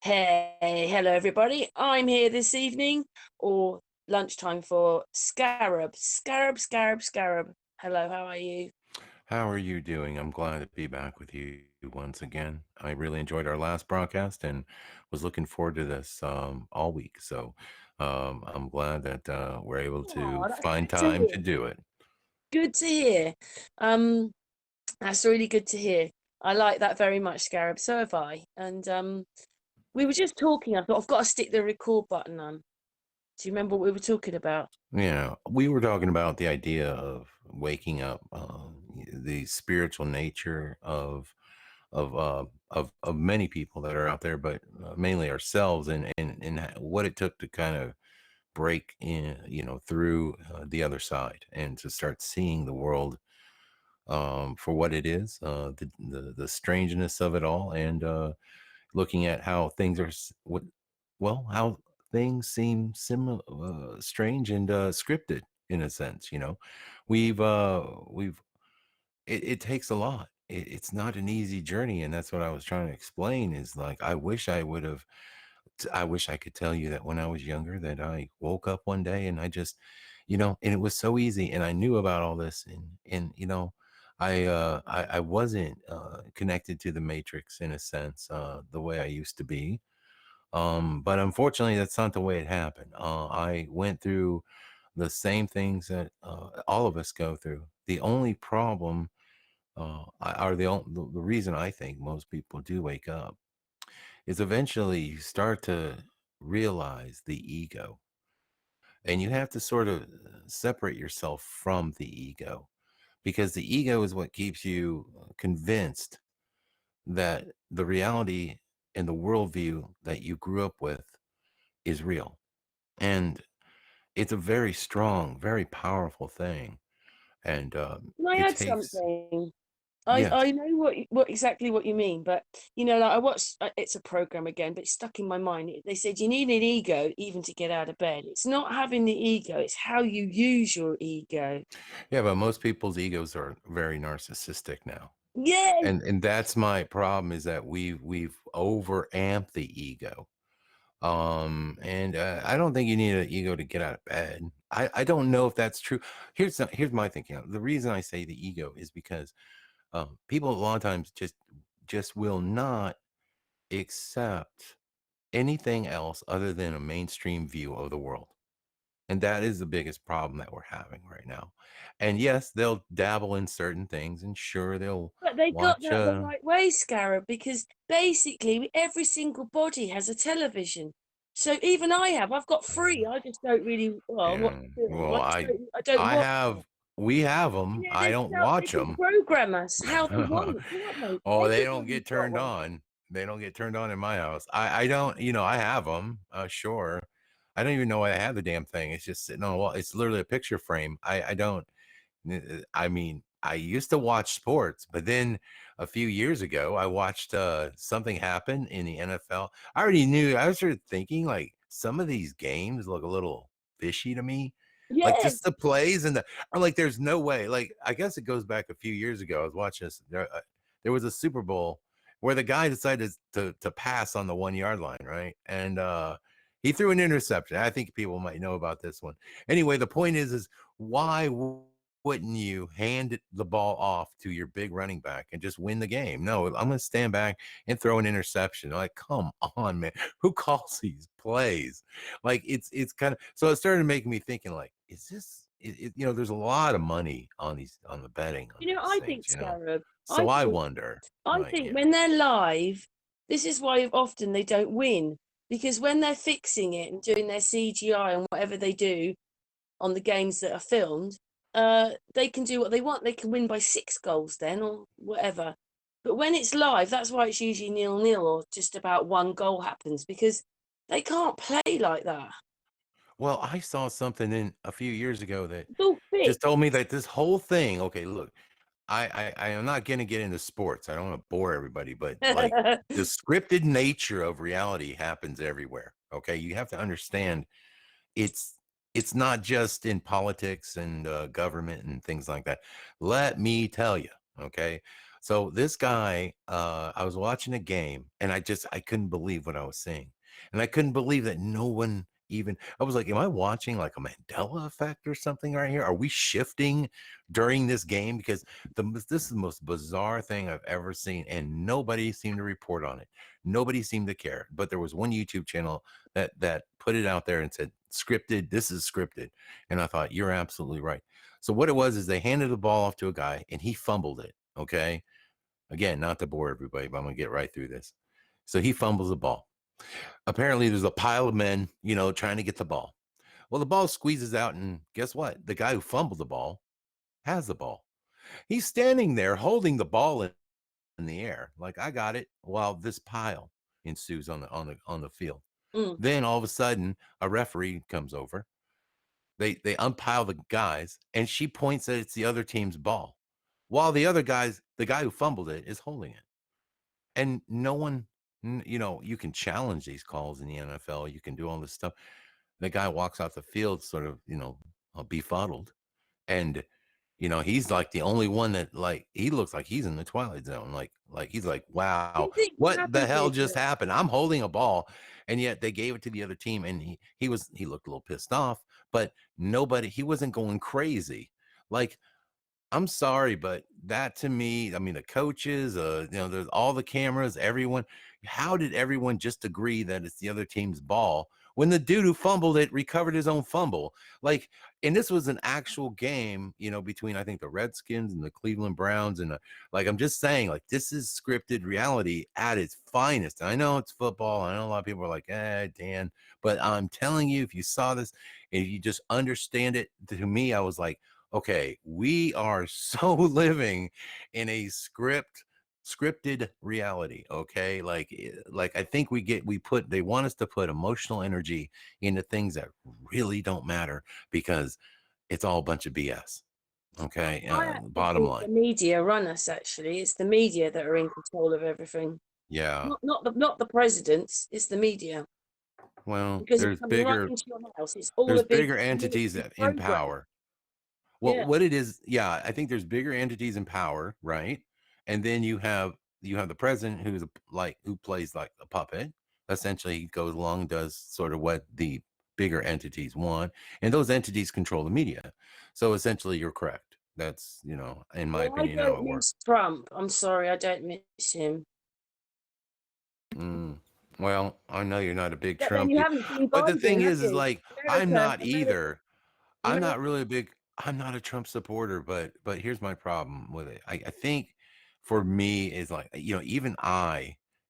Hey, hello everybody. I'm here this evening or lunchtime for Scarab. Scarab. Hello, how are you? How are you doing? I'm glad to be back with you once again. I really enjoyed our last broadcast and was looking forward to this all week. So I'm glad that we're able to Oh, that's find good to time hear. to do it. Good to hear. Um, that's really good to hear. I like that very much, Scarab. So have I. And we were just talking. I thought I've got to stick the record button on. Do you remember what we were talking about? Yeah, we were talking about the idea of waking up, the spiritual nature of many people that are out there, but mainly ourselves, and what it took to kind of break in, through the other side and to start seeing the world for what it is, the strangeness of it all, and looking at how things are, how things seem similar, strange, and scripted in a sense. We've it takes a lot. It's not an easy journey, and that's what I was trying to explain. Is like I wish I would have. I wish I could tell you that when I was younger that I woke up one day and I just, and it was so easy and I knew about all this and I wasn't connected to the matrix in a sense the way I used to be. But unfortunately that's not the way it happened. I went through the same things that all of us go through. The only problem or the reason I think most people do wake up is eventually you start to realize the ego, and you have to sort of separate yourself from the ego, because the ego is what keeps you convinced that the reality and the worldview that you grew up with is real. And it's a very strong, very powerful thing. And Can I it add takes, something? I yes. know what exactly what you mean, but like I watched it's a program again, but it's stuck in my mind. They said you need an ego even to get out of bed. It's not having the ego, it's how you use your ego. Yeah, but most people's egos are very narcissistic now. Yes, And that's my problem, is that we've overamped the ego. And I don't think you need an ego to get out of bed. I don't know if that's true. Here's my thinking. The reason I say the ego is because people a lot of times just will not accept anything else other than a mainstream view of the world. And that is the biggest problem that we're having right now. And yes, they'll dabble in certain things, and sure, they'll but they got watch that the right way, Scarab, because basically every single body has a television. So even I've got three. I just don't really well watch yeah, film. well, I don't I watch have, them. we have them. I don't They watch can them. program us how they want, can't Oh, they? they don't Everybody's get got turned one. on. They don't get turned on in my house. I don't, I have them. Sure. I don't even know why I have the damn thing. It's just sitting on a wall. It's literally a picture frame. I don't. I mean, I used to watch sports, but then a few years ago, I watched something happen in the NFL. I already knew. I was sort of thinking like some of these games look a little fishy to me, like Yeah, just the plays and the, or like there's no way. Like I guess it goes back a few years ago. I was watching this. There was a Super Bowl where the guy decided to pass on the 1 yard line, right? And he threw an interception. I think people might know about this one. Anyway, the point is why wouldn't you hand the ball off to your big running back and just win the game? No, I'm going to stand back and throw an interception. Like, come on, man. Who calls these plays? Like, it's kind of, so it started making me thinking, like, is this, there's a lot of money on on the betting on these I think things. Scarab. I So I think wonder, I like, think when they're live, this is why often they don't win because when they're fixing it and doing their CGI and whatever they do on the games that are filmed, they can do what they want. They can win by 6 goals then or whatever. But when it's live, that's why it's usually 0-0 or just about 1 goal happens because they can't play like that. well, I saw something in a few years ago that It's all just fixed. told me that this whole thing, okay, look, I am not going to get into sports. I don't want to bore everybody, but like the scripted nature of reality happens everywhere. Okay, you have to understand it's it's not just in politics and government and things like that. Let me tell you, okay. So this guy, I was watching a game and I couldn't believe what I was seeing. And I couldn't believe that no one even, I was like, am I watching like a Mandela effect or something right here? Are we shifting during this game? Because this is the most bizarre thing I've ever seen, and nobody seemed to report on it. Nobody seemed to care. But there was one YouTube channel that put it out there and said, scripted, this is scripted. And I thought, you're absolutely right. So what it was is they handed the ball off to a guy and he fumbled it. Okay. Again, not to bore everybody, but I'm going to get right through this. So he fumbles the ball. Apparently, there's a pile of men, trying to get the ball. Well, the ball squeezes out, and guess what? The guy who fumbled the ball has the ball. He's standing there holding the ball in the air, like I got it, while this pile ensues on the field. Mm. Then all of a sudden, a referee comes over. They unpile the guys, and she points that it's the other team's ball, while the guy who fumbled it, is holding it. And no one, you can challenge these calls in the NFL. You can do all this stuff. The guy walks off the field sort of, befuddled. And, he's like the only one that, like, he looks like he's in the twilight zone. Like he's like, Do you wow, think what what the happens hell is just that happened? I'm holding a ball. And yet they gave it to the other team. And he looked a little pissed off, but he wasn't going crazy. Like, I'm sorry, but that to me, I mean, the coaches, there's all the cameras, everyone. How did everyone just agree that it's the other team's ball when the dude who fumbled it recovered his own fumble? Like, and this was an actual game, between I think the Redskins and the Cleveland Browns, and like I'm just saying, like this is scripted reality at its finest. And I know it's football. I know a lot of people are like, Dan, but I'm telling you, if you saw this, if you just understand it, to me, I was like, okay, we are so living in a scripted reality. Okay, like I think they want us to put emotional energy into things that really don't matter because it's all a bunch of BS. Okay, I actually bottom think line. the media run us. Actually, it's the media that are in control of everything. Yeah, Not the presidents. It's the media well, because it's coming right into your house. It's all a there's big bigger entities military in program. power. Well, Yeah. what it is, yeah, I think there's bigger entities in power, right? And then you have the president who plays like a puppet. Essentially, he goes along, does sort of what the bigger entities want, and those entities control the media. So essentially, you're correct. That's, in my Well, I opinion, how don't it miss works. Trump. I'm sorry, I don't miss him. Mm. Well, I know you're not a big But then Trump, you haven't seen but the Biden, thing have is you? like I'm America, not America, either. I'm not America. really a big I'm not a Trump supporter, but here's my problem with it. I think for me is like, even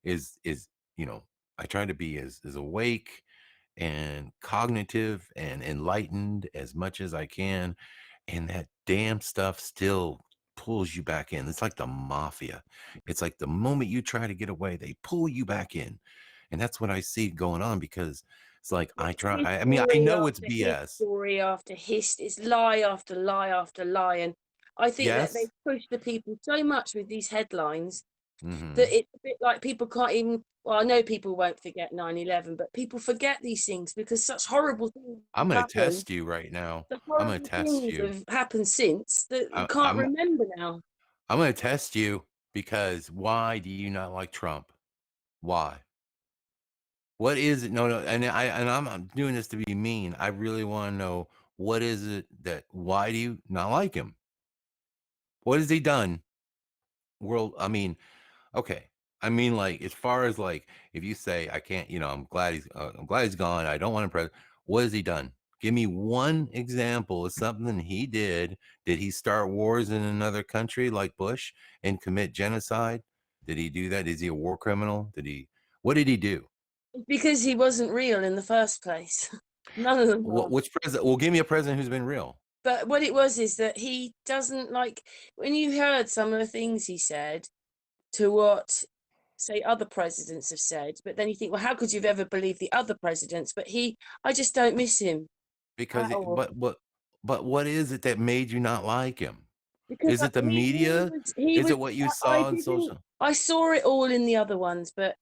is, I try to be as awake and cognitive and enlightened as much as I can. And that damn stuff still pulls you back in. It's like the mafia. It's like the moment you try to get away, they pull you back in. And that's what I see going on because it's like It's I mean, I history know it's after BS. history after history. It's lie after lie after lie. And I think that they Yes. push the people so much with these headlines Hmm. that it's a bit like people can't even. Well, I know people won't forget 9/11, but people forget these things because such horrible things I'm have going to happened. test you right now. Such I'm going to horrible test things you. have happened since that you I, can't I'm remember now. I'm going to test you because why do you not like Trump? Why? What is it? No, no, I'm doing this to be mean. I really want to know what is it that why do you not like him? What has he done? World, I mean, okay. I mean, like as far as like if you say I can't, I'm glad he's gone. I don't want him president. What has he done? Give me one example of something he did. Did he start wars in another country like Bush and commit genocide? Did he do that? Is he a war criminal? What did he do? Because he wasn't real in the first place. None of them are. Which president? Well, give me a president who's been real. But what it was is that he doesn't like when you heard some of the things he said to what, say, other presidents have said, but then you think, well, how could you have ever believed the other presidents? But I just don't miss him Because at all. but what is it that made you not like him? Because Is it the media? he Is was it what you I saw on didn't social? I saw it all in the other ones, but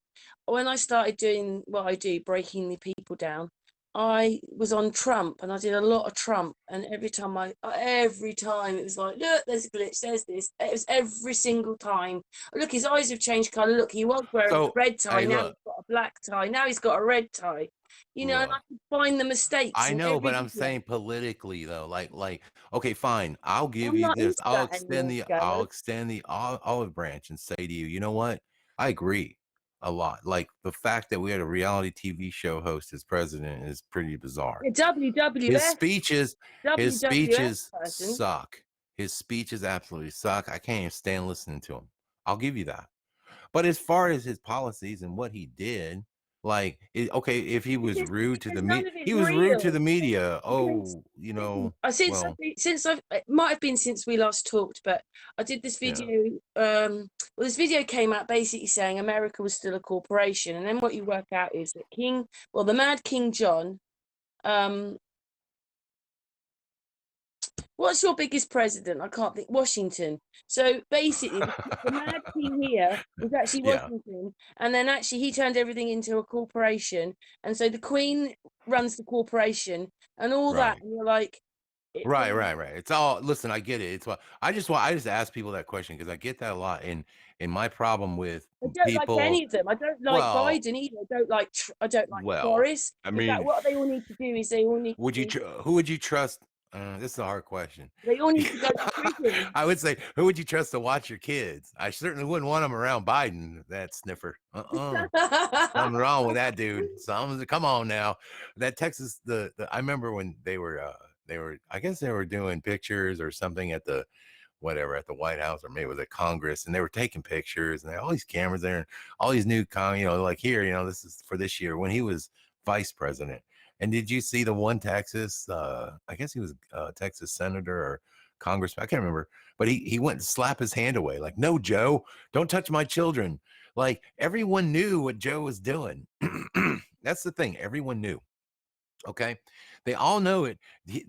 when I started doing what I do, breaking the people down, I was on Trump and I did a lot of Trump, and every time it was like, look, there's a glitch, there's this. It was every single time. Look, his eyes have changed colour. Look, he was wearing a So, red tie, hey, now he's look, got a black tie, now he's got a red tie. And I look. can find the mistakes I in know, every but I'm video. saying politically though, okay, fine. I'll give I'm you not this. into that anymore, I'll Scarab. extend the olive branch and say to you, you know what? I agree a lot. Like the fact that we had a reality TV show host as president is pretty bizarre. Yeah, His WWF, speeches, his WWF speeches person. suck. His speeches absolutely suck. I can't even stand listening to him. I'll give you that. But as far as his policies and what he did, like, okay, if he was rude to Because the none media, of it's he was rude to real. the media. Because Oh, well, since I've it might have been since we last talked, but I did this yeah, video. Well, this video came out basically saying America was still a corporation, and then what you work out is that the Mad King John. Um, what's your biggest president? I can't think. Washington. So basically, the Mad King here was actually yeah, Washington, and then actually he turned everything into a corporation, and so the Queen runs the corporation and all that, right. and you're like, Right, right, right. It's all listen, I get it. It's what I just ask people that question because I get that a lot. And my problem with I don't like any people, of them. I don't like well, Biden either. I don't like well, Boris. I In fact, mean, what they all need to do is who would you trust? This is a hard question. they all need to go to prison. I would say, who would you trust to watch your kids? I certainly wouldn't want them around Biden, that sniffer. Something wrong with that dude. Come on now. That Texas, I remember when I guess they were doing pictures or something at the whatever at the White House or maybe it was at Congress, and they were taking pictures and they had all these cameras there and all these new like here, this is for this year when he was vice president. And did you see the one Texas? I guess he was a Texas senator or congressman. I can't remember, but he went and slapped his hand away, like, "No, Joe, don't touch my children." Like everyone knew what Joe was doing. That's the thing. Everyone knew. Okay, they all know it.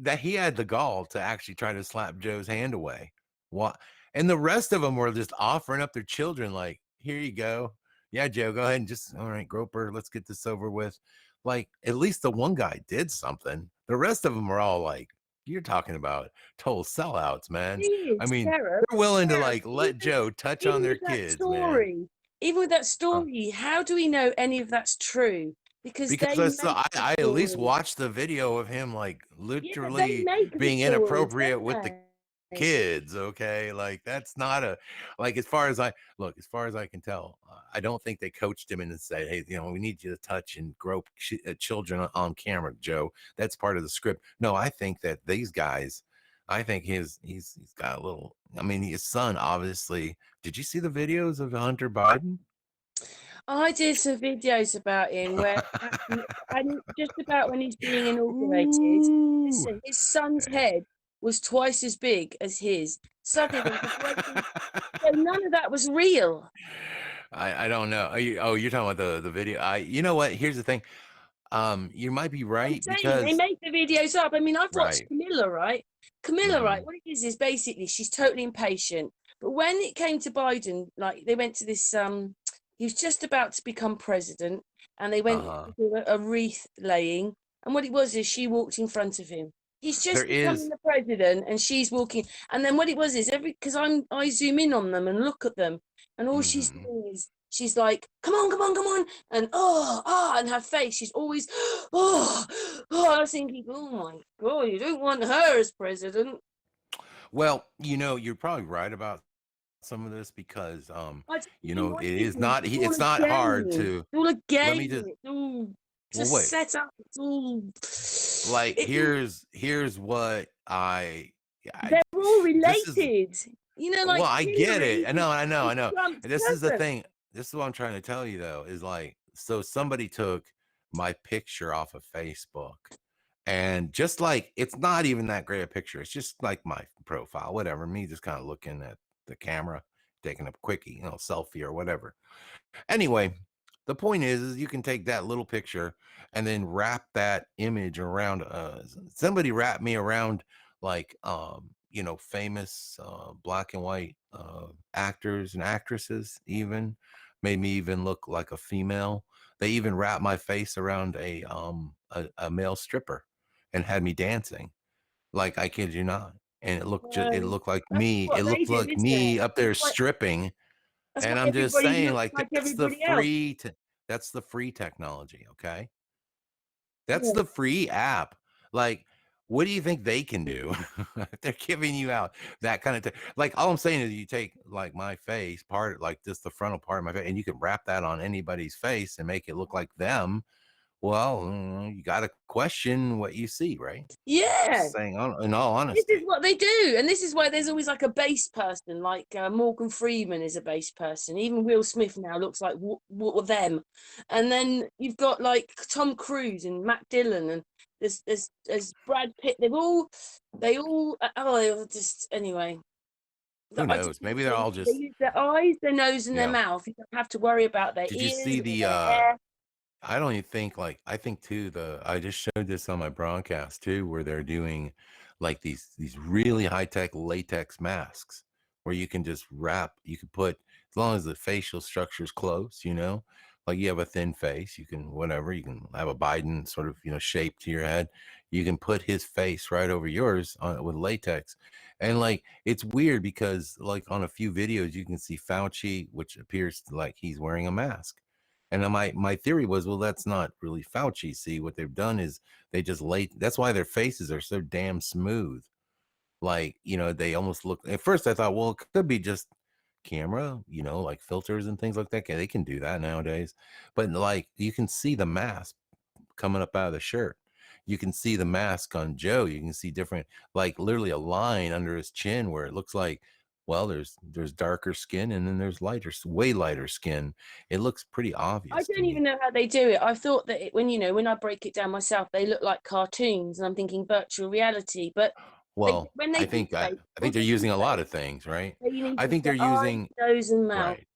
That he had the gall to actually try to slap Joe's hand away. What? And the rest of them were just offering up their children, like, "Here you go. Yeah, Joe, go ahead and just all right, Groper, let's get this over with." Like, at least the one guy did something. The rest of them are all like, "You're talking about total sellouts, man." I mean, Scarab, they're willing to Scarab, like let Joe touch on even their with that kids, man. story, even with that Uh, story, how do we know any of that's true? Because Because they make the I at least story. watched the video of him like Yeah, but they literally make the being stories, inappropriate don't with the they? kids. Okay, like that's not a like as far as I can tell, I don't think they coached him and said, "Hey, we need you to touch and grope children on camera, Joe." That's part of the script. No, I think that these guys, I think he's got a little. I mean, his son obviously. Did you see the videos of Hunter Biden? I did some videos about him where actually, and just about when he's being inaugurated. Ooh. Listen, his son's head was twice as big as his. Suddenly, so none of that was real. I don't know. You're talking about the video. You know what? Here's the thing. You might be I'm right saying they because make the videos up. I mean, I've watched right. Camilla, right? Camilla, right? Hmm. What it is basically she's totally impatient. But when it came to Biden, like they went to this he was just about to become president, and they went Uh-huh. to do a wreath laying. And what it was is she walked in front of him. He's There just becoming is. the president, and she's walking. And then what it was is because I zoom in on them and look at them, and all she's Mhm. doing is she's like, "Come on, come on, come on," and and her face, she's always, I was thinking, oh my god, you don't want her as president. Well, you're probably right about some of this because I don't think what it it is is, not it's all it's a not hard game. to It's all a let me game. just It's all well just wait. set up. It's all. Like It, here's what I they're all this is related. You know, well, like I get it. Hillary I know, I know, is I know. Trump's And this is the cousin. thing. This is what I'm trying to tell you though, is like, so somebody took my picture off of Facebook. And just like it's not even that great a picture. It's just like my profile, whatever. Me just kind of looking at the camera, taking a quickie, selfie or whatever. Anyway, the point is you can take that little picture and then wrap that image around. Somebody wrapped me around like famous black and white actors and actresses. Even made me even look like a female. They even wrapped my face around a male stripper and had me dancing. Like, I kid you not. And it No, looked like that's me. what It they looked do, like isn't it? me up there stripping. That's why And I'm just everybody saying, looks like, like everybody else. that's the free technology, okay? That's Yeah. the free app. Like, what do you think they can do? They're giving you out that kind of like, all I'm saying is you take like my face part, like just the frontal part of my face, and you can wrap that on anybody's face and make it look like them. Well, you got to question what you see, right? Yeah. Just saying, in all This is honesty. what they do, and this is why there's always like a base person, like Morgan Freeman is a base person. Even Will Smith now looks like them, and then you've got like Tom Cruise and Matt Dillon, and there's Brad Pitt. They're just anyway. Who I just knows? think Maybe they're all they just, use their eyes, their nose, and their yeah. mouth. You don't have to worry about their Did you ears see or the their hair. I don't even think like I think too I just showed this on my broadcast too where they're doing like these really high tech latex masks where you can just wrap you can put as long as the facial structure is close, like you have a thin face, you can whatever, you can have a Biden sort of, shape to your head. You can put his face right over yours with latex. And like it's weird because like on a few videos you can see Fauci, which appears like he's wearing a mask. And then my theory was, well, that's not really Fauci. See, what they've done is they just laid. That's why their faces are so damn smooth. Like, they almost look. At first, I thought, well, it could be just camera, like filters and things like that. They can do that nowadays. But like, you can see the mask coming up out of the shirt. You can see the mask on Joe. You can see different, like literally a line under his chin where it looks like, well, there's darker skin and then there's way lighter skin. It looks pretty I obvious to don't even me. know how they do it. I thought that when I break it down myself, they look like cartoons, and I'm thinking virtual reality. But Well, when they I deep think I, fake, I think what they're they deep using a lot fake, of things, right? they need I think they're their eyes, using nose, and mouth right.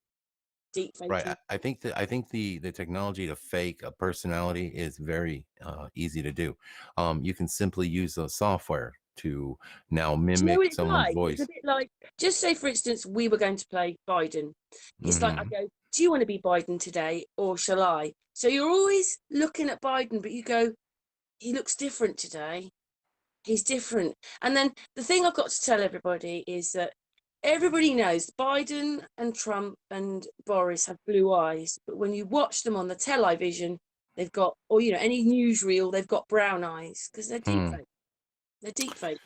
deep Right. faking. I think the technology to fake a personality is very easy to do. You can simply use the software to now Do you know mimic what it's someone's like? It's a voice. bit like, just say, for instance, we were going to play Biden. It's like I Hmm. go, do you want to be Biden today, or shall I? So you're always looking at Biden, but you go, he looks different today. He's different. And then the thing I've got to tell everybody is that everybody knows Biden and Trump and Boris have blue eyes, but when you watch them on the television, they've got, or any newsreel, they've got brown eyes because they're deep Hmm. fake. They're deep fake.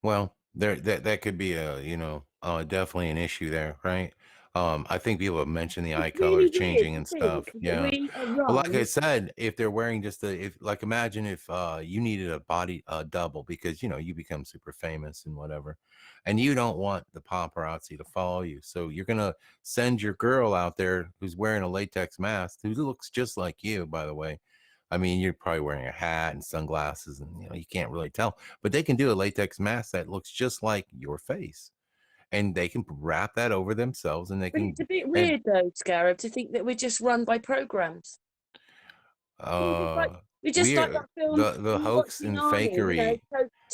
Well, that could be definitely an issue there, right? I think people have mentioned the It's eye colors really weird changing to and think stuff. that Yeah. we are Well, like I run. said, if they're wearing just if like imagine if you needed a body double because you become super famous and whatever, and you don't want the paparazzi to follow you, so you're gonna send your girl out there who's wearing a latex mask who looks just like you, by the way. I mean, you're probably wearing a hat and sunglasses, and you can't really tell. But they can do a latex mask that looks just like your face, and they can wrap that over themselves, and they But it's can a bit and weird though, Scarab, to think that we're just run by programs. We're just like uh we're just like we're that film the we were hoax watching, and Arnie, fakery.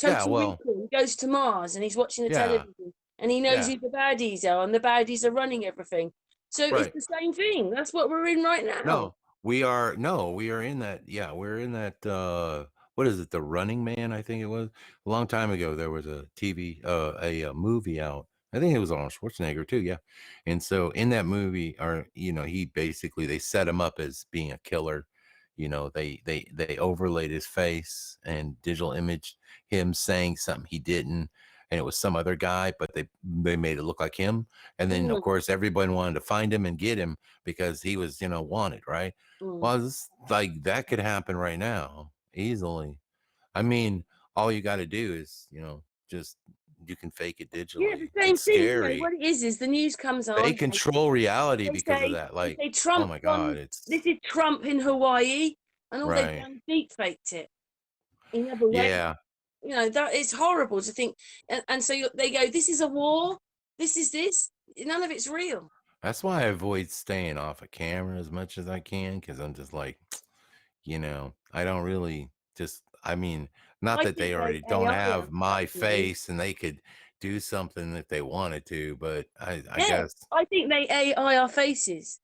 Yeah, Total well, Recall. He goes to Mars and he's watching the yeah, television and he knows yeah, who the baddies are and the baddies are running everything. So it's right. the same thing. That's what we're in right now. No, we are in that. Yeah, we're in that. What is it? The Running Man, I think it was. A long time ago, there was a TV, a movie out. I think it was on Schwarzenegger too. Yeah, and so in that movie, or he basically they set him up as being a killer. They overlaid his face and digital image him saying something he didn't, and it was some other guy, but they made it look like him. And then of Mm, course everybody wanted to find him and get him because he was wanted, right? mm. Well, this, like that could happen right now easily. I mean, all you got to do is, just you can fake it Yeah, the digitally. same It's thing. scary. What it is the news comes They on. control reality They because of say that. they Like, say oh Trump my won. God, This it's is Trump in Hawaii, and all they've right. done is deep faked it. He never went. Yeah, That is horrible to think. And so they go, this is a war. This is this. None of it's real. that's why I avoid staying off of camera as much as I can because I'm just like, I don't really just. I mean, not I that they think they already don't AI have us my personally. face and they could do something if they wanted to, but I Yeah, guess I think they AI our faces.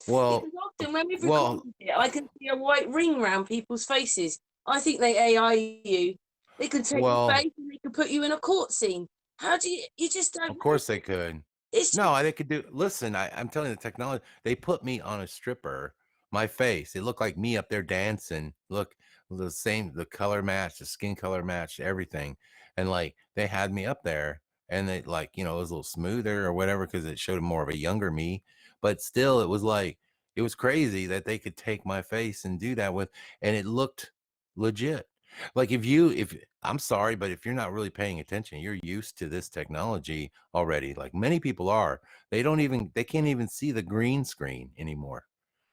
Well, Because often when we've well, recorded it, I can see a white ring around people's faces. I think they AI you. They can take your well, face and they can put you in a court scene. How do you just don't of know? course they could. It's just, No, they could do. Listen, I'm telling you, the technology. They put me on a stripper. My face. It looked like me up there dancing. Look, the same, the color match, the skin color match, everything. And like they had me up there, and they like it was a little smoother or whatever because it showed more of a younger me. But still, it was like it was crazy that they could take my face and do that with, and it looked legit. Like if I'm sorry, but if you're not really paying attention, you're used to this technology already. Like many people are, they can't even see the green screen anymore.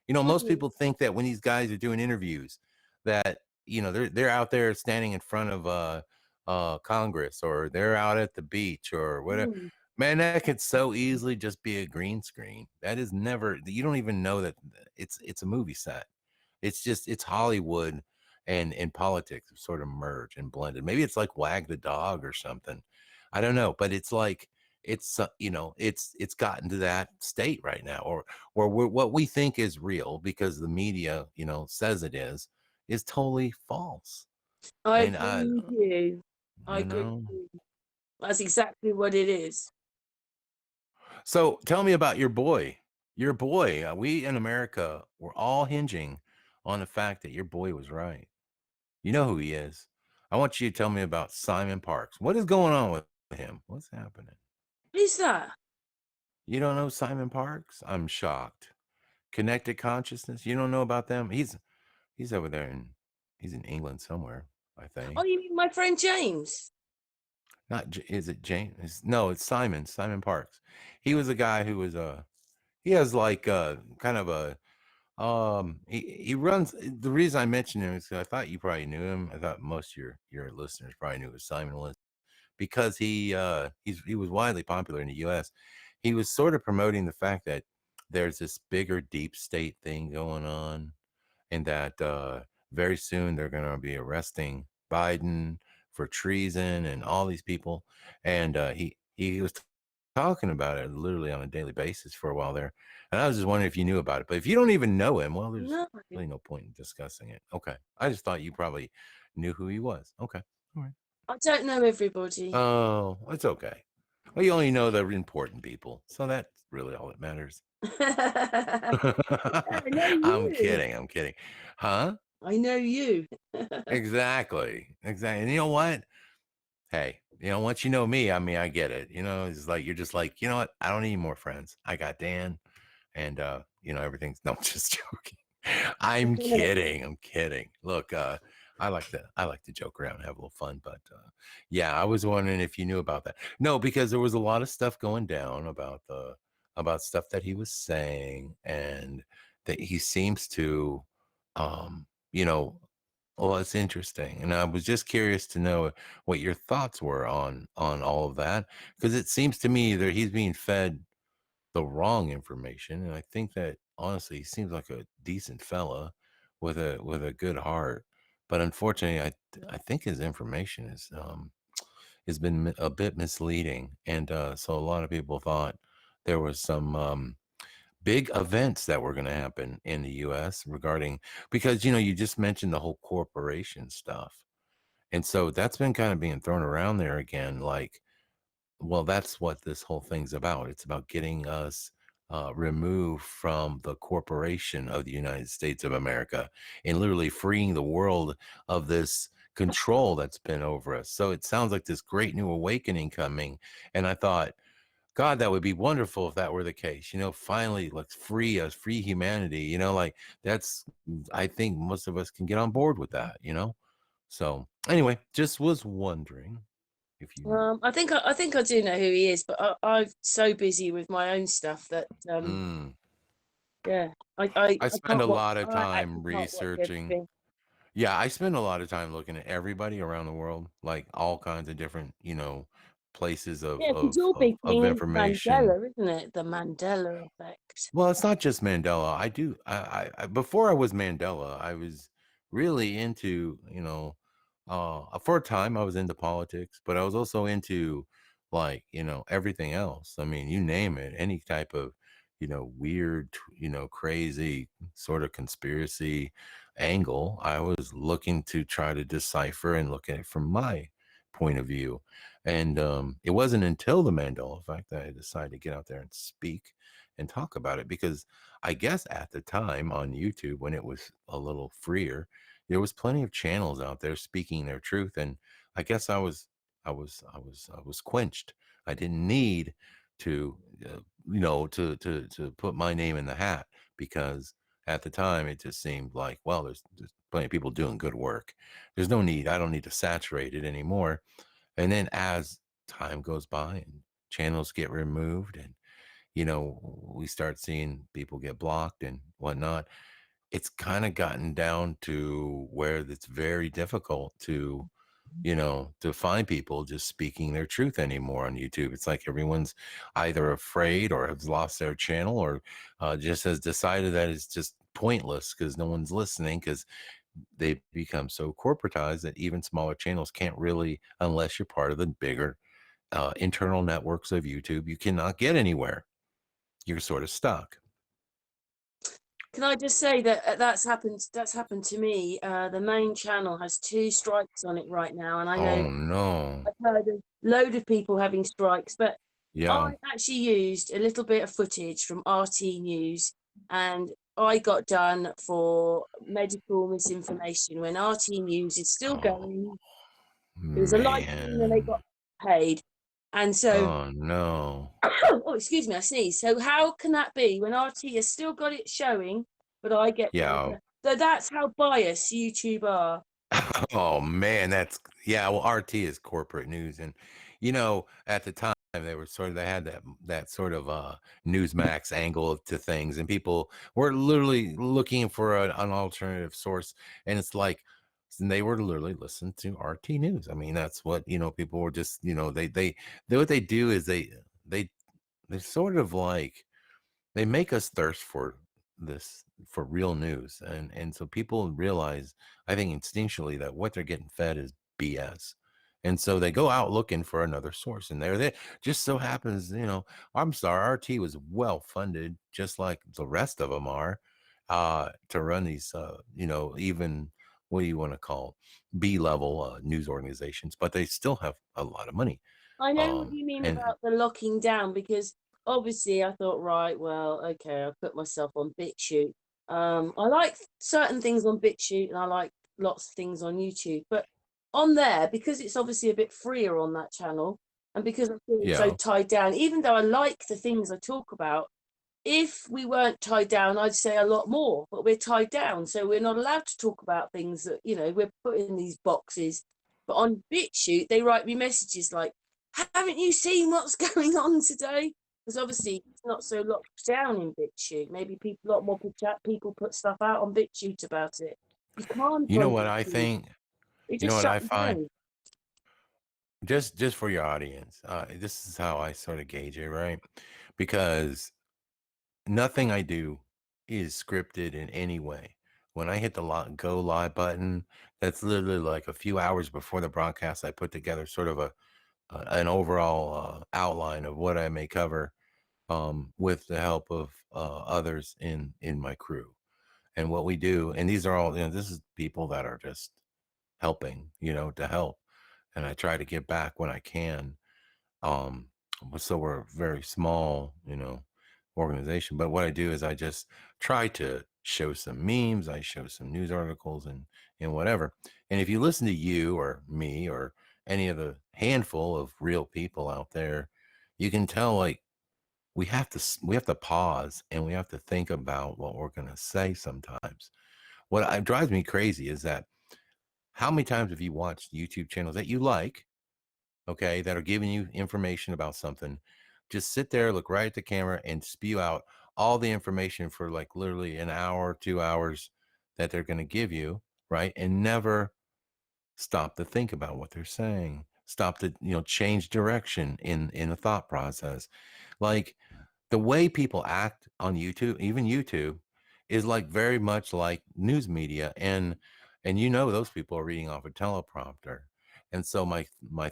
Most mm, people think that when these guys are doing interviews, that they're out there standing in front of Congress, or they're out at the beach or whatever. mm. Man, that could so easily just be a green screen. That is never. You don't even know that it's a movie set. It's Hollywood and politics sort of merge and blended. Maybe it's like Wag the Dog or something. I don't know, but it's like it's gotten to that state right now, or what we think is real because the media says it is totally false. I And agree with you. I you agree know, with you. That's exactly what it is. so tell me about your boy. Your boy. We in America were all hinging on the fact that your boy was right. You know who he is. I want you to tell me about Simon Parks. What is going on with him? What's happening? Who's that? You don't know Simon Parks? I'm shocked. Connected Consciousness. You don't know about them? He's over there he's in England somewhere, I Oh, think. you mean my friend James? Not is it James? No, it's Simon. Simon Parks. He was a guy who was he has like kind of a he runs. The reason I mentioned him is 'cause I thought you probably knew him. I thought most of your listeners probably knew who Simon was because he was widely popular in the US. He was sort of promoting the fact that there's this bigger deep state thing going on, and that very soon they're going to be arresting Biden for treason and all these people. And he was talking about it literally on a daily basis for a while there. And I was just wondering if you knew about it. But if you don't even know him, well, there's No, really no point in discussing it. Okay. I just thought you probably knew who he was. Okay. All right. I don't know everybody. Oh, it's okay. Well, you only know the important people. So that's really all that matters. I know I'm you. kidding. I'm kidding. Huh? I know you. Exactly. Exactly. And you know what? Hey, once you know me, I mean, I get it. It's like you're just like, you know what? I don't need more friends. I got Dan, and everything's no, I'm just joking. I'm kidding. I'm kidding. Look, I like to joke around and have a little fun, but yeah, I was wondering if you knew about that. No, because there was a lot of stuff going down about stuff that he was saying, and that he seems to um, you know, well, it's interesting, and I was just curious to know what your thoughts were on all of that, because it seems to me that he's being fed the wrong information, and I think that honestly, he seems like a decent fella with a good heart, but unfortunately, I think his information has been a bit misleading, and so a lot of people thought there was some big events that were going to happen in the US regarding, because you just mentioned the whole corporation stuff. And so that's been kind of being thrown around there again, like, well, that's what this whole thing's about. It's about getting us removed from the corporation of the United States of America and literally freeing the world of this control that's been over us. So it sounds like this great new awakening coming. And I thought, God, that would be wonderful if that were the case. Finally, let's free us, free humanity. Like that's, I think most of us can get on board with that. So anyway, just was wondering if you knew. I think I do know who he is, but I'm so busy with my own stuff that Mm. yeah, I I I spend can't a watch. lot of I time actually can't watch researching. everything. Yeah, I spend a lot of time looking at everybody around the world, like all kinds of different, places of Yeah, because of your of, big of thing is information. Mandela, isn't it? The Mandela effect. Well, it's not just Mandela. I do. Before I was Mandela, I was really into, for a time I was into politics, but I was also into like, everything else. I mean, you name it, any type of, weird, crazy sort of conspiracy angle. I was looking to try to decipher and look at it from my point of view. And it wasn't until the Mandela effect that I decided to get out there and speak and talk about it, because I guess at the time on YouTube, when it was a little freer, there was plenty of channels out there speaking their truth. And I guess I was quenched. I didn't need to to put my name in the hat, because at the time it just seemed like, well, there's plenty of people doing good work. There's no need. I don't need to saturate it anymore. And then as time goes by and channels get removed, and we start seeing people get blocked and whatnot, it's kind of gotten down to where it's very difficult to find people just speaking their truth anymore on YouTube. It's like everyone's either afraid or has lost their channel, or just has decided that it's just pointless because no one's listening, because they've become so corporatized that even smaller channels can't really, unless you're part of the bigger internal networks of YouTube, you cannot get anywhere. You're sort of stuck. Can I just say that That's happened to me. The main channel has 2 strikes on it right now, and I know Oh no. I've heard of load of people having strikes, but Yeah. I actually used a little bit of footage from RT News, and I got done for medical misinformation when RT News is still Oh going. It was a live stream and they man. got paid. And so, Oh no. oh, excuse me, I sneezed. So how can that be when RT has still got it showing, but I get paid? Yeah. So that's how biased YouTube are. Oh man, yeah. Well, RT is corporate news, and at the time they had that sort of Newsmax angle to things, and people were literally looking for an alternative source, and it's like, and they were literally listening to RT News. I mean, that's what people were just they what they do is they they sort of like they make us thirst for real news, and so people realize, I think instinctually, that what they're getting fed is BS, and so they go out looking for another source, and they just so happens, I'm sorry, RT was well funded just like the rest of them are, to run these even, what do you want to call, B level news organizations, but they still have a lot of money. I know what you mean And about the locking down, because obviously I thought, right, well, okay, I'll put myself on Bitchute. I like certain things on Bitchute and I like lots of things on YouTube, but on there, because it's obviously a bit freer on that channel, and because I feel so yeah. tied down, even though I like the things I talk about, if we weren't tied down, I'd say a lot more, but we're tied down. So we're not allowed to talk about things that, we're put in these boxes. But on BitChute, they write me messages like, haven't you seen what's going on today? Because obviously it's not so locked down in BitChute. Maybe a lot more people put stuff out on BitChute about it. You can't You know on what I BitChute. think? They You know just what shut I you find? down. Just for your audience, this is how I sort of gauge it, right? Because nothing I do is scripted in any way. When I hit the go live button, that's literally like a few hours before the broadcast. I put together sort of an overall outline of what I may cover, with the help of others in my crew. And what we do, and these are all, this is people that are just helping, to help, and I try to give back when I can. Um, so we're a very small, organization. But what I do is I just try to show some memes, I show some news articles, and whatever. And if you listen to you or me or any of the handful of real people out there, you can tell, like, we have to pause and we have to think about what we're going to say sometimes. What drives me crazy is that, how many times have you watched YouTube channels that you like, okay, that are giving you information about something, just sit there, look right at the camera, and spew out all the information for like literally an hour, 2 hours, that they're going to give you, right? And never stop to think about what they're saying, stop to, change direction in a thought process. Like, the way people act on YouTube, even YouTube, is like very much like news media, and those people are reading off a teleprompter. And so my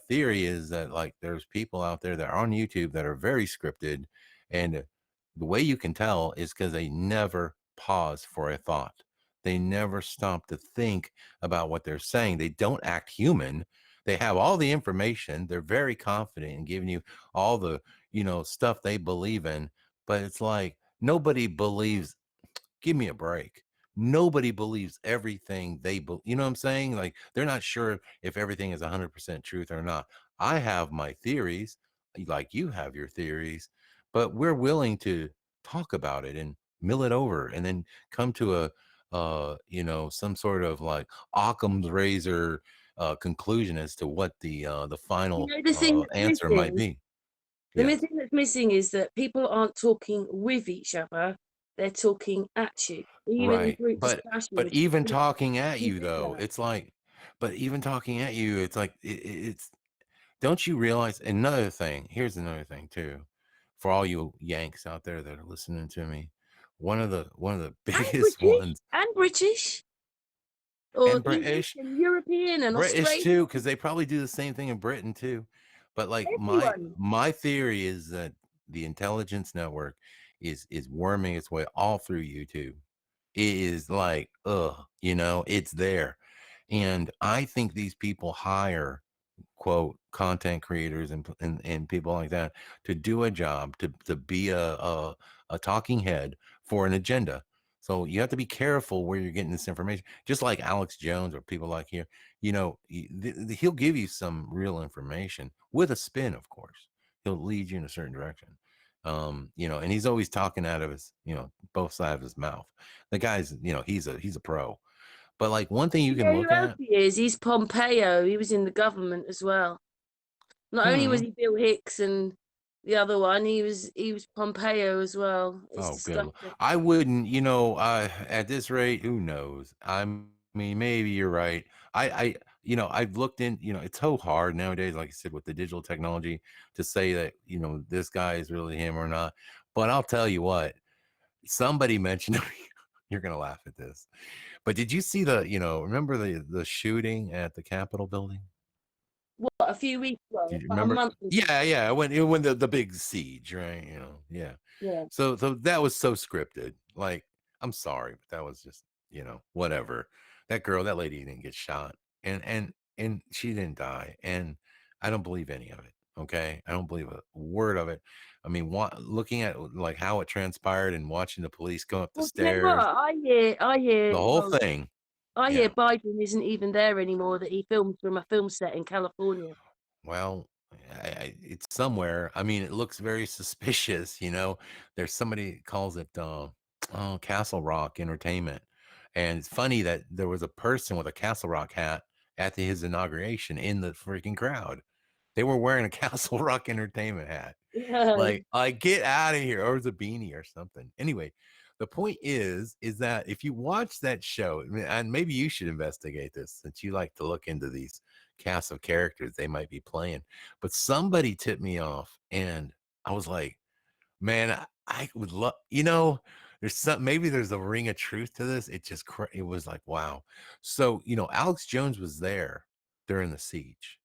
theory is that, like, there's people out there that are on YouTube that are very scripted, and The way you can tell is because they never pause for a thought. They never stop to think about what they're saying. They don't act human. They have all the information. They're very confident in giving you all the, stuff they believe in. But it's like nobody believes, give me a break. Nobody believes everything you know what I'm saying? Like they're not sure if everything is 100% truth or not. I have my theories, like you have your theories, but we're willing to talk about it and mill it over and then come to some sort of like Occam's razor conclusion as to what the You final know, the thing that's answer might missing, be. the Yes. thing that's missing is that people aren't talking with each other; they're talking at you. Even in Right. group But discussions, even talking at you you do though, that. it's like, but even talking at you, it's like it's don't you realize another thing? Here's another thing too. For all you Yanks out there that are listening to me, one of the And biggest British, ones, and British, or and English, British, and European, and British Australian, too, because they probably do the same thing in Britain too. But like my everyone. my theory is that the intelligence network is worming its way all through YouTube. It is like, it's there. And I think these people hire quote content creators and people like that to do a job to be a talking head for an agenda. So you have to be careful where you're getting this information. Just like Alex Jones or people like here, he'll give you some real information with a spin, of course. He'll lead you in a certain direction. And he's always talking out of his, both sides of his mouth. The guy's, he's a pro. But like one thing you You can know who look else at, he is? He's Pompeo. He was in the government as well. Not only was hmm, he Bill Hicks and the other one, he was Pompeo as well. It's oh, good. disgusting. I wouldn't, at this rate, who knows? I mean, maybe you're right. I've looked in, it's so hard nowadays, like I said, with the digital technology to say that, this guy is really him or not. But I'll tell you what, somebody mentioned, you're going to laugh at this, but did you see remember the shooting at the Capitol building? What, a few weeks Do ago, you about a remember? month ago. Yeah, yeah. When the big siege, right? Yeah. Yeah. So that was so scripted. Like, I'm sorry, but that was just, whatever. That lady didn't get shot. And she didn't die. And I don't believe any of it. Okay. I don't believe a word of it. I mean, looking at like how it transpired and watching the police go up the Well, do you know what? stairs, I hear, the whole well, thing. I hear Yeah. Biden isn't even there anymore, that he filmed from a film set in California. Well, it's somewhere. I mean, it looks very suspicious. There's somebody calls it Castle Rock Entertainment, and it's funny that there was a person with a Castle Rock hat at his inauguration in the freaking crowd. They were wearing a Castle Rock Entertainment hat. No. Like get out of here, or it was a beanie or something. Anyway, the point is that if you watch that show, and maybe you should investigate this since you like to look into these cast of characters they might be playing. But somebody tipped me off, and I was like, man, I would love, maybe there's a ring of truth to this. It was like, wow. So, Alex Jones was there during the siege.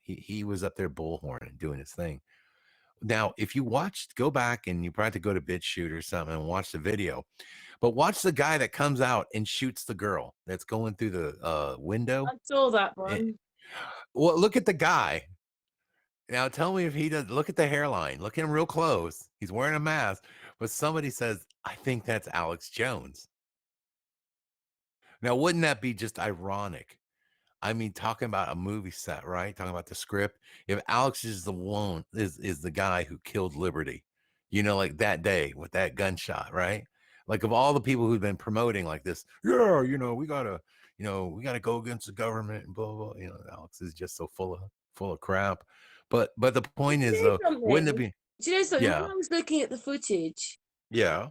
He was up there bullhorn and doing his thing. Now, if you go back and you probably have to go to Bitchute or something and watch the video, but watch the guy that comes out and shoots the girl that's going through the window. I saw that Eh, one. Well, look at the guy. Now tell me if he does. Look at the hairline. Look at him real close. He's wearing a mask, but somebody says, I think that's Alex Jones. Now, wouldn't that be just ironic? I mean, talking about a movie set, right? Talking about the script. If Alex is the one, is the guy who killed Liberty, like that day with that gunshot, right? Like of all the people who've been promoting like this, yeah, we gotta go against the government and blah blah. Alex is just so full of crap. But the But point do is you though, know wouldn't it something? be? Do you know something? When Yeah, I was looking at the footage, yeah.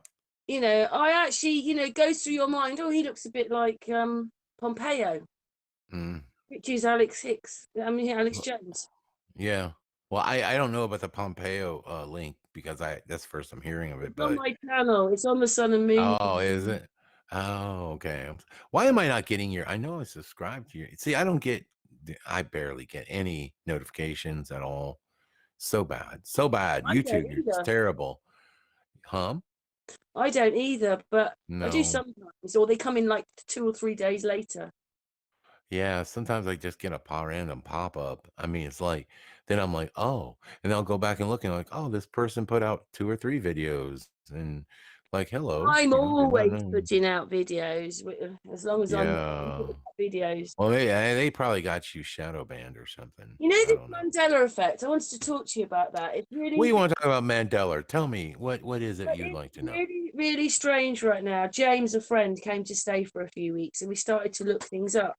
I actually, goes through your mind. Oh, he looks a bit like Pompeo, Mm. which is Alex Hicks. I mean, Alex Jones. Yeah. Well, I don't know about the Pompeo link because that's the first I'm hearing of it, It's on but my channel. It's on the Sun and Moon oh, is channel. it? Oh, okay. Why am I not getting your? I know I subscribed to your. See, I barely get any notifications at all. So bad, so bad. I don't YouTube, it's either. terrible. hum? I don't either, but I do No. sometimes, or they come in like 2 or 3 days later. Yeah, sometimes I just get a random pop-up. I mean, it's like then I'm like, "Oh," and I'll go back and look and like, "Oh, this person put out 2 or 3 videos," and like, "Hello," I'm you know, good always nothing. putting out videos, as long as I'm Yeah. putting out videos. Well, they probably got you shadow banned or something. You know I this don't know. Mandela effect? I wanted to talk to you about that. It's What do really, you wanna talk about Mandela? Tell me, what is it you'd it's like to know? really, really strange right now. James, a friend, came to stay for a few weeks, and we started to look things up.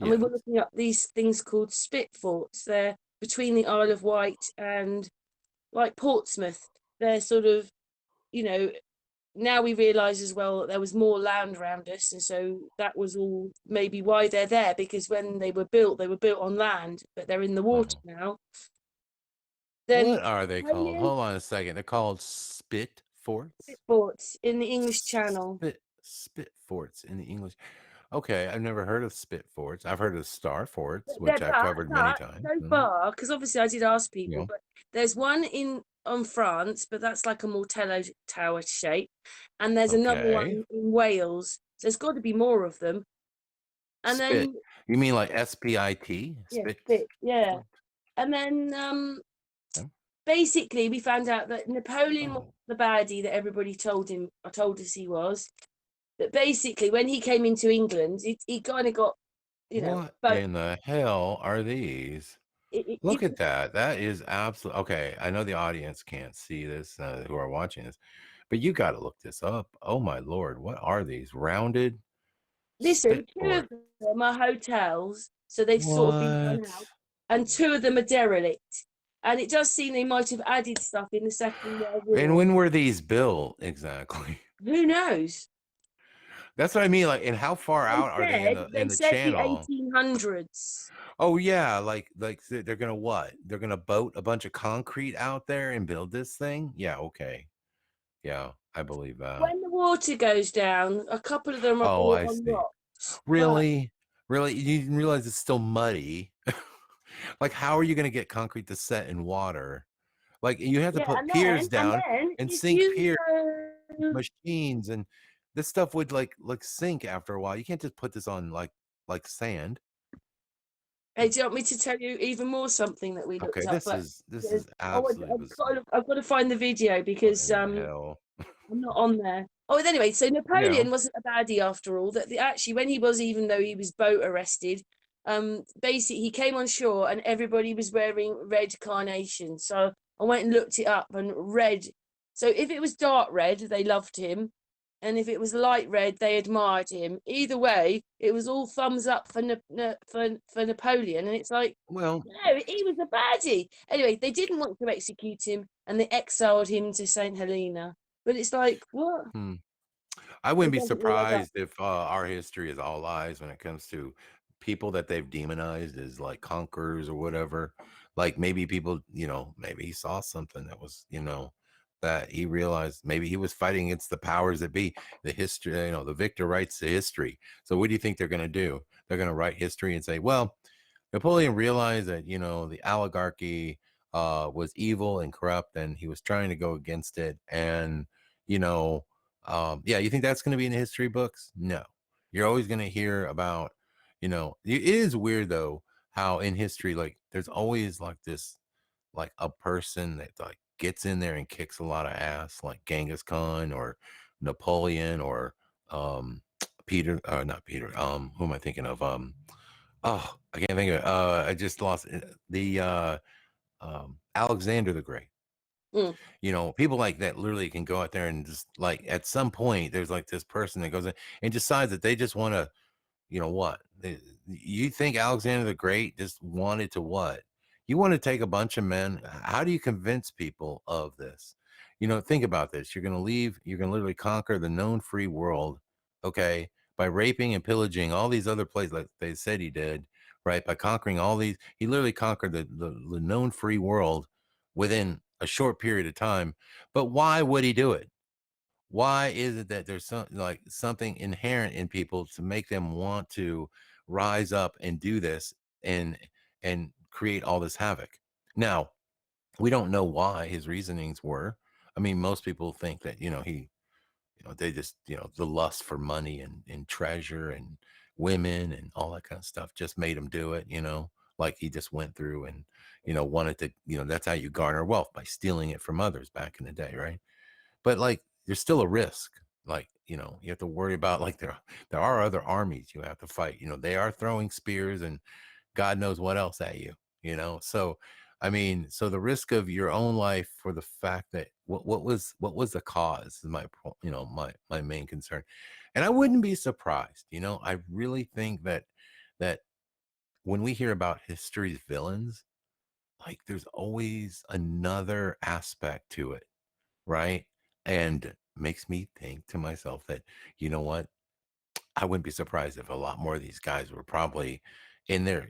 And we were Yes. looking up these things called spit forts. They're between the Isle of Wight and like Portsmouth. They're sort of, you know, now we realise as well that there was more land around us, and so that was all maybe why they're there, because when they were built on land, but they're in the water Uh-huh. now. Then What are they called? Napoleon Hold on a second. They're called spit spit forts? forts in the English Channel. Spit forts in the English. Okay, I've never heard of spit forts. I've heard of star forts, They're, which I've covered many but times. so far, because obviously I did ask You people, know. but there's one in on France, but that's like a Mortello tower shape, and there's another Okay. one in Wales. So there's got to be more of them. And Spit. then You mean like SPIT? yeah, Spit spit, yeah. fort. And then Okay. basically we found out that Napoleon was Oh, the baddie that everybody told us he was. But basically, when he came into England, he kind of got, what but in the hell are these? Look it at that. That is absolute. Okay, I know the audience can't see this, who are watching this, but you got to look this up. Oh my lord, what are these rounded listen, spit two of fort? them are hotels, so they've sort of been run What? out, and two of them are derelict. And it does seem they might have added stuff in the Second World And War. when were these built exactly? Who knows? That's what I mean. Like, and how far out are they They in the said the channel? 1800s. Oh yeah, they're gonna what? They're gonna boat a bunch of concrete out there and build this thing? Yeah, okay. Yeah, I believe that. When the water goes down, a couple of them are Oh, built I on see. rocks, but Really? Really? You didn't realize it's still muddy? Like, how are you gonna get concrete to set in water? Like, you have to yeah, put piers and down then and if sink you piers go, machines, and this stuff would like sink after a while. You can't just put this on like sand. hey, do you want me to tell you even more something that we Okay, looked up? But this there's, is absolutely bizarre. I've got to find the video What because in the hell? I'm not on there. Oh, anyway, so Yeah. Napoleon wasn't a baddie after all. Actually, when he was, even though he was boat arrested, basically he came on shore and everybody was wearing red carnations. So I went and looked it up, and red. So if it was dark red, they loved him, and if it was light red, they admired him. Either way, it was all thumbs up for for Napoleon, and it's like, Well, no, he was a baddie. Anyway, they didn't want to execute him, and they exiled him to Saint Helena. But it's like, what? hmm. I wouldn't It be doesn't all add up. surprised if our history is all lies when it comes to people that they've demonized as like conquerors or whatever. Like maybe people, maybe he saw something that was, that he realized maybe he was fighting against the powers that be. The history, the victor writes the history. So what do you think they're going to do? They're going to write history and say, well, Napoleon realized that, the oligarchy was evil and corrupt, and he was trying to go against it. And, you know, yeah, you think that's going to be in the history books? No. You're always going to hear about, it is weird though, how in history, like there's always like this, like a person that like gets in there and kicks a lot of ass, like Genghis Khan or Napoleon or Peter, not Peter, who am I thinking of? Oh, I can't think of it. I just lost the Alexander the Great. Mm. People like that literally can go out there and just like at some point there's like this person that goes in and decides that they just want to, what? You think Alexander the Great just wanted to what? You want to take a bunch of men. How do you convince people of this? Think about this. You're going to leave, you're going to literally conquer the known free world, okay, by raping and pillaging all these other places like they said he did, right? By conquering all these, he literally conquered the known free world within a short period of time. But why would he do it? Why is it that there's something inherent in people to make them want to rise up and do this and create all this havoc? Now, we don't know why his reasonings were. I mean, most people think that, they just, the lust for money and treasure and women and all that kind of stuff just made him do it, like he just went through and, wanted to, that's how you garner wealth, by stealing it from others back in the day, right? But like there's still a risk. Like, you have to worry about, like, there are other armies you have to fight. They are throwing spears and God knows what else at you, So I mean, so the risk of your own life for the fact that what was the cause is my main concern. And I wouldn't be surprised, I really think that when we hear about history's villains, like there's always another aspect to it, right? And makes me think to myself that, you know what? I wouldn't be surprised if a lot more of these guys were probably in their,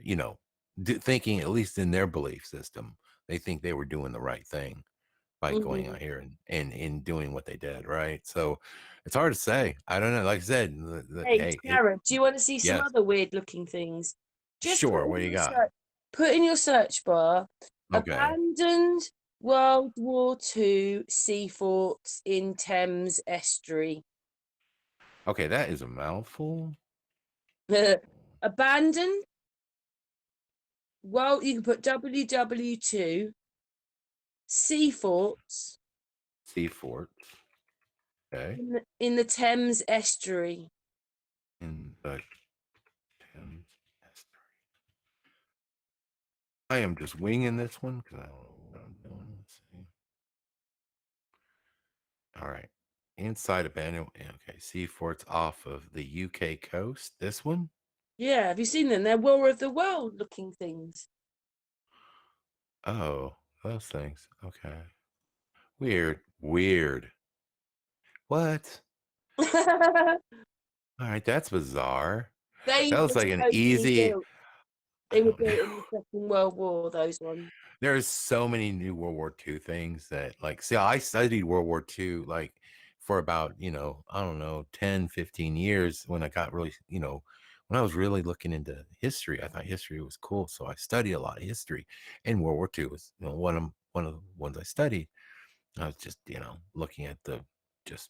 thinking, at least in their belief system, they think they were doing the right thing by going Mhm. out here and doing what they did, right? So it's hard to say. I don't know. Like I said, Hey, hey, Scarab, do you want to see some yes, other weird looking things? Just sure. What do you got? put in your search bar Okay, abandoned World War II sea forts in Thames estuary. okay, that is a mouthful. Abandoned. Well, you can put WW2 sea forts Sea forts. Okay, in the Thames estuary. in the Thames Estuary. I am just winging this one because I don't know what I'm doing. Let's see. All right. Inside abandoned. Okay. Sea forts off of the UK coast. This one? Yeah, have you seen them? They're War of the World looking things. Oh, those things. Okay. Weird. Weird. What? All right. That's bizarre. They That were was like an supposedly easy. built. I They were don't built know. in the Second World War, those ones. There's so many new World War II things that, like, see, I studied World War II, like, for about, I don't know, 10, 15 years when I got really, when I was really looking into history. I thought history was cool. So I studied a lot of history, and World War II was, one of the ones I studied. I was just, looking at just,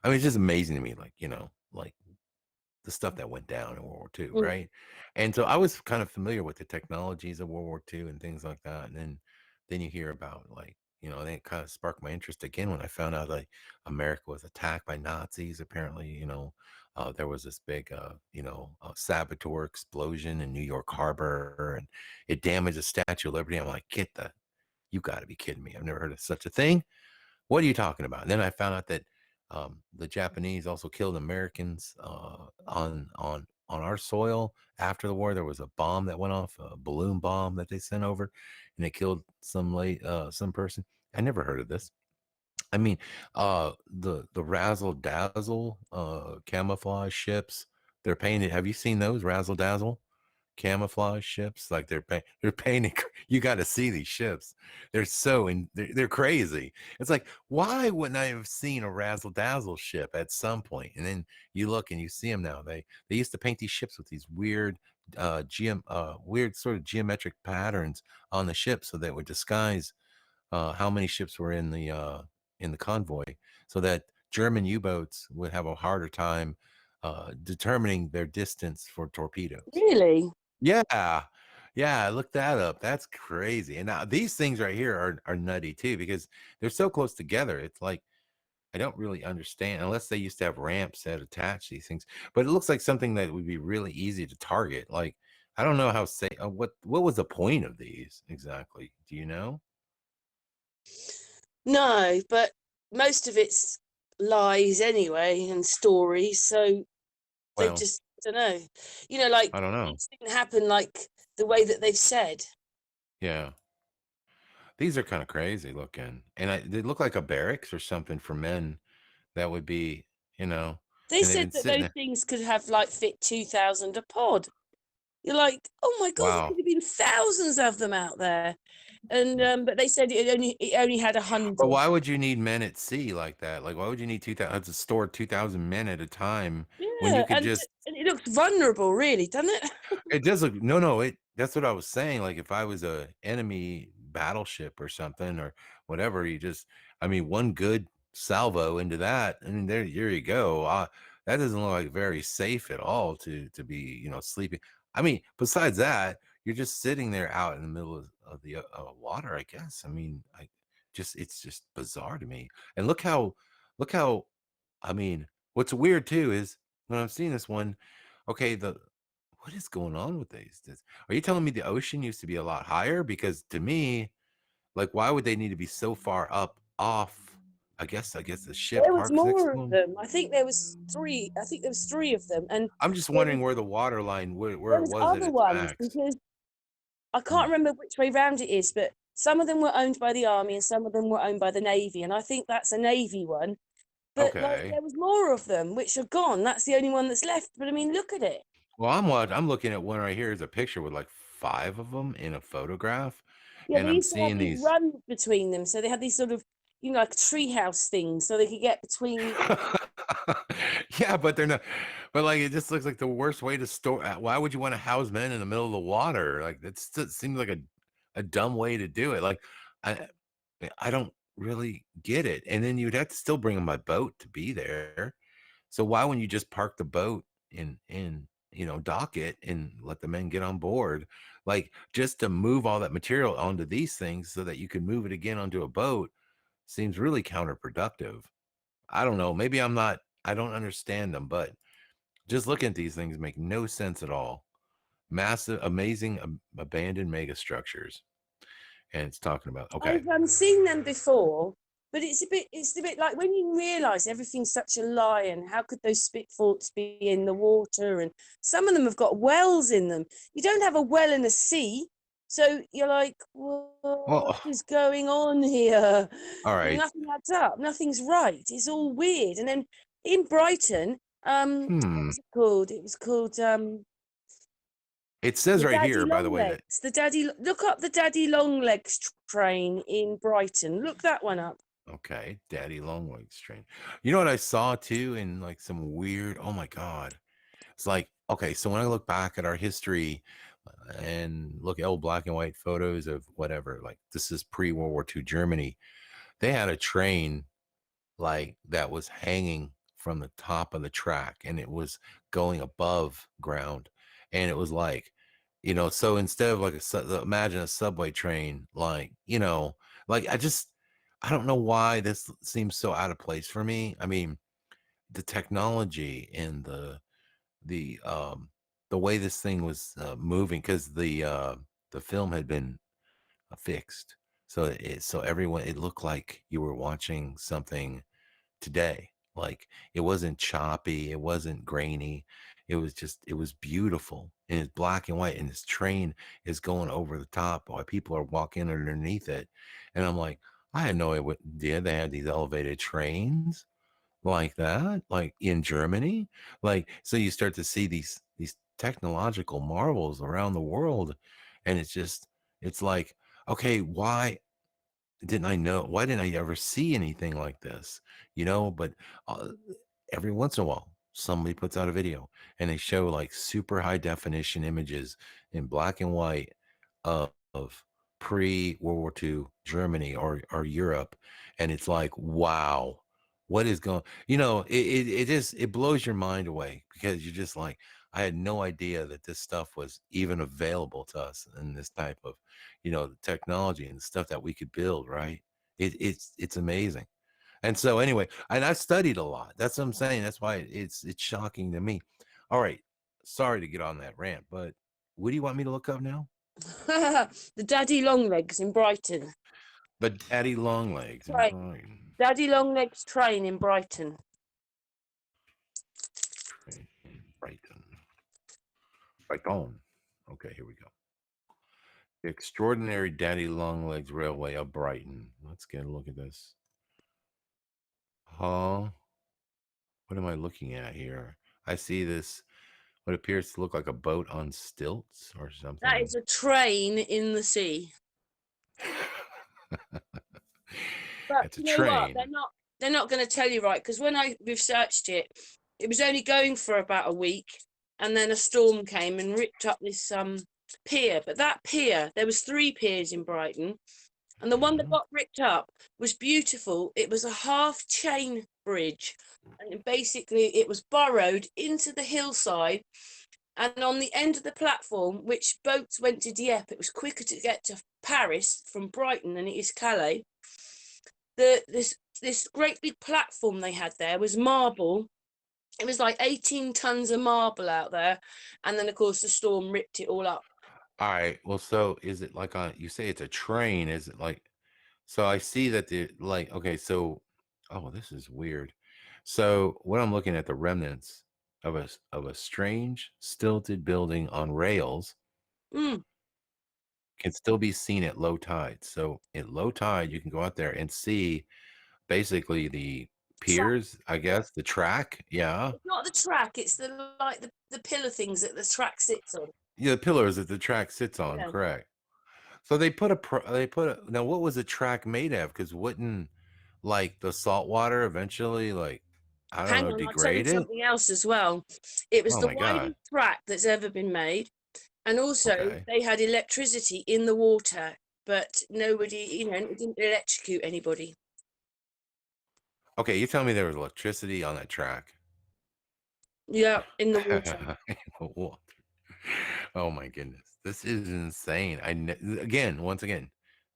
I mean, it's just amazing to me, like, like the stuff that went down in World War II, Mm. right? And so I was kind of familiar with the technologies of World War II and things like that. And then you hear about, like, and it kind of sparked my interest again when I found out, like, America was attacked by Nazis. Apparently, there was this big, saboteur explosion in New York Harbor, and it damaged the Statue of Liberty. I'm like, you got to be kidding me! I've never heard of such a thing. What are you talking about? And then I found out that the Japanese also killed Americans on our soil after the war. There was a bomb that went off, a balloon bomb that they sent over, and it killed some person. I never heard of this. I mean, the razzle dazzle camouflage ships. They're painted. Have you seen those razzle dazzle camouflage ships? Like they're painting. You got to see these ships. They're crazy. It's like, why wouldn't I have seen a razzle dazzle ship at some point? And then you look and you see them now. They used to paint these ships with these weird sort of geometric patterns on the ship, so that would disguise how many ships were in the convoy, so that German U-boats would have a harder time determining their distance for torpedoes. Really? Yeah. Yeah, look that up. That's crazy. And now these things right here are nutty too, because they're so close together. It's like I don't really understand, unless they used to have ramps that attach these things. But it looks like something that would be really easy to target. Like, I don't know how say what was the point of these exactly? Do you know? No, but most of it's lies anyway and stories. So they've Well, just, I don't know, like I don't know. things didn't happen like the way that they've said. Yeah. These are kind of crazy looking. And they look like a barracks or something for men that would be, you know, They and they've said been that sitting those there. things could have like fit 2,000 a pod. You're like, oh my God, there Wow. could have been thousands of them out there. And but they said it only had But 100. why would you need men at sea like that? Like, why would you need 2,000 to store 2,000 men at a time when you Yeah, could just, and it looks vulnerable, really, doesn't it? it does look, no, that's what I was saying. Like, if I was a enemy battleship or something or whatever, I mean, one good salvo into that, and there you go. That doesn't look like very safe at all to be, sleeping. I mean, besides that, you're just sitting there out in the middle of the water, I guess. I mean, it's just bizarre to me. And look how, I mean, what's weird too is when I'm seeing this one, okay, what is going on with these? Are you telling me the ocean used to be a lot higher? Because to me, like, why would they need to be so far up off? I guess the ship There was parks next more to of them. them. I think there was three. I think there was three of them, and I'm just there wondering was where the water line, where there it was was at other its ones max. because I Hmm. can't remember which way round it is, but some of them were owned by the army and some of them were owned by the navy, and I think that's a navy one. But like Okay. there was more of them which are gone. That's the only one that's left. But I mean, look at it. Well, I'm looking at one right here. Is a picture with like 5 of them in a photograph, Yeah, and they I'm used to have seeing these these. runs between them, so they had these sort of, like treehouse things, so they could get between. Yeah, but they're not. But like, it just looks like the worst way to store. Why would you want to house men in the middle of the water? Like, that seems like a dumb way to do it. Like, I I don't really get it. And then you'd have to still bring them by boat to be there. So why wouldn't you just park the boat in dock it and let the men get on board? Like, just to move all that material onto these things so that you can move it again onto a boat seems really counterproductive. I don't know. Maybe I don't understand them, but just looking at these things make no sense at all. Massive, amazing, abandoned mega structures. And it's talking about, okay. I've seen them before, but it's a bit like when you realise everything's such a lie, and how could those spit forts be in the water? And some of them have got wells in them. You don't have a well in the sea, so you're like, what Well, is going on here? all right. Nothing adds up. Nothing's right. It's all weird. And then in Brighton, what Hmm. was it called? It was called It says the right Daddy here, by the way, that Longlegs. Look up the Daddy Longlegs train in Brighton. Look that one up. okay, Daddy Longlegs train. You know what I saw too in like some weird, oh my God. It's like, okay, so when I look back at our history and look at old black and white photos of whatever, like this is pre-World War II Germany, they had a train like that was hanging from the top of the track and it was going above ground. And it was like, so instead of like imagine a subway train, like, like I don't know why this seems so out of place for me. I mean, the technology and the way this thing was moving, because the film had been fixed, so everyone, it looked like you were watching something today. Like, it wasn't choppy, it wasn't grainy. It was beautiful, and it's black and white, and this train is going over the top while people are walking underneath it. And I'm like, I had no idea they had these elevated trains like that, like in Germany. Like, so you start to see these technological marvels around the world, and it's like, okay, why didn't I ever see anything like this? But uh, every once in a while, somebody puts out a video and they show like super high definition images in black and white of pre-World War II Germany or Europe, and it's like, wow, what is going? It blows your mind away, because you're just like, I had no idea that this stuff was even available to us, and this type of, the technology and the stuff that we could build, right? It's amazing. And so anyway, and I studied a lot. That's what I'm saying. That's why it's shocking to me. All right, sorry to get on that rant, but what do you want me to look up now? The Daddy Longlegs in Brighton. The Daddy Longlegs in Right. Brighton. Daddy Longlegs train in Brighton. Train in Brighton. Brighton. Okay, here we go. The Extraordinary Daddy Longlegs Railway of Brighton. Let's get a look at this. Huh? What am I looking at here? I see this, what appears to look like a boat on stilts or That something. is a train in the sea. But It's a you know what? train. They're not going to tell you right, because when I researched it, it was only going for about a week, and then a storm came and ripped up this pier. But that pier, there was three piers in Brighton, And the one that Mhm. got ripped up was beautiful. It was a half chain bridge. And basically, it was burrowed into the hillside. And on the end of the platform, which boats went to Dieppe, it was quicker to get to Paris from Brighton than it is Calais. This great big platform they had there was marble. It was like 18 tons of marble out there. And then, of course, the storm ripped it all up. All right. Well, so is it like on, you say it's a train? Is it like, so I see that the, like, okay, so, oh, this is weird. So what I'm looking at, the remnants of a strange stilted building on rails Mm, can still be seen at low tide. So at low tide, you can go out there and see basically the track. piers, I guess, the track. Yeah. It's not the track, it's the pillar things that the track sits on. Yeah, the pillars that the track sits on, Yeah. correct. So they put they put a, now what was the track made of? Because wouldn't like the salt water eventually like, I don't Hang know, on, I'll tell you degrade it? something else as well. It was Oh the my God. widest track that's ever been made. And also, Okay. they had electricity in the water, but nobody, it didn't electrocute anybody. Okay, you tell me there was electricity on that track. Yeah, in the water. What? Oh my goodness. This is insane. Again, once again,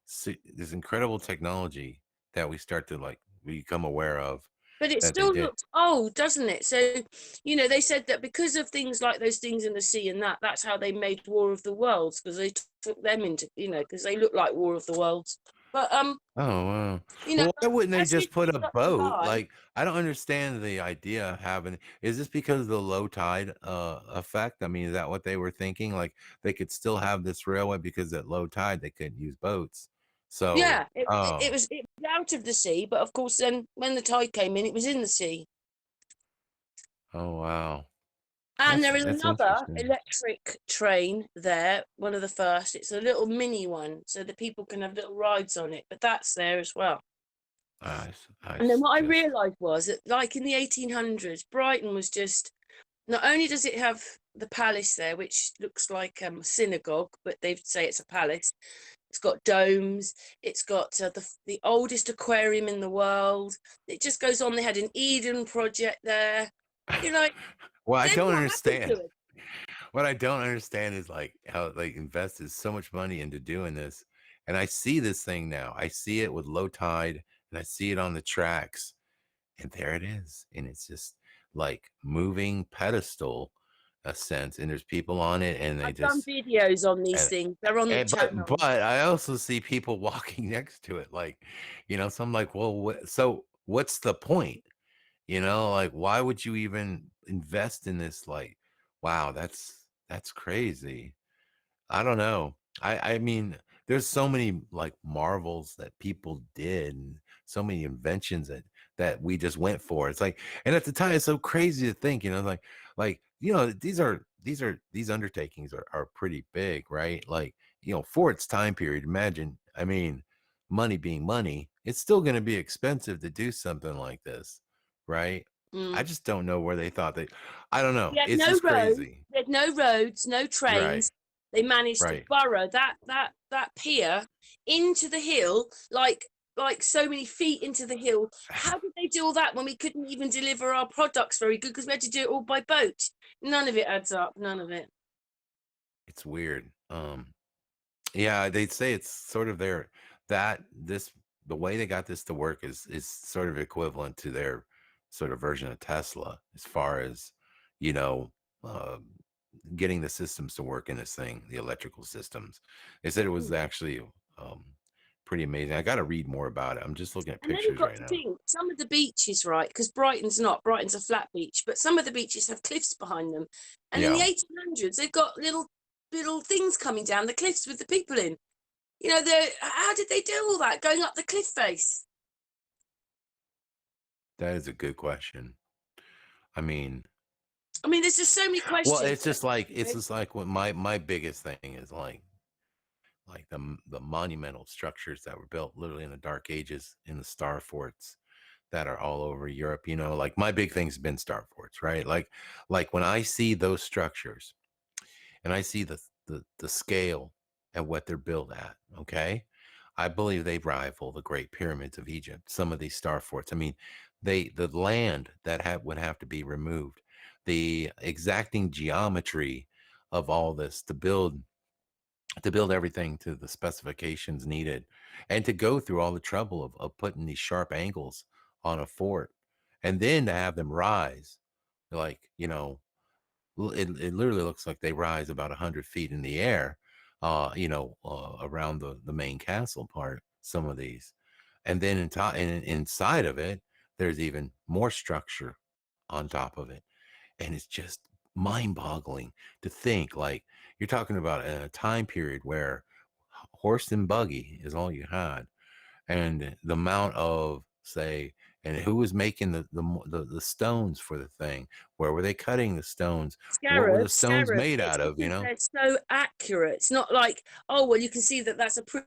see, this incredible technology that we start to like become aware of But it that they still did. looks old, doesn't it? So, they said that because of things like those things in the sea and that's how they made War of the Worlds, because they took them into, because they look like War of the Worlds. But Oh, wow. you know, Well, why wouldn't they as just put history a got to boat? lie, Like, I don't understand the idea of having, is this because of the low tide effect? I mean, is that what they were thinking? Like they could still have this railway because at low tide they couldn't use boats. So, yeah, it was out of the sea, but of course, then when the tide came in, it was in the sea. oh wow. And there is That's another interesting. electric train there, one of the first. It's a little mini one, so that people can have little rides on it, but that's there as well. And then what I Just realised was that, like in the 1800s, Brighton was just, not only does it have the palace there, which looks like a synagogue, but they say it's a palace. It's got domes. It's got the oldest aquarium in the world. It just goes on. They had an Eden project there. You're like, well, I then don't what happened to understand. it? What I don't understand is like how they invested so much money into doing this. And I see this thing now. I see it with low tide and I see it on the tracks. And there it is. And it's just like moving pedestal a sense. And there's people on it and they I've done just videos on these and, things. They're on the but channel. I also see people walking next to it. Like, so I'm like, well, so what's the point? Like why would you even invest in this? Like, wow, that's crazy. I don't know. I mean, there's so many like marvels that people did and so many inventions that we just went for. It's like, and at the time it's so crazy to think, like, these undertakings are pretty big, right? Like, for its time period, imagine, I mean, money being money, it's still going to be expensive to do something like this, right? I Mm. just don't know where they thought they, I don't know. We had It's no just roads. crazy. We had no roads, no Right. trains. They managed to Right. burrow that pier into the hill, like so many feet into the hill. How did they do all that when we couldn't even deliver our products very good because we had to do it all by boat? None of it adds up. None of it. It's weird. Yeah, they'd say it's sort of their that this the way they got this to work is sort of equivalent to their sort of version of Tesla as far as, you know, uh, getting the systems to work in this thing, the electrical systems. They said it was Mm. actually um pretty amazing. I got to read more about it. I'm just looking at And then you've pictures got right to now. think some of the beaches, right? Because Brighton's a flat beach, but some of the beaches have cliffs behind them. And in the Yeah, 1800s, they've got little things coming down the cliffs with the people in. How did they do all that going up the cliff face? that is a good question. I mean, I mean, there's just so many well, questions. it's just like what my biggest thing is like the monumental structures that were built literally in the dark ages in the star forts that are all over Europe. Like my big thing's been star forts, right? Like when I see those structures and I see the scale at what they're built at, okay? I believe they rival the Great Pyramids of Egypt. Some of these star forts. I mean, the land that would have to be removed, the exacting geometry of all this to build everything to the specifications needed, and to go through all the trouble of putting these sharp angles on a fort, and then to have them rise, like, it literally looks like they rise about 100 feet in the air, around the main castle part, some of these. And then inside of it, there's even more structure on top of it. And it's just mind-boggling to think, like, you're talking about a time period where horse and buggy is all you had, and the amount of, say, and who was making the stones for the thing, where were they cutting the stones, what were the stones Scarab. made It's out of, because they're so accurate. It's not like, oh, well, you can see that that's a pretty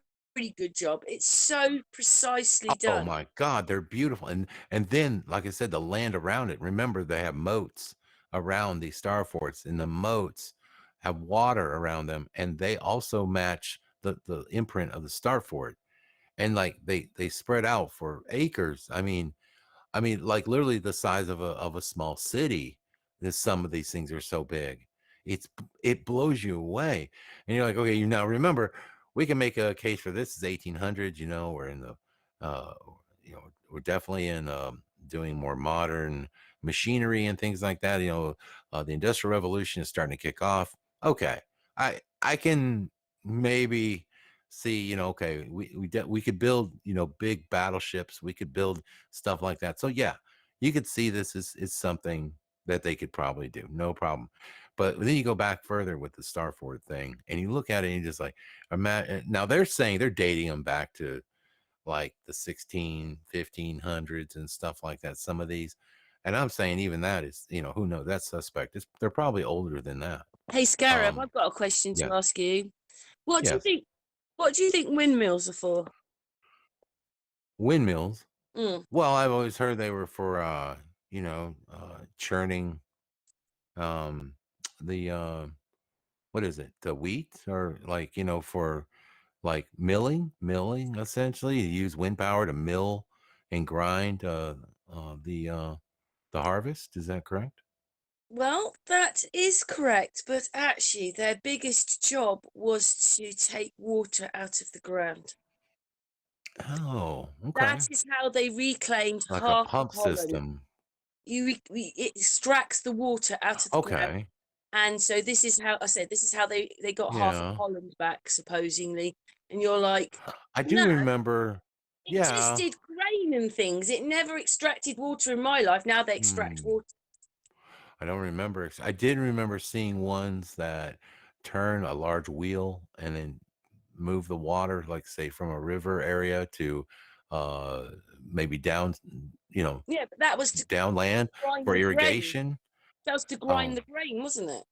good job. It's so precisely oh done. my god, they're beautiful. And then, like I said, the land around it, remember, they have moats around these star forts, and the moats have water around them, and they also match the imprint of the star fort, and like they spread out for acres. I mean, like, literally the size of a small city. Some of these things are so big, it blows you away, and you're like, okay, you now remember, we can make a case for this is 1800s. We're in the, uh, we're definitely in, doing more modern machinery and things like that. The Industrial Revolution is starting to kick off. Okay, I can maybe see, okay, we could build, big battleships. We could build stuff like that. So yeah, you could see this is something that they could probably do, no problem. But then you go back further with the Starford thing, and you look at it, and you just like, now they're saying they're dating them back to like the 1500s and stuff like that. Some of these, and I'm saying even that is, who knows? That's suspect. They're probably older than that. Hey, Scarab, Um, I've got a question yeah, to ask you. What do you yes, think? What do you think windmills are for? windmills. Mm. Well, I've always heard they were for, churning, um, the, what is it? The wheat, or like, for like milling essentially. You use wind power to mill and grind, the harvest. Is that correct? Well, that is correct, but actually, their biggest job was to take water out of the ground. Oh, okay. That is how they reclaimed Like a half of pump Holland. system. It extracts the water out of the ground, Okay. and so this is how I said. This is how they got half of Yeah. Holland back, supposedly. And you're like, I do no, remember. it just Yeah. did grain and things. It never extracted water in my life. Now they extract Hmm. water. I don't remember. I did remember seeing ones that turn a large wheel and then move the water, like, say, from a river area to, uh maybe down, you know, Yeah, but that was to down land grind for the grain. irrigation. That was to Oh, grind the grain, wasn't it?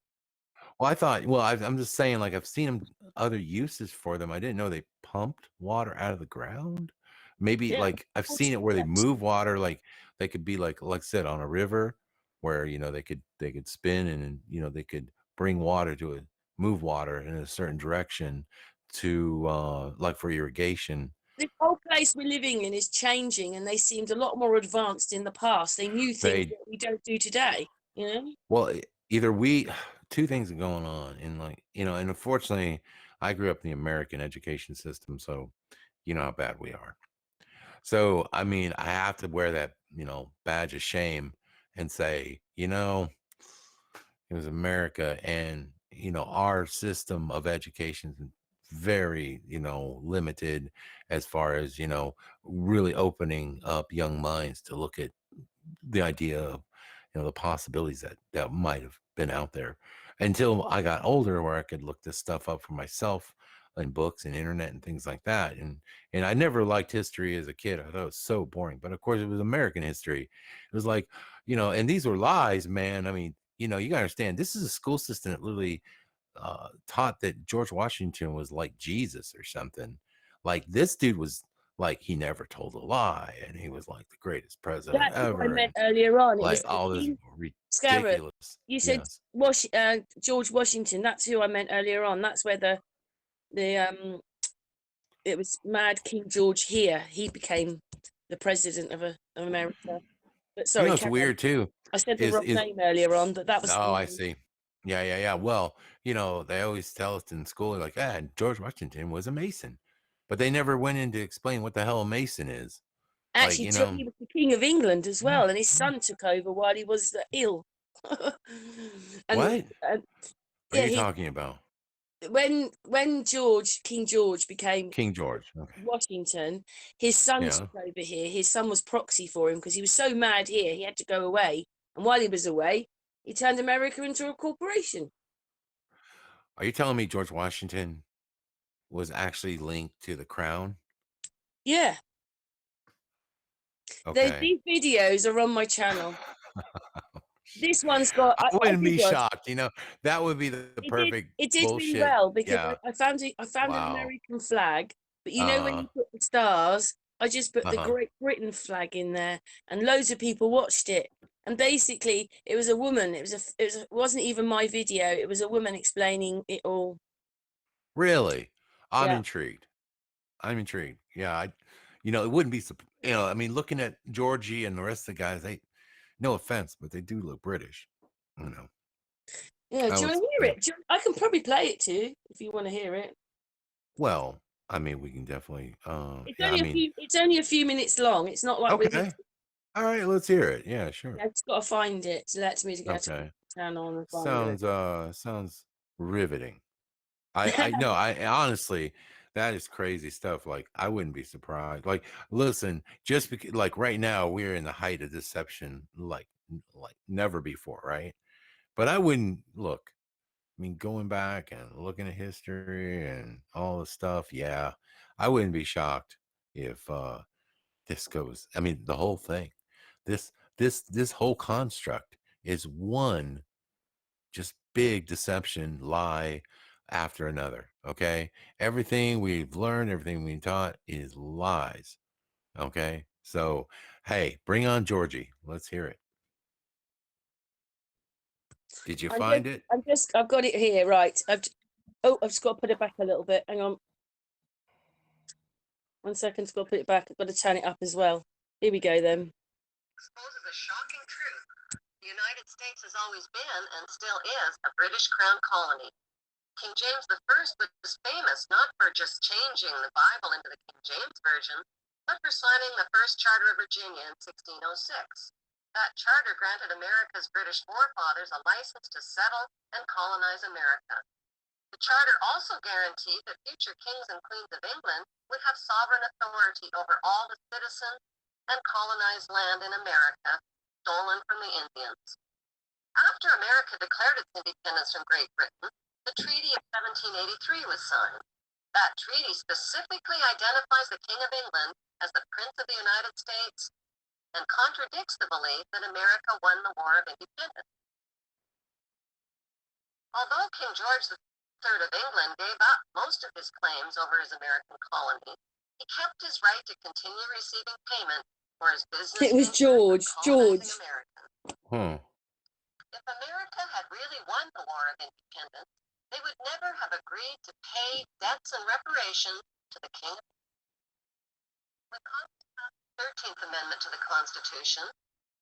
well, I thought, well, I'm just saying, like, I've seen them, other uses for them. I didn't know they pumped water out of the ground. Maybe, Yeah, like, I've water seen it where they injection. move water, like, they could be like I said, on a river, where, they could spin, and then, they could bring water to it, move water in a certain direction to, like, for irrigation. This whole place we're living in is changing, and they seemed a lot more advanced in the past. They knew things They that we don't do today, you know? Well, either we two things are going on, and, like, and unfortunately, I grew up in the American education system, so you know how bad we are. So, I mean, I have to wear that, badge of shame, and say, it was America, and, our system of education is very, limited, as far as, really opening up young minds to look at the idea of, the possibilities that might have been out there, until I got older, where I could look this stuff up for myself in books and internet and things like that. And I never liked history as a kid. I thought it was so boring. But of course, it was American history. It was like, and these were lies, man. I mean, you gotta understand, this is a school system that literally, taught that George Washington was like Jesus or something. Like, this dude was, like, he never told a lie, and he was like the greatest president That's what I ever, meant and earlier on. It was like the all this King Scarab. ridiculous. You said Yes. George Washington. That's who I meant earlier on. That's where the it was Mad King George here. He became the president of America. But You sorry, know, it's carry on. weird too. I said the Is wrong is name earlier on, but that was Oh, I the see. Yeah, yeah, yeah. Well, they always tell us in school, like, George Washington was a Mason, but they never went in to explain what the hell a Mason is. Like, actually he was the King of England as well, and his son took over while he was ill. and what are yeah, you he talking about? when King George became King George. Okay. Washington, his son Yeah. took over here. His son was proxy for him because he was so mad here, he had to go away. And while he was away, he turned America into a corporation. Are you telling me George Washington was actually linked to the crown? Yeah, Okay. these videos are on my channel. This one's got. I I wouldn't did be one. shocked. That would be the perfect It did really bullshit. well because Yeah. I found it. I found an Wow. American flag, but when Uh, you put the stars, I just put the uh-huh. Great Britain flag in there, and loads of people watched it. And basically, it was a woman. It wasn't even my video. It was a woman explaining it all. Really? I'm Yeah. intrigued. I'm intrigued. Yeah, it wouldn't be, I mean, looking at Georgie and the rest of the guys, no offense, but they do look British. You know, Yeah. I Do you would want to hear say, it? I can probably play it too if you want to hear it. well, I mean, we can definitely, It's yeah, I only a mean, few. It's only a few minutes long. It's not like we're okay. listening. All right, let's hear it. Yeah, sure. I just got to find it. It lets me to go to Okay. the channel and find it. Sounds riveting. I no, I honestly, that is crazy stuff. Like, I wouldn't be surprised. Like, listen, just because, like, right now we're in the height of deception, like never before, right? But I wouldn't look. I mean, going back and looking at history and all the stuff, yeah, I wouldn't be shocked if this goes. I mean, the whole thing, this whole construct is one just big deception lie after another. Okay. Everything we've learned, everything we taught is lies. Okay. So, hey, bring on Georgie. Let's hear it. Did you find it? I've got it here, right. I've just got to put it back a little bit. Hang on. 1 second, I've got to put it back. I've got to turn it up as well. Here we go then. Exposes a shocking truth. The United States has always been and still is a British crown colony. King James I was famous not for just changing the Bible into the King James Version, but for signing the first Charter of Virginia in 1606. That charter granted America's British forefathers a license to settle and colonize America. The charter also guaranteed that future kings and queens of England would have sovereign authority over all the citizens and colonized land in America, stolen from the Indians. After America declared its independence from Great Britain, the Treaty of 1783 was signed. That treaty specifically identifies the King of England as the Prince of the United States and contradicts the belief that America won the War of Independence. Although King George III of England gave up most of his claims over his American colony, he kept his right to continue receiving payment for his business. It was George. America. If America had really won the War of Independence, they would never have agreed to pay debts and reparations to the King. With the 13th Amendment to the Constitution,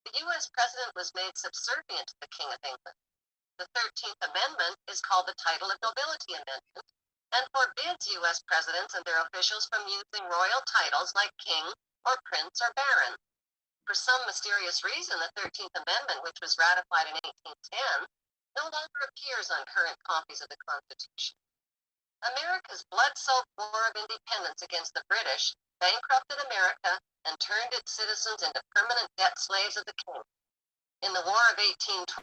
the U.S. President was made subservient to the King of England. The 13th Amendment is called the Title of Nobility Amendment and forbids U.S. presidents and their officials from using royal titles like king or prince or baron. For some mysterious reason, the 13th Amendment, which was ratified in 1810, no longer appears on current copies of the Constitution. America's blood-soaked War of Independence against the British bankrupted America and turned its citizens into permanent debt slaves of the king. In the War of 1812,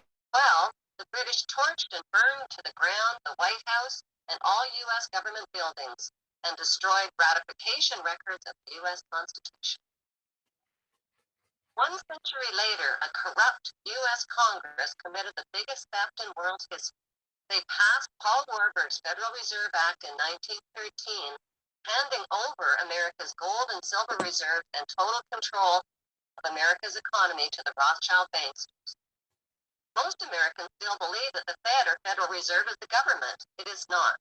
the British torched and burned to the ground the White House and all U.S. government buildings and destroyed ratification records of the U.S. Constitution. 1 century later, a corrupt U.S. Congress committed the biggest theft in world history. They passed Paul Warburg's Federal Reserve Act in 1913, handing over America's gold and silver reserves and total control of America's economy to the Rothschild banksters. Most Americans still believe that the Fed or Federal Reserve is the government. It is not.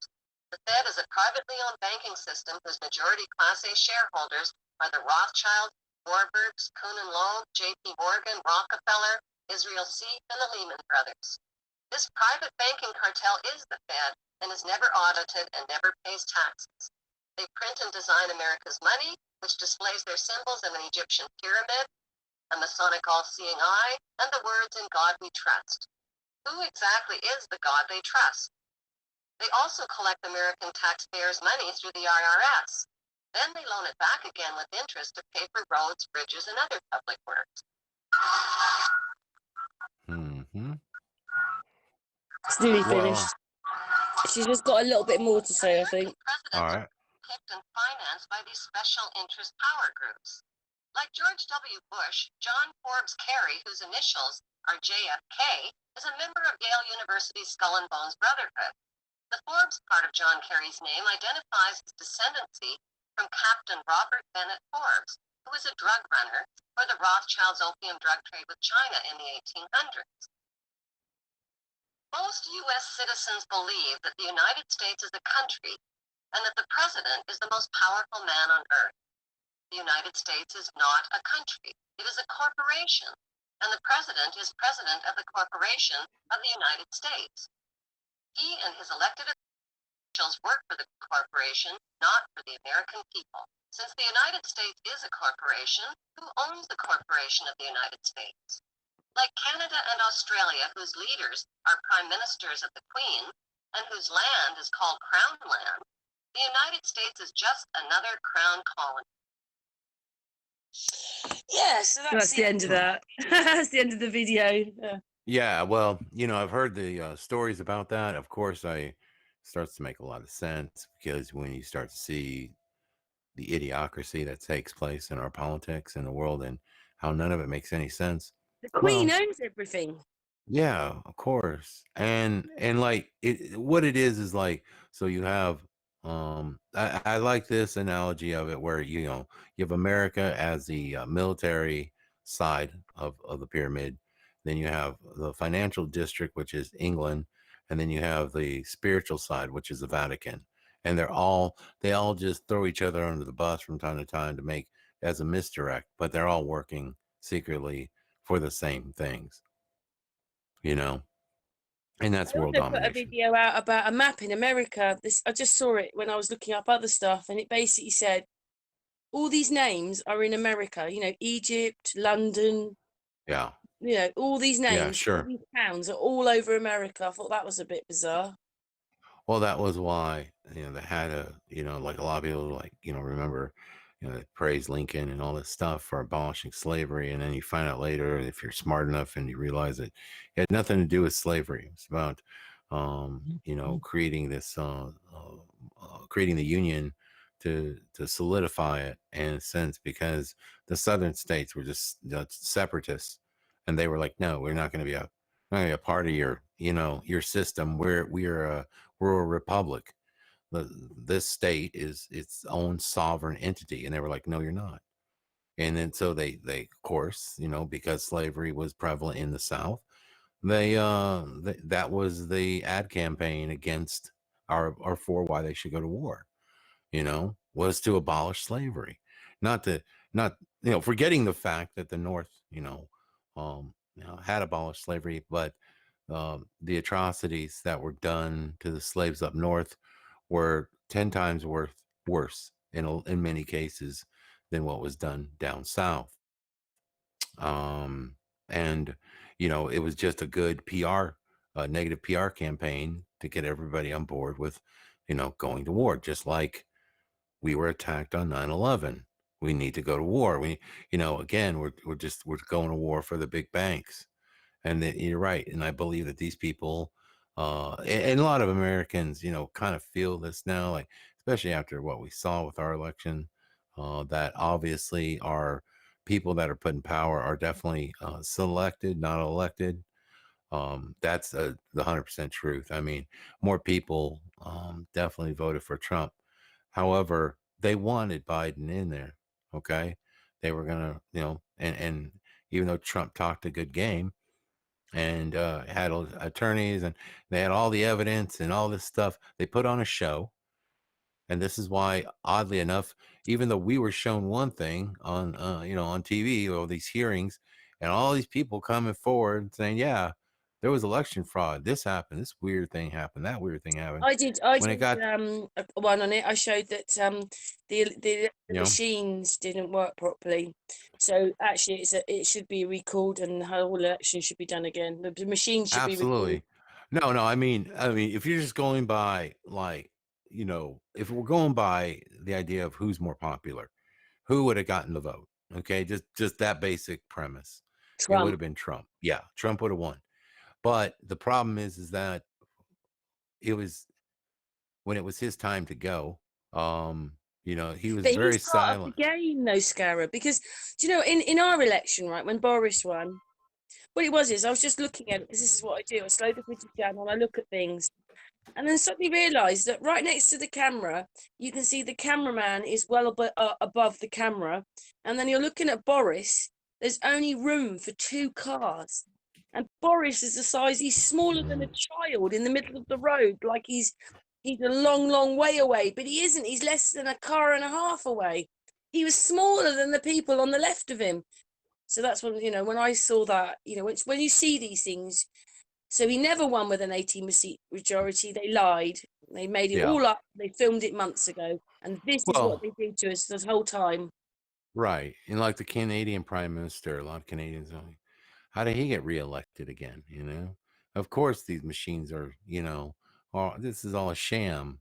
The Fed is a privately owned banking system whose majority Class A shareholders are the Rothschilds, Warburgs, Kuhn and Loeb, J.P. Morgan, Rockefeller, Israel C., and the Lehman Brothers. This private banking cartel is the Fed and is never audited and never pays taxes. They print and design America's money, which displays their symbols of an Egyptian pyramid, a Masonic all-seeing eye, and the words "In God We Trust." Who exactly is the God they trust? They also collect American taxpayers' money through the IRS. Then they loan it back again with interest to pay for roads, bridges, and other public works. Mm-hmm. It's nearly Well, finished. She's just got a little bit more to say, I think. all Presidents right. are picked and financed by these special interest power groups. Like George W. Bush, John Forbes Kerry, whose initials are JFK, is a member of Yale University's Skull and Bones Brotherhood. The Forbes part of John Kerry's name identifies his descendancy from Captain Robert Bennett Forbes, who was a drug runner for the Rothschilds' opium drug trade with China in the 1800s. Most U.S. citizens believe that the United States is a country and that the president is the most powerful man on earth. The United States is not a country. It is a corporation, and the president is president of the corporation of the United States. He and his elected officials work for the corporation, not for the American people. Since the United States is a corporation, who owns the corporation of the United States? Like Canada and Australia, whose leaders are prime ministers of the Queen, and whose land is called Crown Land, the United States is just another crown colony. Yeah, so that's the end of that. That's the end of the video. Yeah, well, I've heard the stories about that. Of course, I starts to make a lot of sense because when you start to see the idiocracy that takes place in our politics in the world and how none of it makes any sense. The Queen Well, owns everything. yeah, of course. And like what it is like, so you have I like this analogy of it where you have America as the military side of the pyramid, then you have the financial district, which is England, and then you have the spiritual side, which is the Vatican. And they all just throw each other under the bus from time to time to make as a misdirect, but they're all working secretly for the same things, you know and that's I world also put a domination. video out about a map in America. I just saw it when I was looking up other stuff, and it basically said all these names are in America. Egypt, London. Yeah, All these yeah, names, all sure. these towns are all over America. I thought that was a bit bizarre. Well, that was why they had like a lot of people like remember they praise Lincoln and all this stuff for abolishing slavery, and then you find out later, if you're smart enough and you realize that it had nothing to do with slavery. It's about creating this creating the union to solidify it in a sense, because the southern states were just separatists, and they were like, no, we're not going to be a part of your system. We're a republic. This state is its own sovereign entity, and they were like, no, you're not. And then so they of course, because slavery was prevalent in the South, that was the ad campaign against or for why they should go to war, was to abolish slavery. Not to not forgetting the fact that the North, had abolished slavery, but the atrocities that were done to the slaves up north were 10 times worse in many cases than what was done down south. And it was just a good PR, negative PR campaign to get everybody on board with, going to war, just like we were attacked on 9/11. We need to go to war. Again, we're going to war for the big banks. And you're right. And I believe that these people, and a lot of Americans, kind of feel this now, like, especially after what we saw with our election, that obviously our people that are put in power are definitely selected, not elected. That's the 100% truth. I mean, more people definitely voted for Trump. However, they wanted Biden in there. Okay. They were going to, and even though Trump talked a good game, and had attorneys, and they had all the evidence and all this stuff. They put on a show, And this is why, oddly enough, even though we were shown one thing on, on TV, or these hearings, and all these people coming forward saying, yeah, there was election fraud. This happened. This weird thing happened. That weird thing happened. I When it did got, one on it. I showed that the you know, machines didn't work properly. So actually it should be recalled and the whole election should be done again. The machine should be recalled. absolutely. No, no, I mean, if you're just going by, like, if we're going by the idea of who's more popular, who would have gotten the vote? Okay, just that basic premise. It would Trump. have been Trump. Yeah, Trump would have won. But the problem is that it was when it was his time to go. He was But he's very part of the silent. game though, Scarab, because do you know in our election, right, when Boris won, what it was is I was just looking at it because this is what I do. I slow the Bitchute Channel and I look at things. And then suddenly realised that right next to the camera, you can see the cameraman is well above the camera. And then you're looking at Boris, there's only room for 2 cars. And Boris is the size, he's smaller than a child in the middle of the road, like he's a long, long way away, but he isn't. He's less than a car and a half away. He was smaller than the people on the left of him. So that's when, when I saw that, when you see these things, so he never won with an 18% majority. They lied. They made it Yeah. all up. They filmed it months ago. And this is what Well, they did to us this whole time. right. And like the Canadian Prime Minister, a lot of Canadians are like, how did he get reelected again? Of course, these machines are, this is all a sham.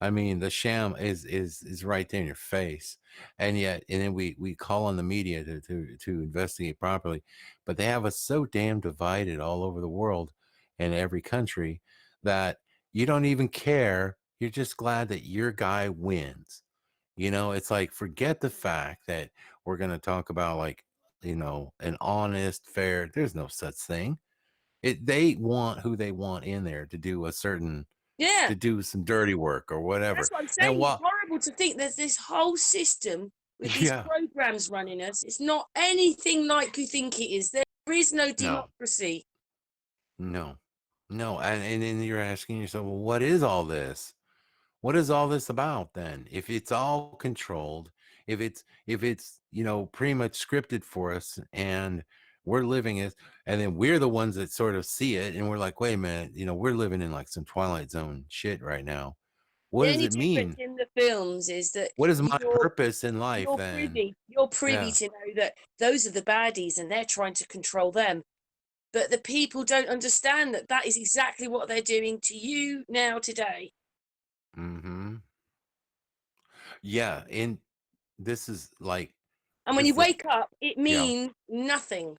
I mean, the sham is right there in your face, and then we call on the media to investigate properly, but they have us so damn divided all over the world and every country that you don't even care. You're just glad that your guy wins. It's like, forget the fact that we're going to talk about, like, an honest, fair. There's no such thing. They want who they want in there to do Yeah, to do some dirty work or that's whatever. what I'm And saying. It's what? horrible to think there's this whole system with these Yeah, programs running us. It's not anything like you think it is. There is no no, democracy. no, no. And then you're asking yourself, well, what is all this? What is all this about then? If it's all controlled, if it's pretty much scripted for us, and we're living it, and then we're the ones that sort of see it, and we're like, wait a minute, we're living in like some Twilight Zone shit right now. What The does only it difference mean? in the films is that What is my you're purpose in life then? you're privy Yeah. to know that those are the baddies and they're trying to control them. But the people don't understand that that is exactly what they're doing to you now today. Mm-hmm. Yeah. And this is like And when this you is the wake up, it yeah. means nothing.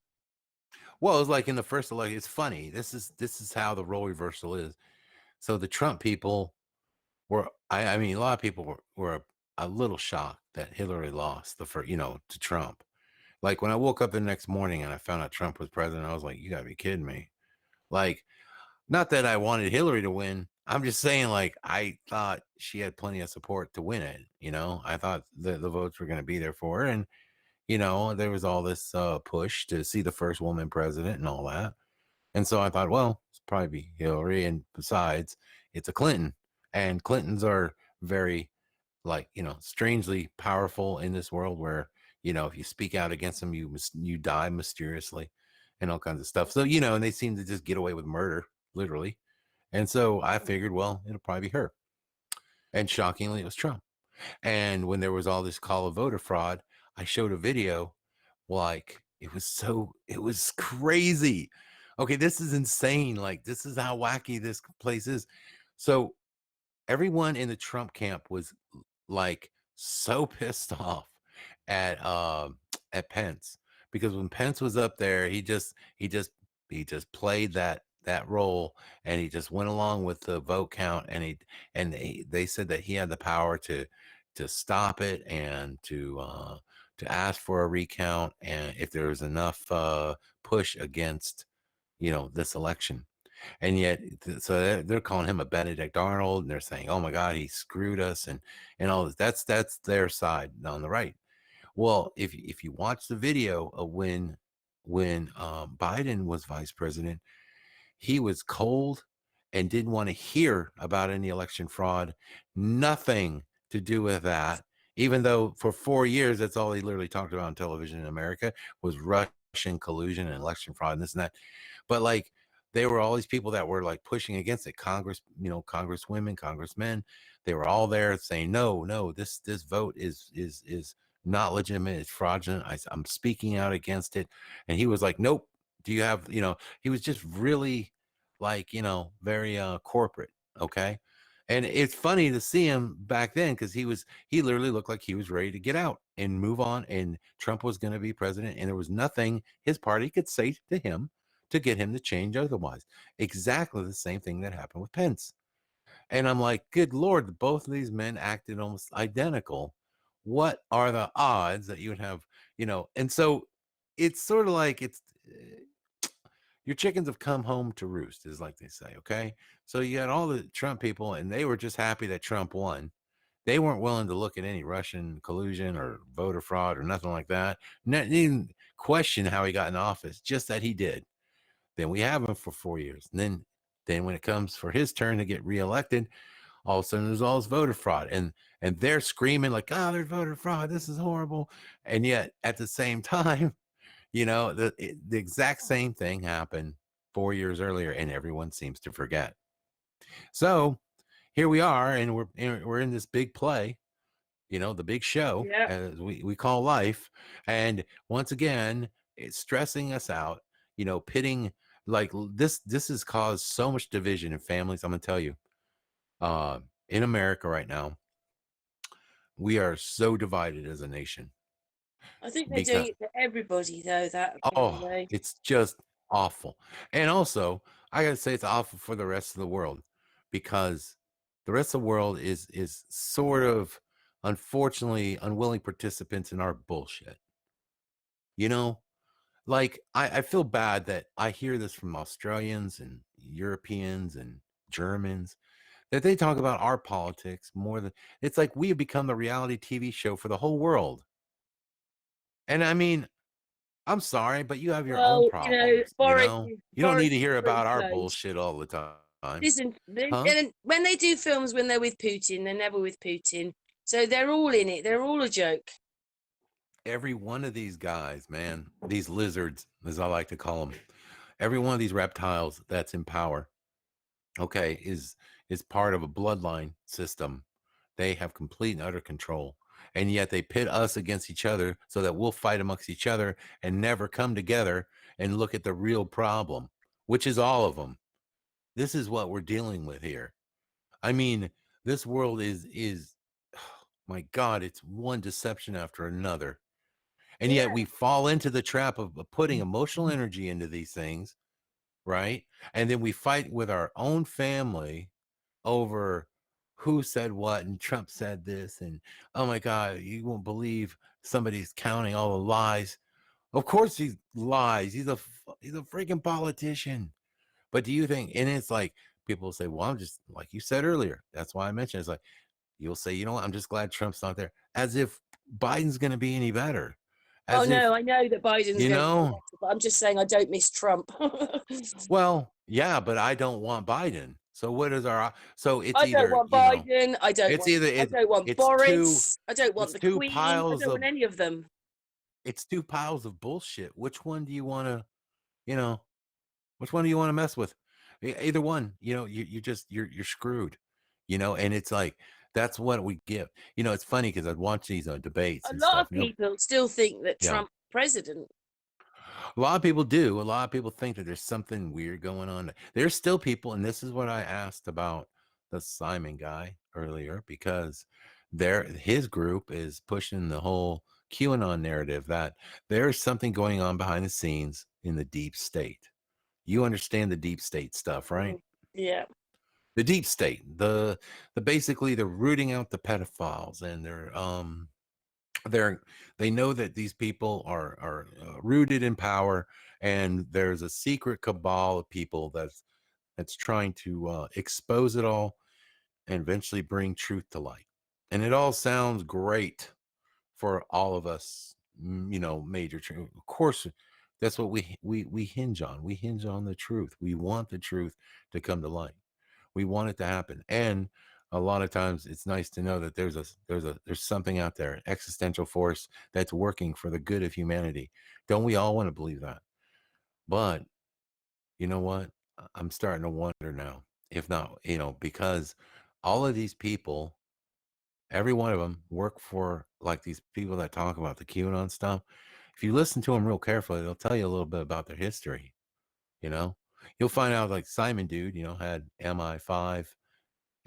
Well, it's like in the first election. It's funny. This is how the role reversal is. So the Trump people I mean, a lot of people were a little shocked that Hillary lost the first, to Trump. Like when I woke up the next morning and I found out Trump was president, I was like, you gotta be kidding me. Like, not that I wanted Hillary to win. I'm just saying, like, I thought she had plenty of support to win it. I thought the votes were going to be there for her. And, there was all this push to see the first woman president and all that. And so I thought, well, it's probably be Hillary. And besides, it's a Clinton. And Clintons are very, like, strangely powerful in this world where, if you speak out against them, you die mysteriously and all kinds of stuff. So, and they seem to just get away with murder, literally. And so I figured, well, it'll probably be her. And shockingly, it was Trump. And when there was all this call of voter fraud, I showed a video. Like, it was crazy. Okay, this is insane. Like, this is how wacky this place is. So everyone in the Trump camp was like so pissed off at at Pence, because when Pence was up there, he just played that role, and he just went along with the vote count, and they said that he had the power to stop it, and to ask for a recount, and if there was enough push against this election. And yet, so they're calling him a Benedict Arnold, and they're saying, "Oh my God, he screwed us," and all this. That's their side on the right. Well, if you watch the video of when Biden was vice president, he was cold and didn't want to hear about any election fraud. Nothing. to do with that, even though for 4 years, that's all he literally talked about on television in America was Russian collusion and election fraud and this and that. But like, they were all these people that were like pushing against it. Congress, congresswomen, congressmen, they were all there saying, no, no, this vote is not legitimate. It's fraudulent. I'm speaking out against it. And he was like, nope. Do you have, he was just really like, very corporate. Okay. And it's funny to see him back then because he literally looked like he was ready to get out and move on. And Trump was going to be president. And there was nothing his party could say to him to get him to change otherwise. Exactly the same thing that happened with Pence. And I'm like, good Lord, both of these men acted almost identical. What are the odds that you would have, And so it's sort of like your chickens have come home to roost, is like they say. Okay. So you had all the Trump people, and they were just happy that Trump won. They weren't willing to look at any Russian collusion or voter fraud or nothing like that. Not even question how he got in office, just that he did. Then we have him for 4 years. And then when it comes for his turn to get reelected, all of a sudden there's all this voter fraud. And they're screaming like, oh, there's voter fraud. This is horrible. And yet at the same time, the exact same thing happened 4 years earlier, and everyone seems to forget. So here we are, and we're in this big play, the big show, Yeah. as we call life. And once again, it's stressing us out, pitting like this has caused so much division in families. I'm gonna tell you, in America right now, we are so divided as a nation I think they're doing because it for everybody, though, that, by the oh, way. it's just awful. And also, I gotta say it's awful for the rest of the world because the rest of the world is sort of unfortunately unwilling participants in our bullshit. You know, like I feel bad that I hear this from Australians and Europeans and Germans that they talk about our politics more than it's like we have become the reality TV show for the whole world. And I mean, I'm sorry, but you have your own Well, problems, Boris You don't need to is hear pretty about our close. bullshit all the time. Listen, Huh? and when they do films when they're with Putin, they're never with Putin. So they're all in it. They're all a joke. Every one of these guys, man, these lizards, as I like to call them, every one of these reptiles that's in power, okay, is part of a bloodline system. They have complete and utter control. And yet they pit us against each other so that we'll fight amongst each other and never come together and look at the real problem, which is all of them. This is what we're dealing with here. I mean, this world is my God, it's one deception after another. And yet Yeah. we fall into the trap of putting emotional energy into these things, right? And then we fight with our own family over who said what and Trump said this and oh my God, you won't believe somebody's counting all the lies. Of course he lies. He's a freaking politician. But do you think, and it's like people say, well, I'm just like you said earlier. That's why I mentioned it's like you'll say, you know what, I'm just glad Trump's not there. As if Biden's gonna be any better. Oh As no, if, I know that Biden's you going to be know, better, but I'm just saying I don't miss Trump. well, yeah, but I don't want Biden. So what is our so it's I don't either, want Biden. it's either I don't want it's two Boris. I don't want it's the two Queen. I piles don't of want any of them. it's two piles of bullshit. Which one do you want to, you know, which one do you want to mess with? Either one, you just you're screwed, and it's like that's what we give. It's funny because I'd watch these debates A and lot stuff. of people still think that Yeah. Trump president. A lot of people do. A lot of people think that there's something weird going on. There's still people, and this is what I asked about the Simon guy earlier, because his group is pushing the whole QAnon narrative that there's something going on behind the scenes in the deep state. You understand the deep state stuff, right? Yeah. The deep state, the basically they're rooting out the pedophiles, and they're they know that these people are rooted in power, and there's a secret cabal of people that's trying to expose it all and eventually bring truth to light. And it all sounds great for all of us, major truth. Of course, that's what we hinge on. We hinge on the truth. We want the truth to come to light. We want it to happen. And a lot of times it's nice to know that there's something out there, an existential force that's working for the good of humanity. Don't we all want to believe that? But you know what? I'm starting to wonder now, if not, because all of these people, every one of them work for like these people that talk about the QAnon stuff. If you listen to them real carefully, they'll tell you a little bit about their history. You know, you'll find out like Simon dude, had MI5,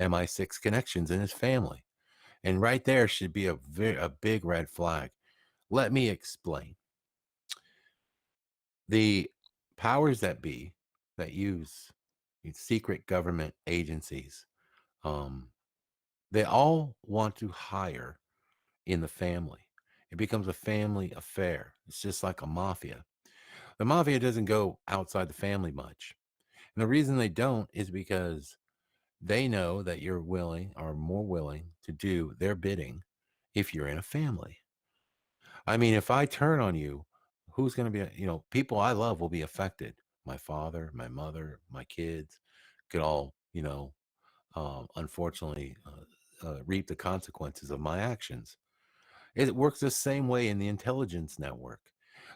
MI6 connections in his family. And right there should be a big red flag. Let me explain. The powers that be that use these secret government agencies, um, they all want to hire in the family. It becomes a family affair. It's just like a mafia. The mafia doesn't go outside the family much. And the reason they don't is because they know that you're willing or more willing to do their bidding if you're in a family. I mean, if I turn on you, who's going to be, people I love will be affected. My father, my mother, my kids could all, unfortunately, reap the consequences of my actions. It works the same way in the intelligence network.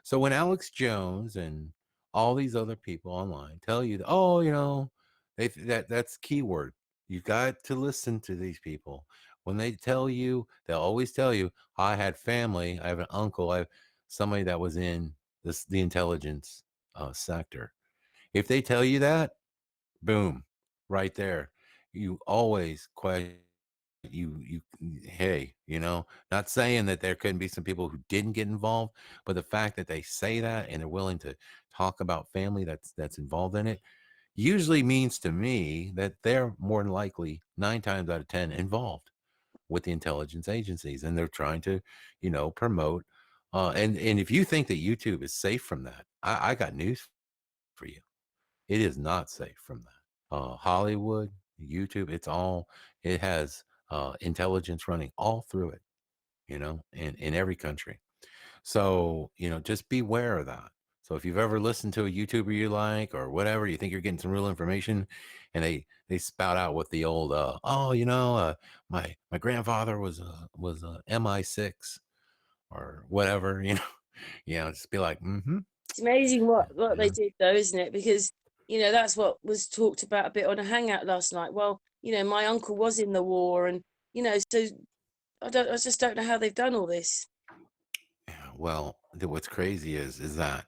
So when Alex Jones and all these other people online tell you, that, oh, that's keyword. You got to listen to these people. When they tell you, they'll always tell you, I had family, I have an uncle, I have somebody that was in the intelligence sector. If they tell you that, boom, right there. You always question you hey, not saying that there couldn't be some people who didn't get involved, but the fact that they say that and they're willing to talk about family that's involved in it usually means to me that they're more than likely 9 times out of 10 involved with the intelligence agencies, and they're trying to promote and if you think that YouTube is safe from that, I got news for you. It is not safe from that. Hollywood, YouTube, it has intelligence running all through it, in every country. So, just beware of that. So if you've ever listened to a YouTuber you like or whatever, you think you're getting some real information, and they spout out with the old my grandfather was MI6 or whatever, just be like, mm-hmm. It's amazing what they Yeah. did, though, isn't it? Because that's what was talked about a bit on a hangout last night. Well, my uncle was in the war, and so I just don't know how they've done all this. Well, what's crazy is that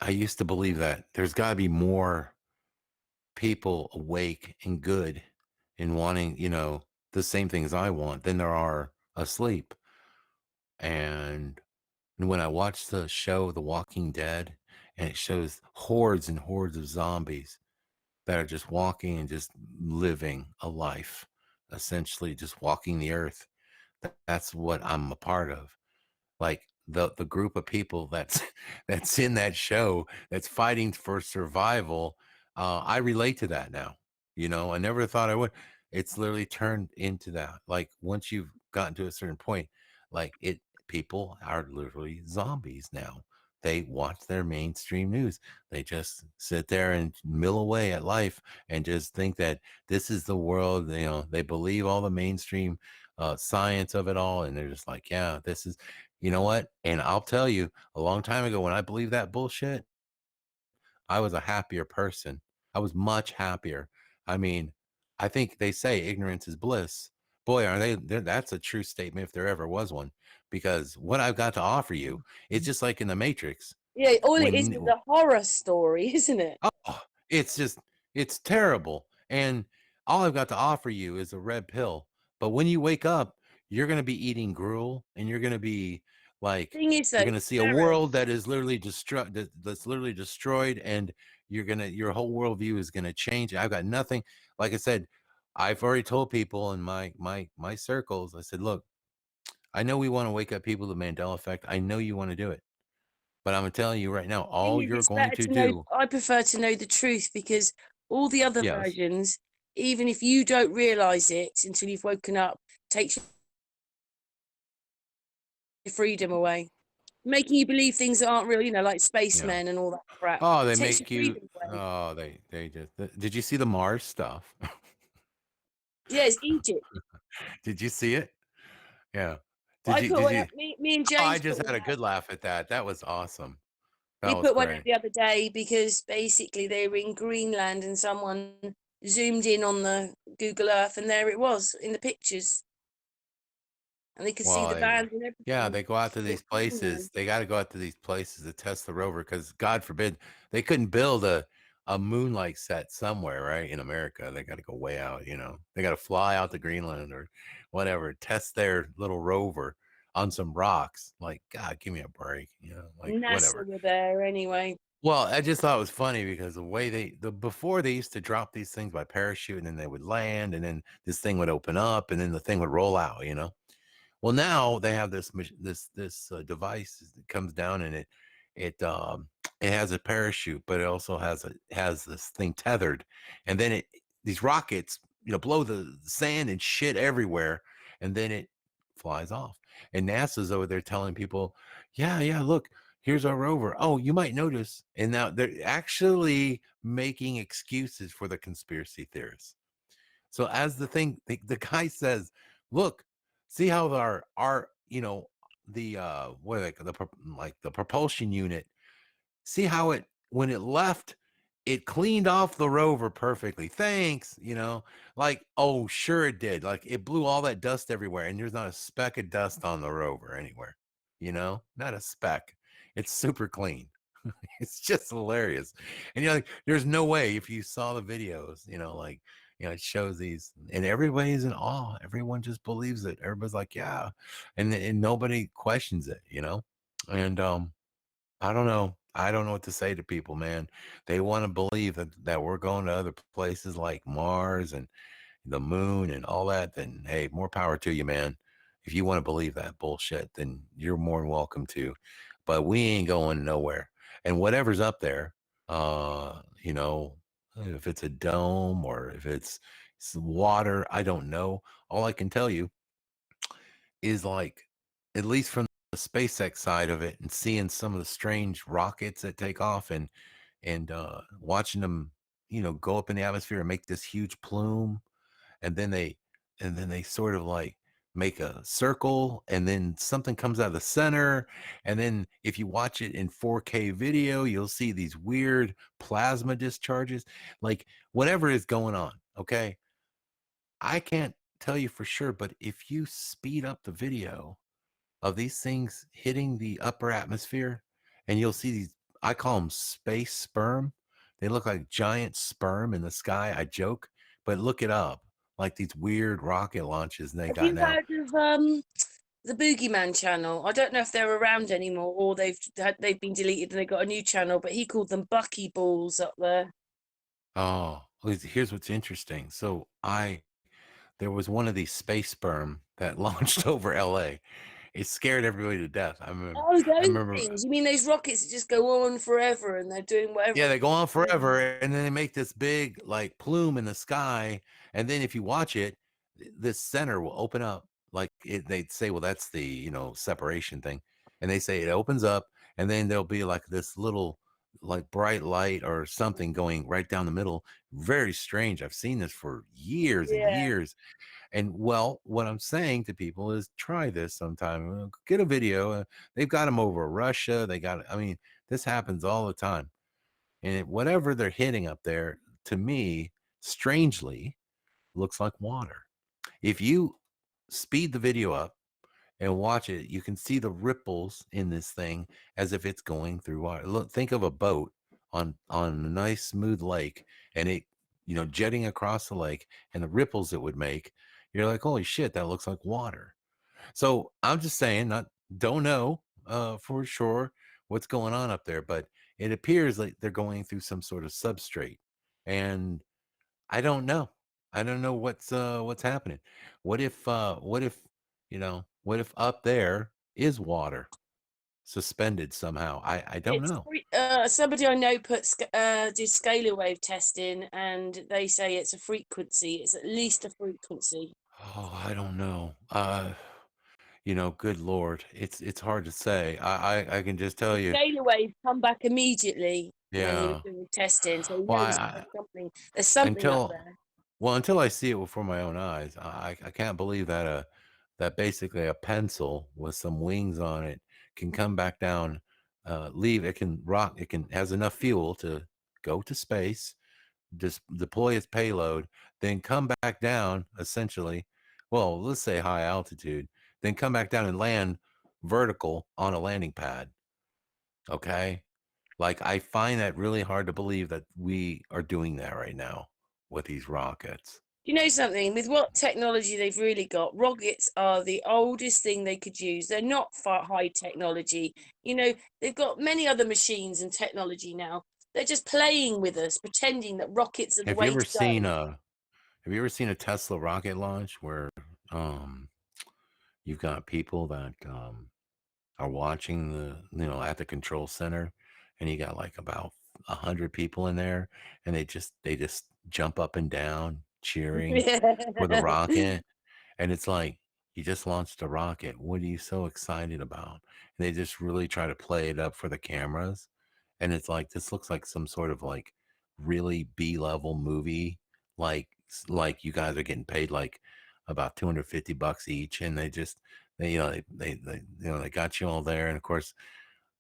I used to believe that there's got to be more people awake and good and wanting, the same things I want than there are asleep. And when I watch the show The Walking Dead, and it shows hordes and hordes of zombies that are just walking and just living a life, essentially just walking the earth, that's what I'm a part of. Like the group of people that's that's in that show that's fighting for survival. I relate to that now. I never thought I would. It's literally turned into that. Like once you've gotten to a certain point, like people are literally zombies now. They watch their mainstream news. They just sit there and mill away at life and just think that this is the world. They believe all the mainstream science of it all, and they're just like, yeah, this is, you know what? And I'll tell you, a long time ago, when I believed that bullshit, I was a happier person. I was much happier. I mean, I think they say ignorance is bliss. Boy, are that's a true statement if there ever was one. Because what I've got to offer you is just like in the Matrix. Yeah, all it is When a horror story, isn't it? Oh, it's just it's terrible. And all I've got to offer you is a red pill. But when you wake up, you're going to be eating gruel, and you're going to be like, Thing is, you're though, going to see a Gareth, world that is literally that's literally destroyed, and your whole worldview is going to change. I've got nothing. Like I said, I've already told people in my circles, I said, look, I know we want to wake up people to the Mandela effect. I know you want to do it. But I'm telling you right now, thing all is, you're it's going better to to know. do, I prefer to know the truth because all the other yes. versions, even if you don't realize it until you've woken up, takes your freedom away, making you believe things that aren't real. Like Yeah. spacemen and all that crap. Oh, they Takes your make you. freedom away. Oh, they just. Did you see the Mars stuff? Yeah, it's Egypt. Did you see it? Yeah. I put Did one you? up. Me and Oh, I James put just one had a up. good laugh at that. That was awesome. That We was put one up great. the other day because basically they were in Greenland and someone zoomed in on the Google Earth and there it was in the pictures. And they could see Well, the bands and yeah, everything. they go out to It's these Greenland. places. They got to go out to these places to test the rover because God forbid they couldn't build a moon-like set somewhere, right? In America, they got to go way out. They got to fly out to Greenland or whatever, test their little rover on some rocks. Like, God, give me a break. Like NASA whatever. were there anyway. Well, I just thought it was funny because the way before they used to drop these things by parachute and then they would land and then this thing would open up and then the thing would roll out. Well, now they have this device that comes down and it has a parachute, but it also has this thing tethered, and then these rockets blow the sand and shit everywhere, and then it flies off. And NASA's over there telling people, yeah, yeah, look, here's our rover. Oh, you might notice, and now they're actually making excuses for the conspiracy theorists. So as the guy says, look, see how our the what are they, like the propulsion unit, see how it when it left, it cleaned off the rover perfectly. Thanks, like, oh, sure it did. Like it blew all that dust everywhere, and there's not a speck of dust on the rover anywhere. Not a speck. It's super clean. It's just hilarious. And like, there's no way if you saw the videos, like, it shows these and everybody's in awe. Everyone just believes it. Everybody's like, yeah. And nobody questions it. And I don't know. I don't know what to say to people, man. They want to believe that we're going to other places like Mars and the moon and all that, then hey, more power to you, man. If you want to believe that bullshit, then you're more than welcome to. But we ain't going nowhere. And whatever's up there, uh, you know, if it's a dome or if it's some water, I don't know. All I can tell you is like, at least from the SpaceX side of it and seeing some of the strange rockets that take off and watching them, go up in the atmosphere and make this huge plume and then they sort of like make a circle and then something comes out of the center, and then if you watch it in 4K video you'll see these weird plasma discharges, like whatever is going on. Okay, I can't tell you for sure, but if you speed up the video of these things hitting the upper atmosphere, and you'll see these, I call them space sperm. They look like giant sperm in the sky. I joke, but look it up. Like these weird rocket launches they Have got you now. heard of the Boogeyman channel? I don't know if they're around anymore or they've been deleted and they got a new channel, but he called them Bucky Balls up there. Oh, here's what's interesting. So there was one of these space sperm that launched over LA. It scared everybody to death. I remember. Oh, I those remember. things. You mean those rockets that just go on forever and they're doing Yeah, whatever? they go on forever, and then they make this big like plume in the sky, and then if you watch it, this center will open up. Like they'd say, well, that's the separation thing, and they say it opens up, and then there'll be like this little like bright light or something going right down the middle. Very strange. I've seen this for years and Yeah. years. And well, what I'm saying to people is try this sometime. Get a video. They've got them over Russia. They got. I mean, this happens all the time. And whatever they're hitting up there, to me, strangely, looks like water. If you speed the video up and watch it, you can see the ripples in this thing as if it's going through water. Look, think of a boat on a nice smooth lake, and it jetting across the lake, and the ripples it would make. You're like, holy shit, that looks like water. So I'm just saying, not don't know for sure what's going on up there, but it appears like they're going through some sort of substrate, and I don't know. I don't know what's happening. What if up there is water suspended somehow? I don't It's know. somebody I know did scalar wave testing, and they say it's a frequency. It's at least a frequency. Oh, I don't know. Good Lord, it's hard to say. I can just tell The you, scalar waves come back immediately when you're yeah. doing testing, so he Well, knows there's something up until there. Well, until I see it before my own eyes, I can't believe that that basically a pencil with some wings on it can come back down, leave it can rock, it can has enough fuel to go to space, just deploy its payload, then come back down essentially. Well, let's say high altitude, then come back down and land vertical on a landing pad. Okay. Like I find that really hard to believe that we are doing that right now with these rockets. You know something? With what technology they've really got, rockets are the oldest thing they could use. They're not far high technology. You know, they've got many other machines and technology now. They're just playing with us, pretending that rockets are the Have you way ever to seen go. a have you ever seen a Tesla rocket launch where um you've got people that are watching at the control center, and you got like about 100 people in there, and they just jump up and down cheering for the rocket. And it's like, you just launched a rocket. What are you so excited about? And they just really try to play it up for the cameras. And it's like, this looks like some sort of like really B-level movie. Like you guys are getting paid like about 250 bucks each. And they got you all there. And of course,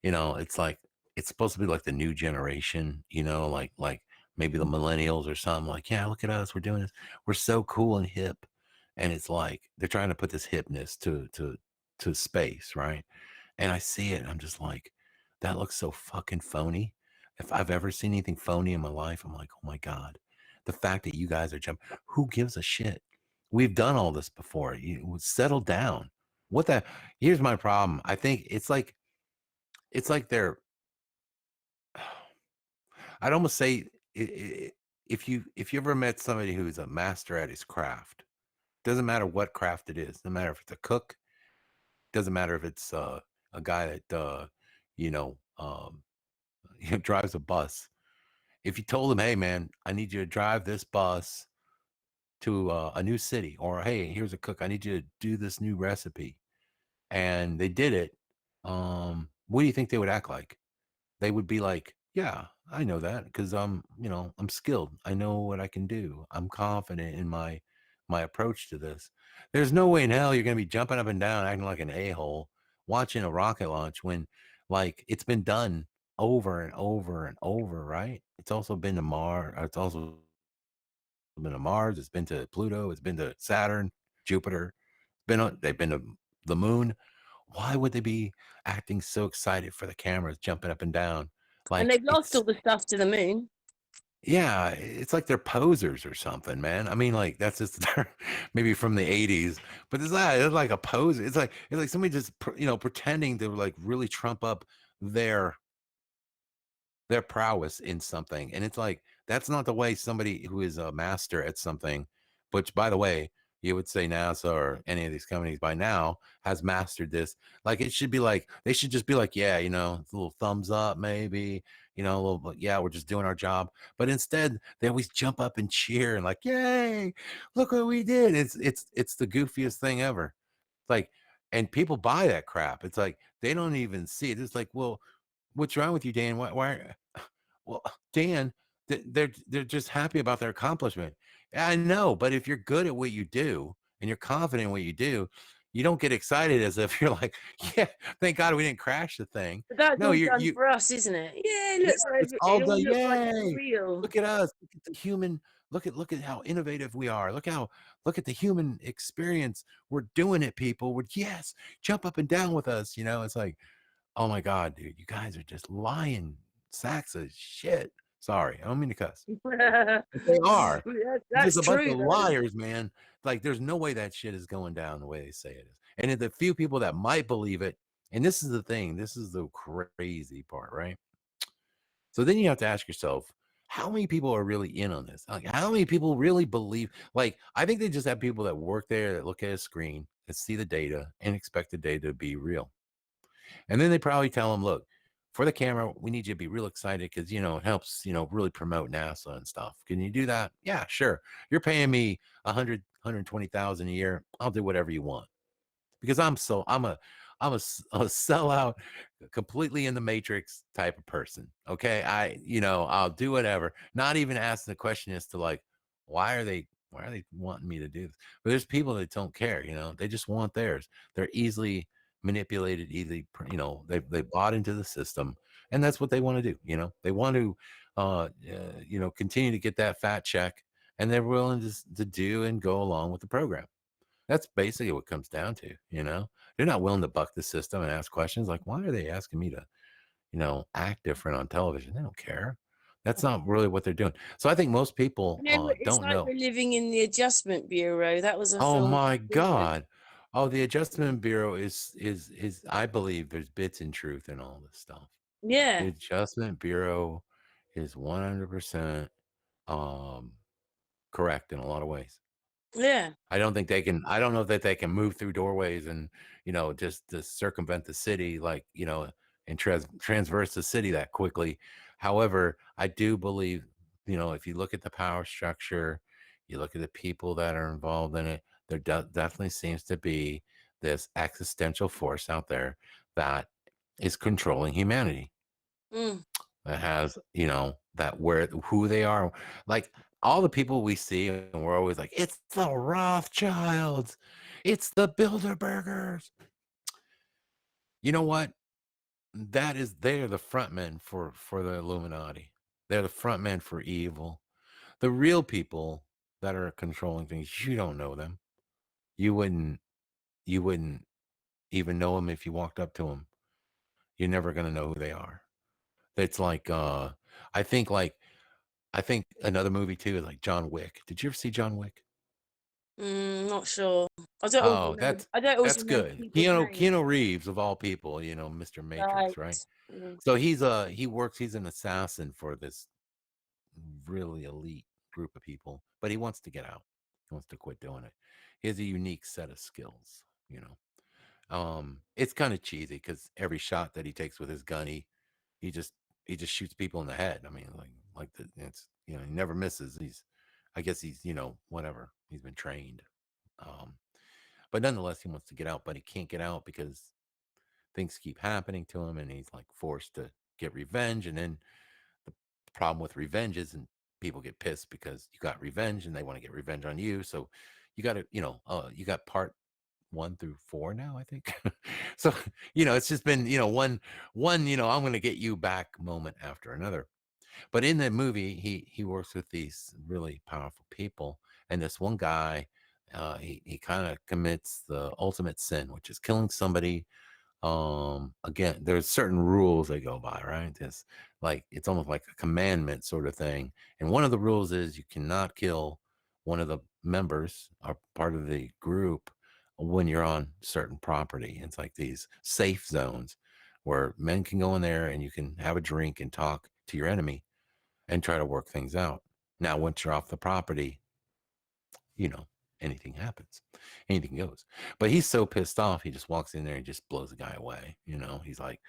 it's like, it's supposed to be like the new generation, like maybe the millennials or something, like, yeah, look at us. We're doing this. We're so cool and hip. And it's like they're trying to put this hipness to space, right? And I see it, and I'm just like, that looks so fucking phony. If I've ever seen anything phony in my life, I'm like, oh my God. The fact that you guys are jumping, who gives a shit? We've done all this before. You settle down. What the Here's my problem. I think it's like they're I'd almost say, if you ever met somebody who's a master at his craft, doesn't matter what craft it is, no matter if it's a cook, doesn't matter if it's a guy that you know um, drives a bus. If you told him, "Hey, man, I need you to drive this bus to a new city," or "Hey, here's a cook, I need you to do this new recipe," and they did it, what do you think they would act like? They would be like, "Yeah, I know that because I'm skilled. I know what I can do. I'm confident in my approach to this." There's no way in hell you're gonna be jumping up and down, acting like an a-hole, watching a rocket launch when, like, it's been done over and over and over, right? It's also been to Mars. It's also been to Mars. It's been to Pluto. It's been to Saturn, Jupiter. They've been to the moon. Why would they be acting so excited for the cameras jumping up and down? And Like they've lost it's all the stuff to the moon. Yeah, it's like they're posers or something, man. I mean, like that's just maybe from the 80s, but it's like a pose. It's like somebody just pretending to like really trump up their their prowess in something. And it's like, that's not the way somebody who is a master at something, which by the way, you would say NASA or any of these companies by now has mastered this. Like it should be like, they should just be like, yeah, a little thumbs up, maybe, a little, yeah, we're just doing our job. But instead, they always jump up and cheer and like, yay, look what we did. It's the goofiest thing ever. Like, and people buy that crap. It's like they don't even see it. It's like, well, what's wrong with you, Dan? Why well, Dan, they're just happy about their accomplishment. Yeah, I know, but if you're good at what you do and you're confident in what you do, you don't get excited as if you're like, yeah, thank God we didn't crash the thing. But that's No, all you done you for us, isn't it? Yeah, it yeah, looks like it's all it all done. looks like it's Yay! real. Look at us. Look at the human. Look at how innovative we are. Look at the human experience. We're doing it, people. We're yes, jump up and down with us. It's like, oh my God, dude, you guys are just lying sacks of shit. Sorry, I don't mean to cuss. But they are. They're just That's a bunch true of though. liars, man. Like, there's no way that shit is going down the way they say it is. And the few people that might believe it, and this is the thing, this is the crazy part, right? So then you have to ask yourself, how many people are really in on this? Like, how many people really believe? Like, I think they just have people that work there that look at a screen, that see the data, and expect the data to be real. And then they probably tell them, look, for the camera, we need you to be real excited because, it helps, really promote NASA and stuff. Can you do that? Yeah, sure. You're paying me 120,000 a year. I'll do whatever you want because I'm a sellout, completely in the matrix type of person. Okay. I'll do whatever. Not even asking the question as to like, why are they Why are they wanting me to do this? But there's people that don't care, you know, they just want theirs. They're easily manipulated, easily, they bought into the system, and that's what they want to do. You know, they want to, continue to get that fat check, and they're willing to do and go along with the program. That's basically what it comes down to, you know. They're not willing to buck the system and ask questions like, why are they asking me to, act different on television? They don't care. That's not really what they're doing. So I think most people You know, it's don't like know. we're living in the Adjustment Bureau. That was a Oh film. my God. Oh, the Adjustment Bureau is I believe there's bits in truth in all this stuff. The Yeah, Adjustment Bureau is 100% um correct in a lot of ways. yeah. I don't know that they can move through doorways and, just to circumvent the city, like, and transverse the city that quickly. However, I do believe, if you look at the power structure, you look at the people that are involved in it, there definitely seems to be this existential force out there that is controlling humanity, Mm, that has, that where who they are. Like all the people we see, and we're always like, it's the Rothschilds, it's the Bilderbergers. You know what? They're the front men for the Illuminati. They're the front men for evil. The real people that are controlling things, you don't know them. You wouldn't you wouldn't even know them if you walked up to them. You're never gonna know who they are. It's like I think like I think another movie too is like John Wick. Did you ever see John Wick? not sure. I don't always Oh, remember. I don't always that's remember good. people's names. Keanu Reeves of all people, Mr. Right. Matrix, right? Mm, So he's an assassin for this really elite group of people, but he wants to get out. He wants to quit doing it. He has a unique set of skills, you know. It's kind of cheesy because every shot that he takes with his gun, he just he just shoots people in the head. I mean, it's he never misses. I guess he's whatever. He's been trained. Um, but nonetheless, he wants to get out, but he can't get out because things keep happening to him, and he's like forced to get revenge. And then the problem with revenge is, and people get pissed because you got revenge, and they want to get revenge on you. So you got to, you got part 1 through 4 now, I think. So it's just been one I'm going to get you back moment after another. But in the movie, he works with these really powerful people, and this one guy, he kind of commits the ultimate sin, which is killing somebody. Again, there's certain rules they go by, right? It's almost like a commandment sort of thing. And one of the rules is you cannot kill one of the members or part of the group when you're on certain property. It's like these safe zones where men can go in there and you can have a drink and talk to your enemy and try to work things out. Now, once you're off the property, you know, anything happens, anything goes. But he's so pissed off, he just walks in there and just blows the guy away. He's like,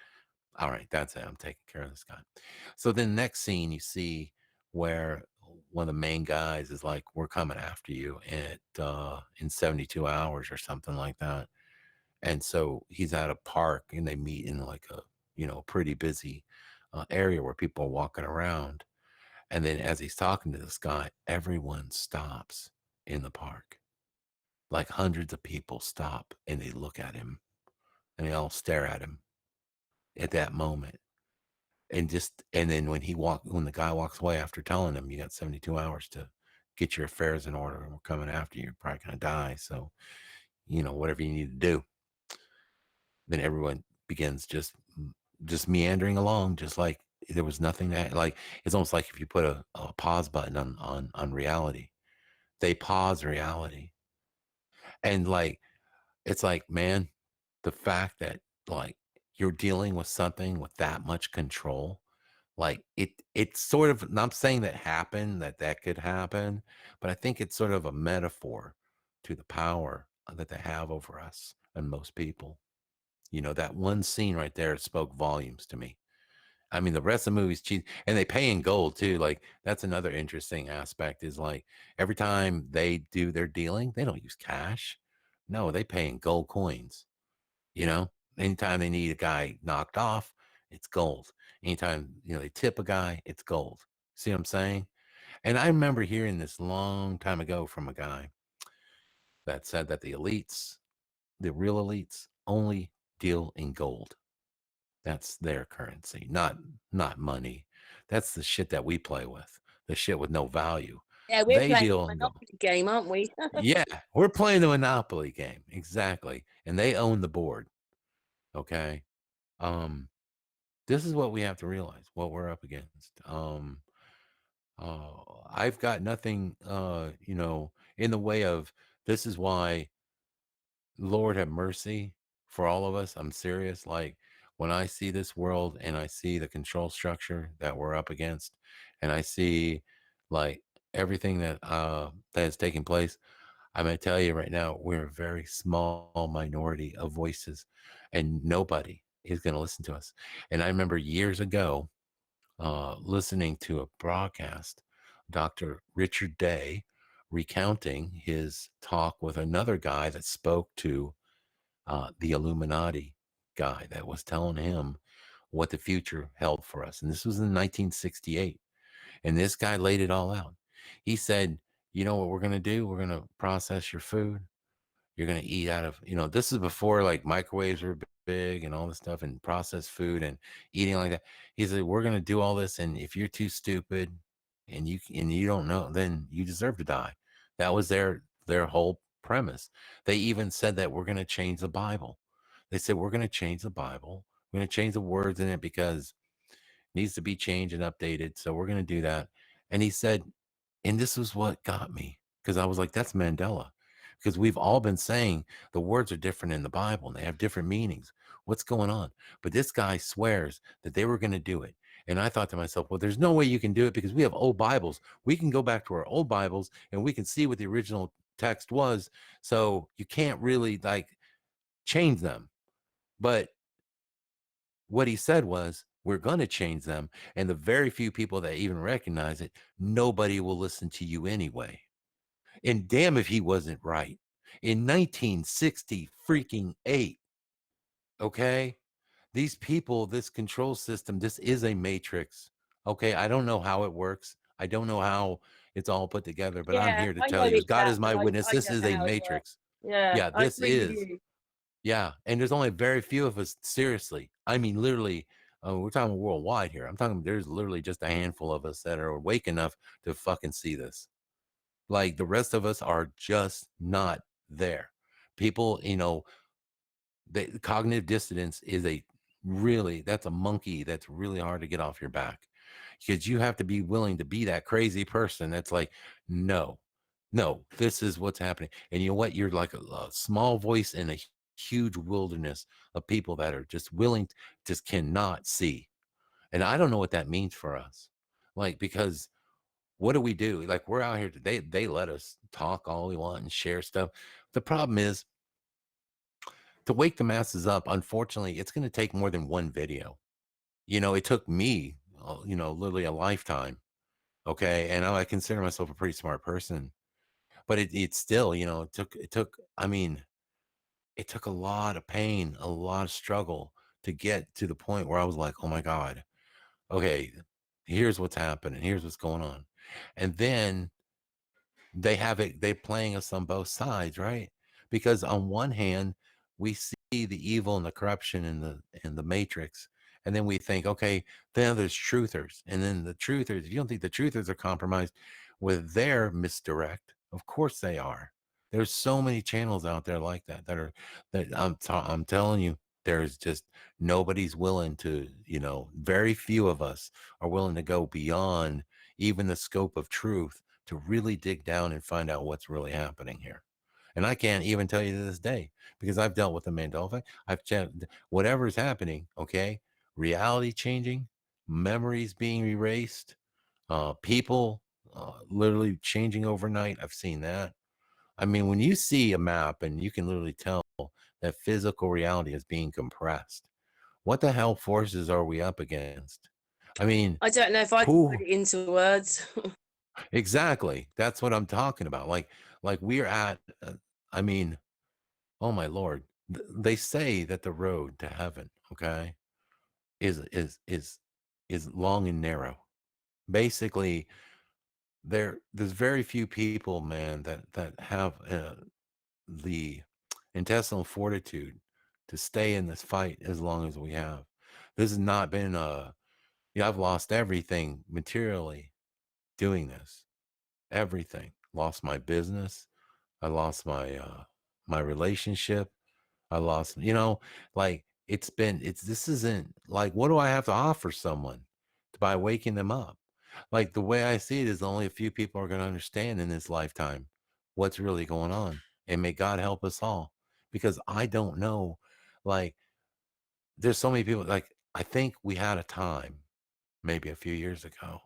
all right, that's it. I'm taking care of this guy. So then next scene you see where one of the main guys is like, we're coming after you in 72 hours or something like that. And so he's at a park and they meet in like a, pretty busy area where people are walking around. And then as he's talking to this guy, everyone stops in the park. Like hundreds of people stop and they look at him and they all stare at him at that moment. And then when the guy walks away after telling him, you got 72 hours to get your affairs in order and we're coming after you, you're probably going to die. So, whatever you need to do. Then everyone begins just meandering along, just like there was nothing that, like, it's almost like if you put a pause button on reality, they pause reality. And like, it's like, man, the fact that like you're dealing with something with that much control, like it's sort of, and I'm saying that could happen, but I think it's sort of a metaphor to the power that they have over us and most people. That one scene right there spoke volumes to me. I mean, the rest of the movie's cheap, and they pay in gold too. Like that's another interesting aspect is like every time they do their dealing, they don't use cash. No, they pay in gold coins. You know, anytime they need a guy knocked off, it's gold. Anytime they tip a guy, it's gold. See what I'm saying? And I remember hearing this long time ago from a guy that said that the elites, the real elites, only deal in gold. That's their currency, not money. That's the shit that we play with, the shit with no value. Yeah, we're They playing deal a in gold. Monopoly game, aren't we? Yeah, we're playing the Monopoly game. Exactly. And they own the board. Okay. Um, this is what we have to realize, what we're up against. I've got nothing in the way of this is why Lord have mercy for all of us. I'm serious. Like when I see this world and I see the control structure that we're up against, and I see like everything that is taking place, I'm gonna tell you right now, we're a very small minority of voices, and nobody is gonna listen to us. And I remember years ago, listening to a broadcast, Dr. Richard Day recounting his talk with another guy that spoke to the Illuminati guy that was telling him what the future held for us. And this was in 1968. And this guy laid it all out. He said, you know what we're going to do? We're going to process your food. You're going to eat out of, this is before like microwaves were big and all this stuff and processed food and eating like that. He said, we're going to do all this. And if you're too stupid and you don't know, then you deserve to die. That was their whole premise. They even said that we're going to change the Bible. They said, we're going to change the Bible. We're going to change the words in it because it needs to be changed and updated. So we're going to do that. And he said, and this was what got me because I was like, that's Mandela. Because we've all been saying the words are different in the Bible and they have different meanings. What's going on? But this guy swears that they were going to do it. And I thought to myself, well, there's no way you can do it because we have old Bibles. We can go back to our old Bibles and we can see what the original text was. So you can't really like change them. But what he said was, we're going to change them. And the very few people that even recognize it, nobody will listen to you anyway. And damn if he wasn't right. In 1960 freaking 8, okay? These people, this control system, this is a matrix. Okay, I don't know how it works. I don't know how it's all put together, but I'm Yeah, here to I tell know you, as it's God that, is but my witness, I this don't is know a how it works. matrix. Yeah, Yeah, I this agree with is. you. Yeah, and there's only very few of us, seriously. I mean, literally, we're talking worldwide here. I'm talking, there's literally just a handful of us that are awake enough to fucking see this. Like the rest of us are just not there. People, the cognitive dissonance is that's a monkey that's really hard to get off your back because you have to be willing to be that crazy person that's like, no, no, this is what's happening. And you know what? You're like a small voice in a huge wilderness of people that are just willing, just cannot see. And I don't know what that means for us. Like, because what do we do? Like, we're out here today, they let us talk all we want and share stuff. The problem is, to wake the masses up, unfortunately, it's going to take more than one video. It took me, literally a lifetime. Okay. And I consider myself a pretty smart person, but it still, I mean, it took a lot of pain, a lot of struggle to get to the point where I was like, oh my God, okay, here's what's happening. Here's what's going on. And then they're playing us on both sides, right? Because on one hand, we see the evil and the corruption in the matrix, and then we think, okay, then there's truthers, and then the truthers, if you don't think the truthers are compromised with their misdirect, of course they are. There's so many channels out there like that I'm telling you, there's just nobody's willing to, very few of us are willing to go beyond even the scope of truth to really dig down and find out what's really happening here. And I can't even tell you to this day because I've dealt with the Mandela effect. I've checked whatever's happening. Okay, reality changing, memories being erased, people literally changing overnight. I've seen that. I mean, when you see a map and you can literally tell that physical reality is being compressed, what the hell forces are we up against? I mean, I don't know if I can put who it into words. exactly? That's what I'm talking about. Like we're at. I mean, oh my lord, they say that the road to heaven, okay, is long and narrow. Basically, there's very few people, man, that have the intestinal fortitude to stay in this fight as long as we have. This has not been I've lost everything materially doing this. Everything. Lost my business. I lost my relationship. I lost, like this isn't like, what do I have to offer someone by waking them up? Like, the way I see it is only a few people are going to understand in this lifetime what's really going on. And may God help us all, because I don't know. Like, there's so many people, like, I think we had a time maybe a few years ago,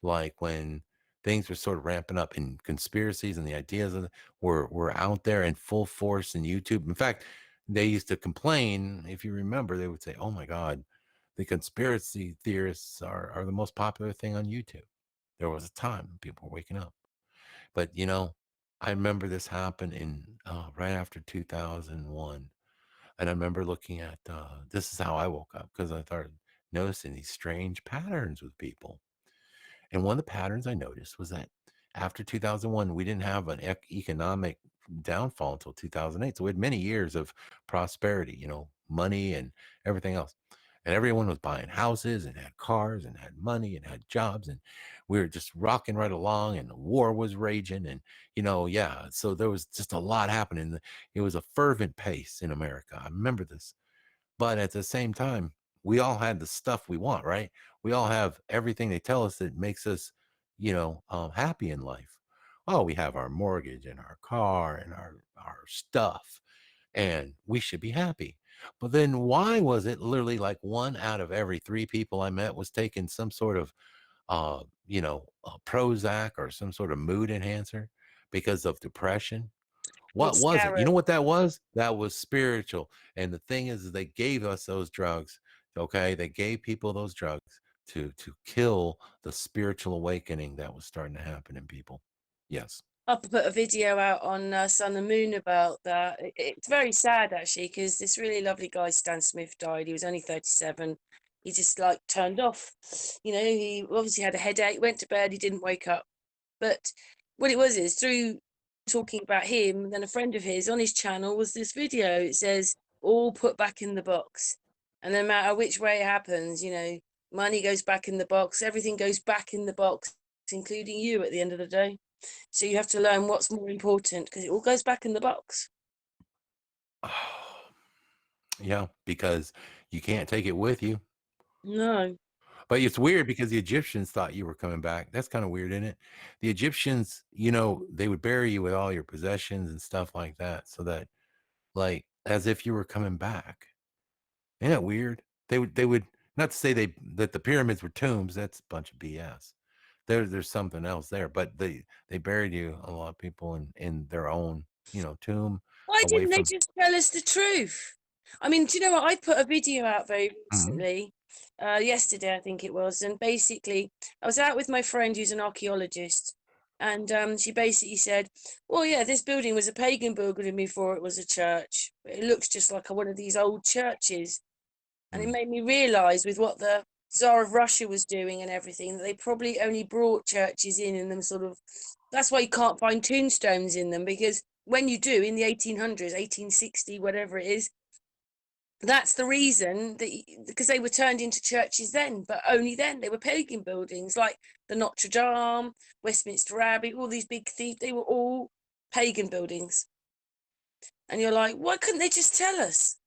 like when things were sort of ramping up and conspiracies and the ideas were out there in full force in YouTube. In fact, they used to complain, if you remember, they would say, "Oh my God, the conspiracy theorists are the most popular thing on YouTube." There was a time when people were waking up, but I remember this happened in right after 2001, and I remember looking at this is how I woke up, because I started noticing these strange patterns with people. And one of the patterns I noticed was that after 2001, we didn't have an economic downfall until 2008. So we had many years of prosperity, money and everything else. And everyone was buying houses and had cars and had money and had jobs. And we were just rocking right along, and the war was raging. And, yeah, so there was just a lot happening. It was a fervent pace in America. I remember this. But at the same time, we all had the stuff we want, right? We all have everything they tell us that makes us, happy in life. Oh, we have our mortgage and our car and our stuff, and we should be happy. But then why was it literally like one out of every three people I met was taking some sort of, Prozac or some sort of mood enhancer because of depression? What It's was it? You Scarab. know what that was? That was spiritual. And the thing is they gave us those drugs. Okay. They gave people those drugs to kill the spiritual awakening that was starting to happen in people. Yes. I put a video out on Sun and Moon about that. It's very sad actually, because this really lovely guy, Stan Smith, died. He was only 37. He just like turned off. He obviously had a headache, went to bed, he didn't wake up. But what it was is through talking about him, then a friend of his on his channel was this video. It says, all put back in the box. And no matter which way it happens, money goes back in the box, everything goes back in the box, including you at the end of the day. So you have to learn what's more important, because it all goes back in the box. Yeah, because you can't take it with you. No. But it's weird because the Egyptians thought you were coming back. That's kind of weird, isn't it? The Egyptians, they would bury you with all your possessions and stuff like that, so that, like, as if you were coming back. Isn't that weird? They would not to say that the pyramids were tombs. That's a bunch of BS. There's something else there, but they buried you, a lot of people, in their own tomb, Why away didn't they from. just tell us the truth? I mean, do you know what? I put a video out very Mhm. recently, yesterday, I think it was. And basically, I was out with my friend who's an archaeologist. And she basically said, well, yeah, this building was a pagan building before it was a church. It looks just like one of these old churches. And it Mm. made me realise, with what the Tsar of Russia was doing and everything, that they probably only brought churches in them sort of. That's why you can't find tombstones in them, because when you do in the 1800s, 1860, whatever it is, that's the reason that, because they were turned into churches then, but only then. They were pagan buildings like the Notre Dame, Westminster Abbey, all these big cathedrals. They were all pagan buildings. And you're like, why couldn't they just tell us?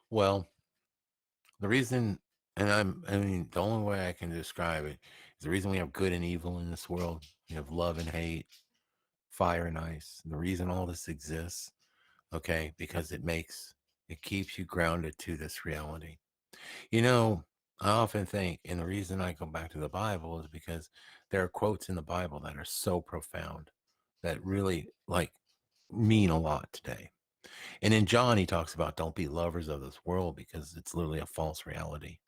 Well, the reason, and I mean, the only way I can describe it is the reason we have good and evil in this world. We have love and hate, fire and ice. The reason all this exists, okay, because it keeps you grounded to this reality. You know, I often think, and the reason I go back to the Bible is because there are quotes in the Bible that are so profound that really, like, mean a lot today. And in John, he talks about don't be lovers of this world, because it's literally a false reality.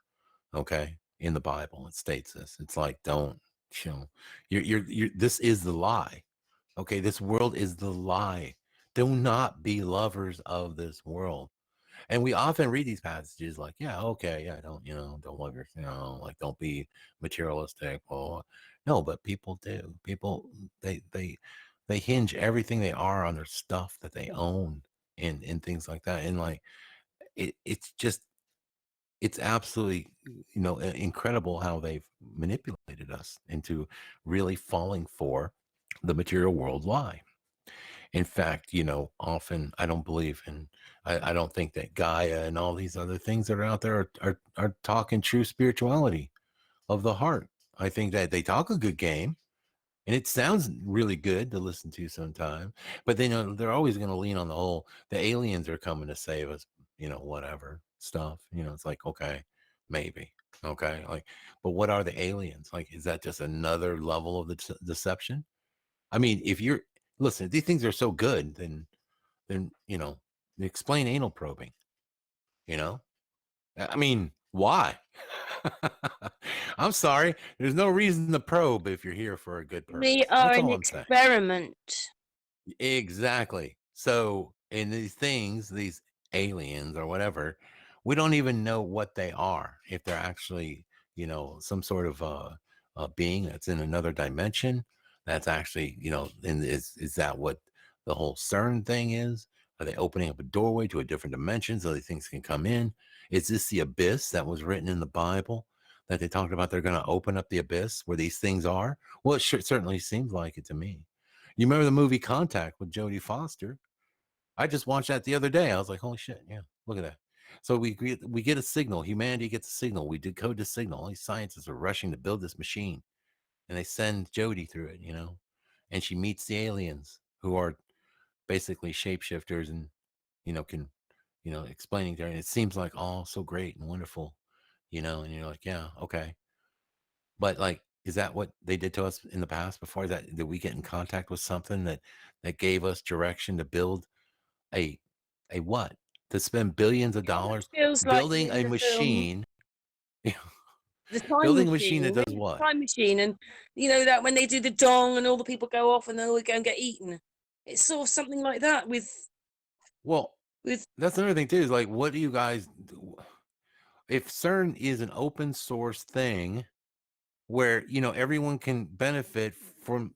Okay. In the Bible, it states this. It's like, don't, this is the lie. Okay. This world is the lie. Do not be lovers of this world. And we often read these passages like, yeah, okay, yeah, don't love your, like, don't be materialistic. Well, No, but people do. People they hinge everything they are on their stuff that they own and things like that. And like it's just it's absolutely incredible how they've manipulated us into really falling for the material world lie. In fact, often I don't believe in, I don't think that Gaia and all these other things that are out there are talking true spirituality of the heart. I think that they talk a good game and it sounds really good to listen to sometime, but then they're always going to lean on the whole, the aliens are coming to save us, whatever stuff. It's like, okay, maybe. Okay. Like, but what are the aliens? Like, is that just another level of the deception? I mean, if you're, listen, if these things are so good, then explain anal probing. You know, I mean, why? I'm sorry. There's no reason to probe if you're here for a good We purpose. are That's an all I'm saying. experiment. Exactly. So, in these things, these aliens or whatever, we don't even know what they are. If they're actually, some sort of being that's in another dimension, that's actually, and is that what the whole CERN thing is? Are they opening up a doorway to a different dimension so these things can come in? Is this the abyss that was written in the Bible that they talked about? They're going to open up the abyss where these things are. Well, it certainly seems like it to me. You remember the movie Contact with Jodie Foster? I just watched that the other day. I was like, holy shit, yeah, look at that. So we get a signal. Humanity gets a signal. We decode the signal. All these scientists are rushing to build this machine, and they send Jodie through it, and she meets the aliens who are basically shapeshifters and can explaining to her. And it seems like all so great and wonderful, and you're like, yeah, okay. But like, is that what they did to us in the past before? Did we get in contact with something that gave us direction to build a what? To spend billions of It almost dollars feels like building in a the film machine, The Time building a Machine. machine that does Remember what? The Time Machine? And you know that when they do the dong and all the people go off and then we go and get eaten. It's sort of something like that Well, with that's another thing too. Is like, what do you guys do? If CERN is an open source thing where everyone can benefit from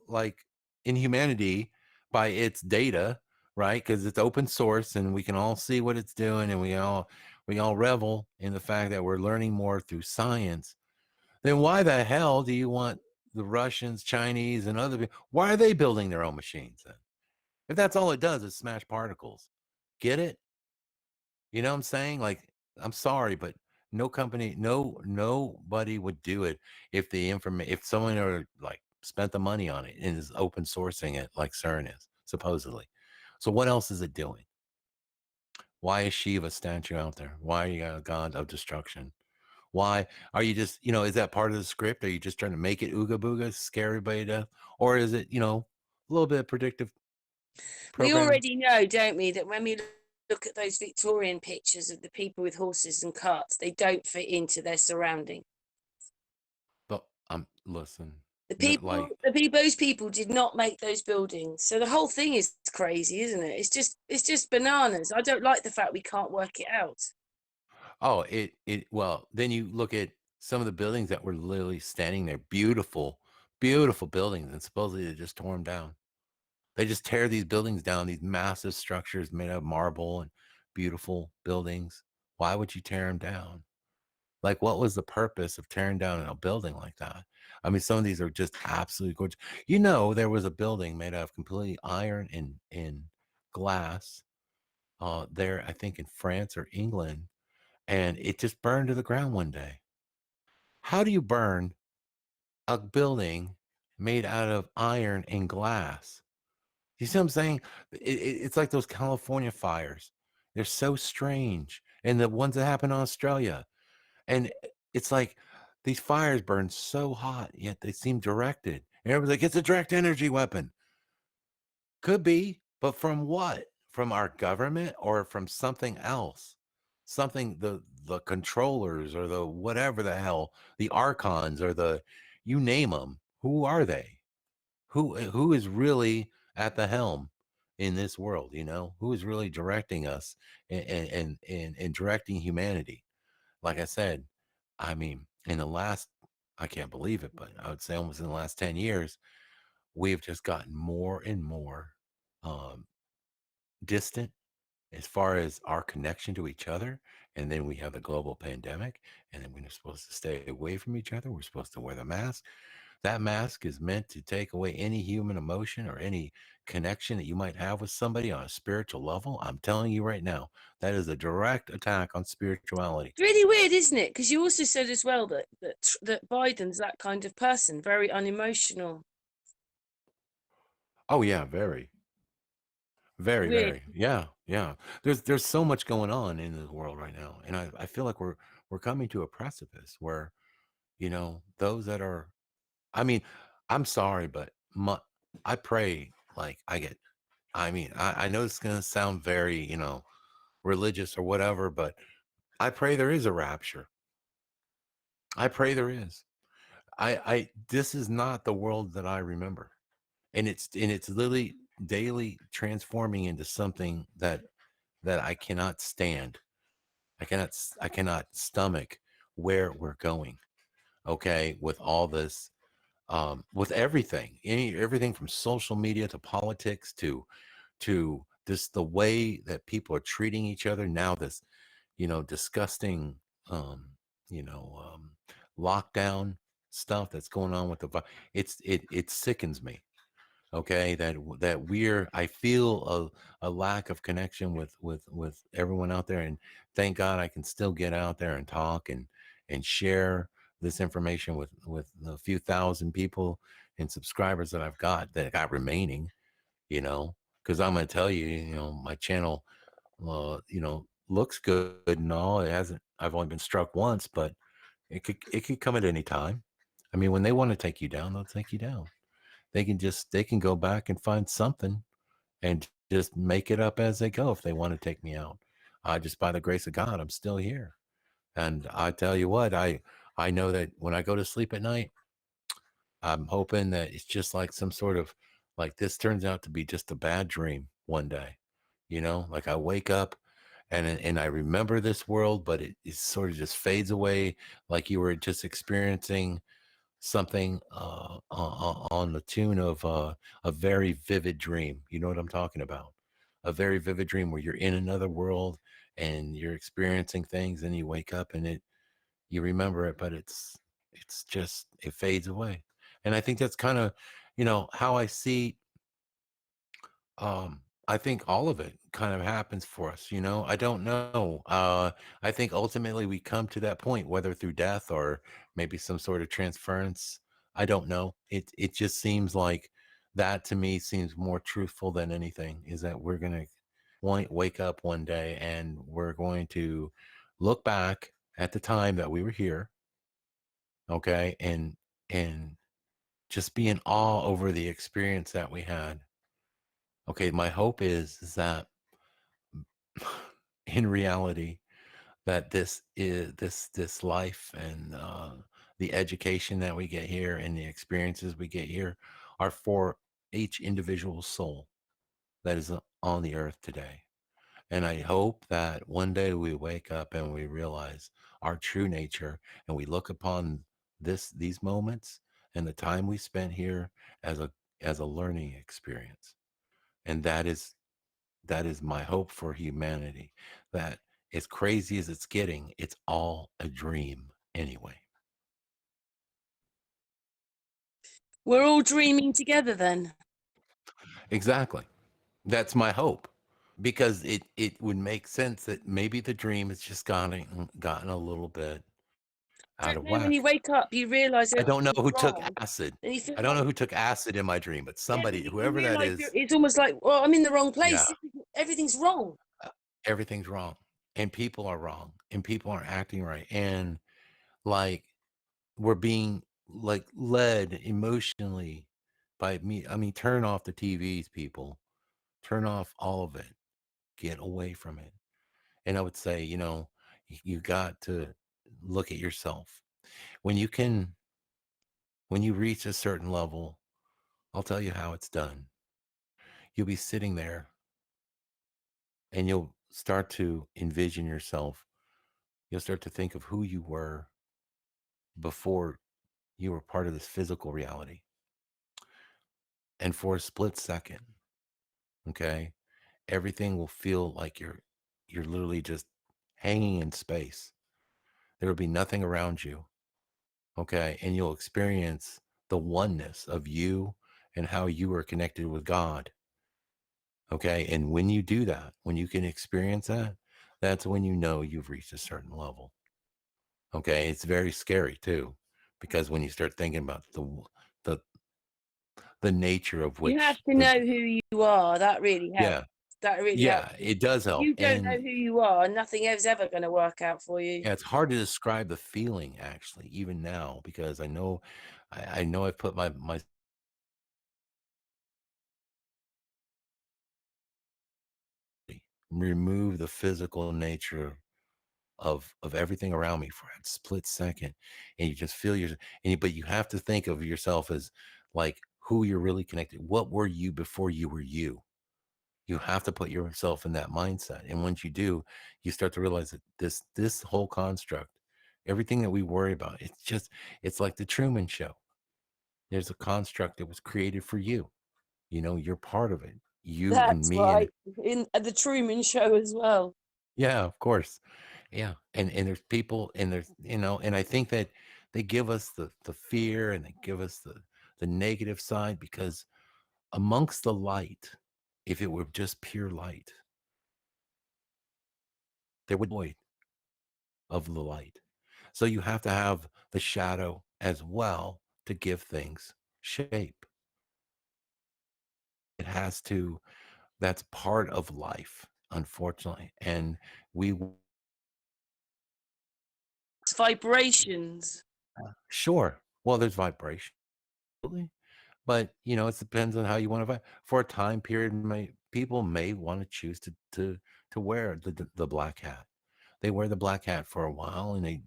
like in humanity by its data, right? Because it's open source and we can all see what it's doing, and we all revel in the fact that we're learning more through science. Then why the hell do you want the Russians, Chinese, and other people? Why are they building their own machines then? If that's all it does is smash particles, get it? You know what I'm saying? Like, I'm sorry, but no company, nobody would do it if the information, if someone are like spent the money on it and is open sourcing it like CERN is supposedly. So what else is it doing? Why is Shiva statue out there? Why are you a god of destruction? Why are you just, is that part of the script? Are you just trying to make it ooga booga, scare everybody to death? Or is it, a little bit of predictive we programming? already know, don't we, that when we look at those Victorian pictures of the people with horses and carts, they don't fit into their surrounding. But listen, like, Those people did not make those buildings. So the whole thing is crazy, isn't it? It's just bananas. I don't like the fact we can't work it out. oh, well, then you look at some of the buildings that were literally standing there, beautiful, beautiful buildings, and supposedly they just tore them down. They just tear these buildings down, these massive structures made out of marble and beautiful buildings. Why would you tear them down? Like, what was the purpose of tearing down a building like that? I mean, some of these are just absolutely gorgeous. There was a building made out of completely iron and glass there, I think in France or England, and it just burned to the ground one day. How do you burn a building made out of iron and glass? You see what I'm saying? It's like those California fires. They're so strange. And the ones that happen in Australia. And it's like these fires burn so hot, yet they seem directed. And everybody's like, it's a direct energy weapon. Could be, but from what? From our government or from something else? Something the controllers or the whatever the hell, the archons or the you name them. Who are they? Who is really at the helm in this world? Who is really directing us and directing humanity? Like I said, I mean, in the last I can't believe it, but I would say almost in the last 10 years, we have just gotten more and more um, distant as far as our connection to each other. And then we have the global pandemic, and then we're supposed to stay away from each other. We're supposed to wear the mask. That mask is meant to take away any human emotion or any connection that you might have with somebody on a spiritual level. I'm telling you right now, that is a direct attack on spirituality. It's really weird, isn't it? Because you also said as well that Biden's that kind of person, very unemotional. Oh yeah, very, very, Weird. very. Yeah, yeah. There's so much going on in the world right now, and I feel like we're coming to a precipice where those that are. I mean, I'm sorry, but I pray like I get. I mean, I know it's gonna sound very religious or whatever, but I pray there is a rapture. I pray there is. I this is not the world that I remember. And it's literally daily transforming into something that I cannot stand. I cannot stomach where we're going. Okay, with all this with everything from social media to politics to this the way that people are treating each other now, this disgusting um you know um lockdown stuff that's going on with it sickens me. Okay, that I feel a lack of connection with everyone out there, and thank God I can still get out there and talk and share this information with the few thousand people and subscribers that I got remaining. Because I'm going to tell you, my channel looks good and all. It hasn't I've only been struck once, but it could come at any time. I mean, when they want to take you down, they'll take you down. They can go back and find something and just make it up as they go if they want to take me out. Just by the grace of God, I'm still here. And I tell you what, I know that when I go to sleep at night, I'm hoping that it's just like some sort of like this turns out to be just a bad dream one day. Like I wake up and I remember this world, but it sort of just fades away, like you were just experiencing something on the tune of a very vivid dream. You know what I'm talking about? A very vivid dream where you're in another world and you're experiencing things, and you wake up and you remember it, but it's just it fades away. And I think that's kind of how I see. I think all of it kind of happens for us. I don't know. I think ultimately we come to that point, whether through death or maybe some sort of transference. I don't know. It just seems like that to me seems more truthful than anything, is that we're going to wake up one day and we're going to look back at the time that we were here, okay, and just be in awe over the experience that we had. Okay, my hope is that in reality, that this life and the education that we get here and the experiences we get here are for each individual soul that is on the earth today. And I hope that one day we wake up and we realize our true nature, and we look upon these moments and the time we spent here as a learning experience. And that is my hope for humanity, that as crazy as it's getting, it's all a dream anyway. We're all dreaming together then. Exactly. That's my hope, because it would make sense that maybe the dream has just gotten a little bit Do out of you know when you whack. wake up, you realise I don't know everything's who took wrong, acid. and you feel I don't know like, who took acid in my dream, but yeah, but somebody, you whoever that realise is, it's almost like, well, I'm in the wrong yeah, place. Everything's wrong. uh, everything's wrong, and people are wrong, and people aren't acting right, and like we're being like led emotionally by me. I mean, turn off the TVs, people. Turn off all of it. Get away from it. And I would say, you got to look at yourself. When you can, when you reach a certain level, I'll tell you how it's done. You'll be sitting there and you'll start to envision yourself. You'll start to think of who you were before You were part of this physical reality. And for a split second, okay, everything will feel like you're literally just hanging in space. There will be nothing around you, okay? And you'll experience the oneness of you and how you are connected with God, okay? And when you do that, when you can experience that, that's when you know you've reached a certain level. Okay, it's very scary too, because when you start thinking about the the nature of You have which to know who you are. That really helps. yeah, That really helps. yeah, it does If help. you don't know And who you are, nothing is ever going to work out for you. yeah, it's hard to describe the feeling actually, even now, because I know I've put my remove the physical nature of everything around me for a split second, and you just feel but you have to think of yourself as like who you're really connected. What were you before you were you? You have to put yourself in that mindset. And once you do, you start to realize that this whole construct, everything that we worry about, it's like the Truman Show. There's a construct that was created for you. You know, you're part of it. You and That's me and right. In the Truman Show as well. yeah, of course. Yeah. And there's people and there's and I think that they give us the fear and they give us the negative side because amongst the light, if it were just pure light, there would be void of the light. So you have to have the shadow as well to give things shape. It has to, that's part of life, unfortunately. And we, It's vibrations. sure, well, there's vibration, absolutely, but it depends on how you want to for a time period. People may want to choose to wear the black hat. They wear the black hat for a while, and they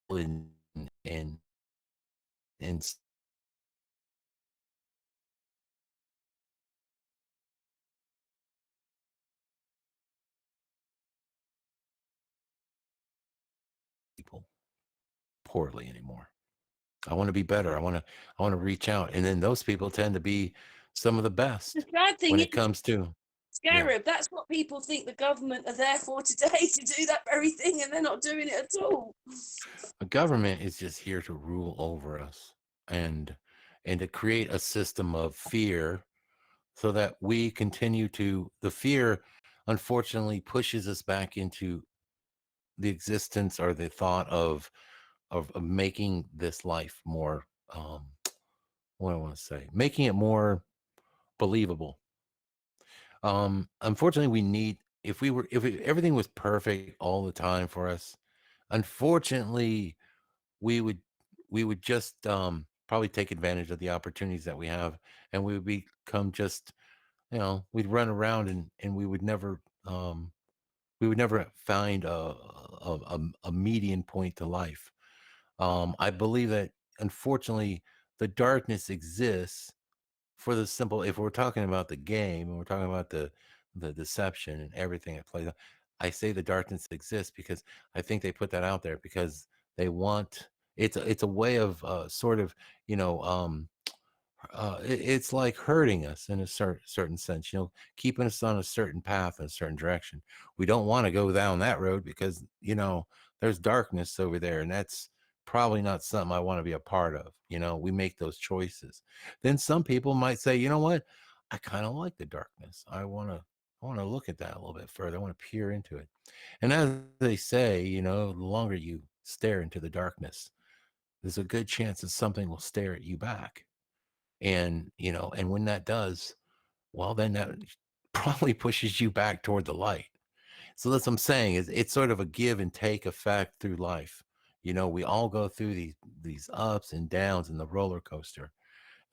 and and and people poorly anymore. I want to be better. I want to reach out. And then those people tend to be some of the The best sad thing when it is, comes to yeah. Scarab, that's what people think the government are there for today, to do that very thing, and they're not doing it at all. The government is just here to rule over us and to create a system of fear so that we continue to the fear unfortunately pushes us back into the existence or the thought of making this life more what do I want to say? Making it more believable. Unfortunately, we need everything was perfect all the time for us. Unfortunately, we would just probably take advantage of the opportunities that we have, and we would become just we'd run around and we would never find a median point to life. I believe that unfortunately the darkness exists for the simple if we're talking about the game and we're talking about the deception and everything that plays out, I say the darkness exists because I think they put that out there because they want it's a way of sort of you know it's like hurting us in a certain sense, keeping us on a certain path in a certain direction. We don't want to go down that road because there's darkness over there, and that's probably not something I want to be a part of. We make those choices. Then some people might say, you know what, I kind of like the darkness. I want to look at that a little bit further. I want to peer into it. And as they say, the longer you stare into the darkness, there's a good chance that something will stare at you back. And when that does, well, then that probably pushes you back toward the light. So that's what I'm saying is it's sort of a give and take effect through life. We all go through these ups and downs in the roller coaster.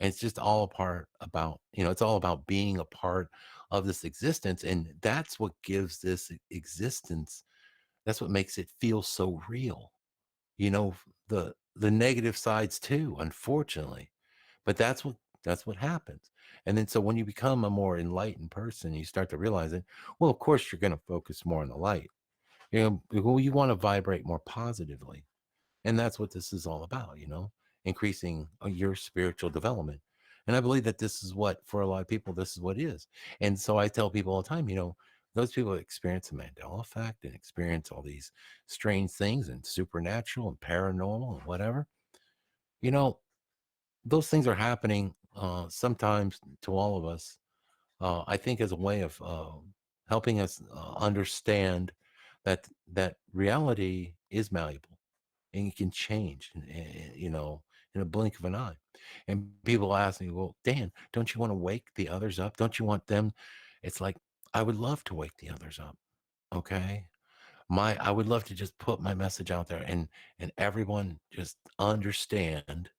And it's just all a part about, it's all about being a part of this existence. And that's what gives this existence, that's what makes it feel so real. You know, the negative sides too, unfortunately. But that's what happens. And then so when you become a more enlightened person, you start to realize it, well, of course you're going to focus more on the light. You want to vibrate more positively. And that's what this is all about. increasing your spiritual development. And I believe that this is what, for a lot of people, this is what it is. And so I tell people all the time, those people that experience the Mandela effect and experience all these strange things and supernatural and paranormal and whatever, you know, those things are happening sometimes to all of us. I think as a way of helping us understand that reality is malleable and it can change, in a blink of an eye. And people ask me, well, Dan, don't you want to wake the others up? Don't you want them? It's like, I would love to wake the others up. Okay. I would love to just put my message out there and everyone just understand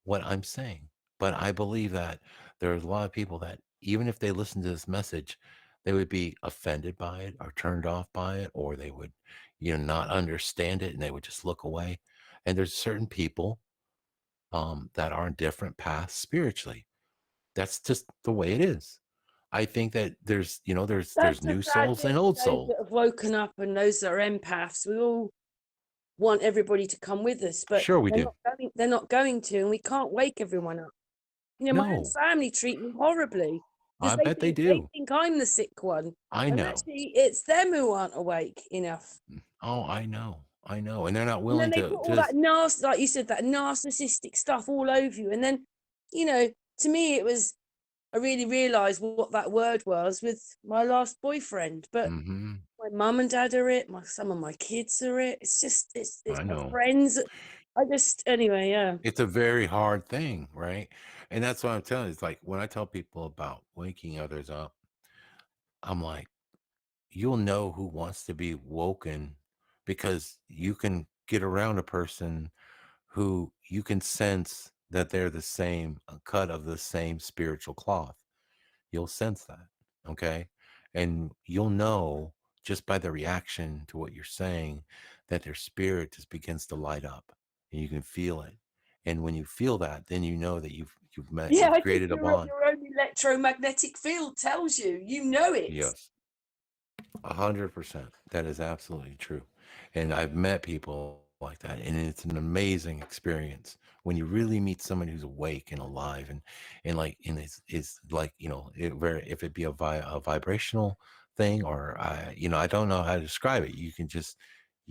what I'm saying. But I believe that there's a lot of people that even if they listen to this message, they would be offended by it or turned off by it, or they would, not understand it and they would just look away. And there's certain people that are on different paths spiritually. That's just the way it is. I think that there's That's the new sad souls bit and for old those souls. that have woken up and those that are empaths. We all want everybody to come with us, but Sure, we they're do. not going. They're not going to, and we can't wake everyone up. My own No, family treat me horribly because I bet they they do. think I'm the sick one, I and know. actually it's them who aren't awake enough. Oh, I know. I know. And they're not And then willing they to put all that just. like you said, that narcissistic stuff all over you. And then, you know, to me, I really realised what that word was with my last boyfriend. But Hmm. my mum and dad are it. Some of my kids are it. It's I my know. friends. Anyway, yeah. It's a very hard thing, right? And that's what I'm telling you. It's like when I tell people about waking others up, I'm like, you'll know who wants to be woken because you can get around a person who you can sense that they're the same cut of the same spiritual cloth. You'll sense that. Okay. And you'll know just by the reaction to what you're saying that their spirit just begins to light up and you can feel it. And when you feel that, then you know that Yeah, you've I think created a bond. your own electromagnetic field tells you. You know it. Yes. 100%. That is absolutely true. And I've met people like that, and it's an amazing experience when you really meet someone who's awake and alive, and is like if it be a vibrational thing, or I don't know how to describe it. You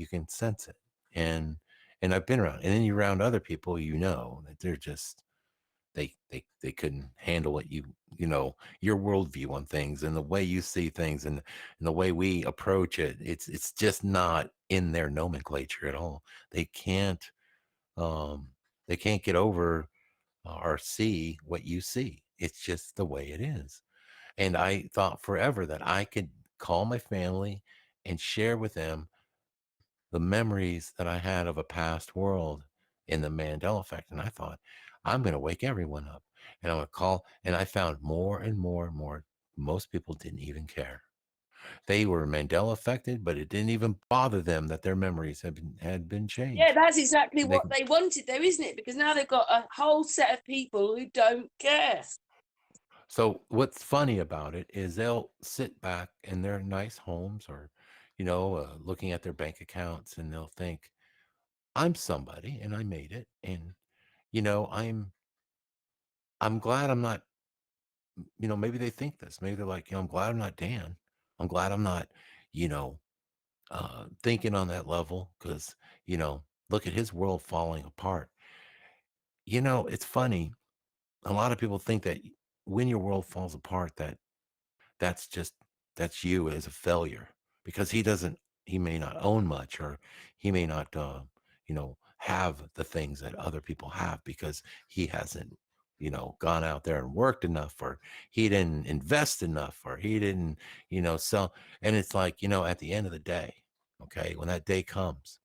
can sense it, and I've been around, and then you're around other people, that they're just they couldn't handle it. Your worldview on things and the way you see things and the way we approach it, it's just not in their nomenclature at all. They can't um they can't get over or see what you see. It's just the way it is. And I thought forever that I could call my family and share with them the memories that I had of a past world in the Mandela effect. And I thought, I'm going to wake everyone up. And I'm going to call. And I found more and more and more. Most people didn't even care. They were Mandela affected, but it didn't even bother them that their memories had been Yeah, changed. that's exactly They, what they wanted, though, isn't it? Because now they've got a whole set of people who don't care. so what's funny about it is they'll sit back in their nice homes or, looking at their bank accounts and they'll think, I'm somebody and I made it. And, I'm glad I'm not, maybe they think this. Maybe they're like, I'm glad I'm not Dan. I'm glad I'm not, you know, thinking on that level because, look at his world falling apart. It's funny. A lot of people think that when your world falls apart, that's just that's you as a failure because he may not own much or he may not have the things that other people have because he hasn't gone out there and worked enough or he didn't invest enough or he didn't sell. And it's like at the end of the day, okay, when that day comes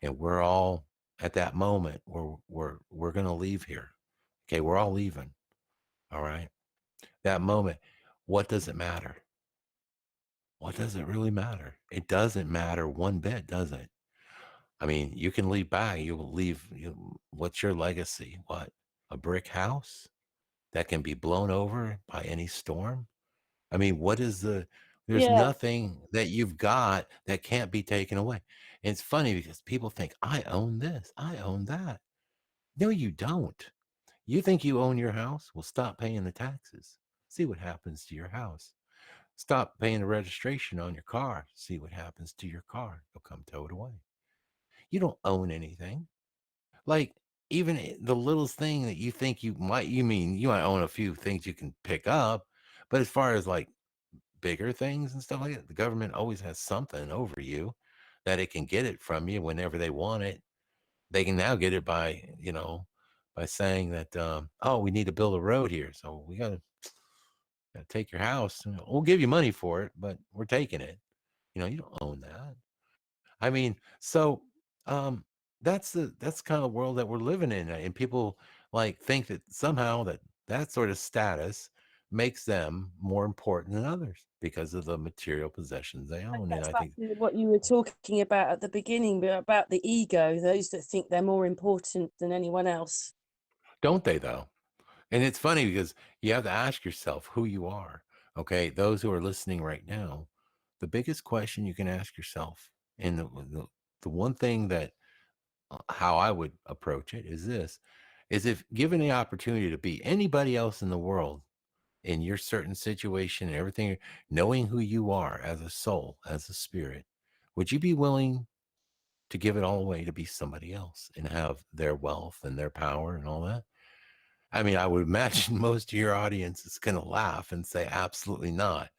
and we're all at that moment where we're going to leave here, okay, we're all leaving, all right, that moment, what does it matter? What does it really matter? It doesn't matter one bit, does it? I mean, you can leave back. You will leave. What's your legacy? What? A brick house that can be blown over by any storm? I mean, there's Yeah. nothing that you've got that can't be taken away. And it's funny because people think, I own this, I own that. No, you don't. You think you own your house? Well, stop paying the taxes. See what happens to your house. Stop paying the registration on your car. See what happens to your car. It'll come towed away. You don't own anything. Like, even the littlest thing that you think you mean you might own a few things you can pick up, but as far as like bigger things and stuff like that, the government always has something over you that it can get it from you whenever they want it. They can now get it by, by saying that, oh, we need to build a road here. So we gotta take your house. And we'll give you money for it, but we're taking it. You don't own that. I mean, so that's kind of the world that we're living in, and people like think that somehow that sort of status makes them more important than others because of the material possessions they own. And That's I back think, to what you were talking about at the beginning, but about the ego, those that think they're more important than anyone else. don't they though? And it's funny because you have to ask yourself who you are. Okay, those who are listening right now, the biggest question you can ask yourself, and the one thing that how I would approach it is this: is if given the opportunity to be anybody else in the world in your certain situation and everything, knowing who you are as a soul, as a spirit, would you be willing to give it all away to be somebody else and have their wealth and their power and all that? I mean, I would imagine most of your audience is going to laugh and say, absolutely not.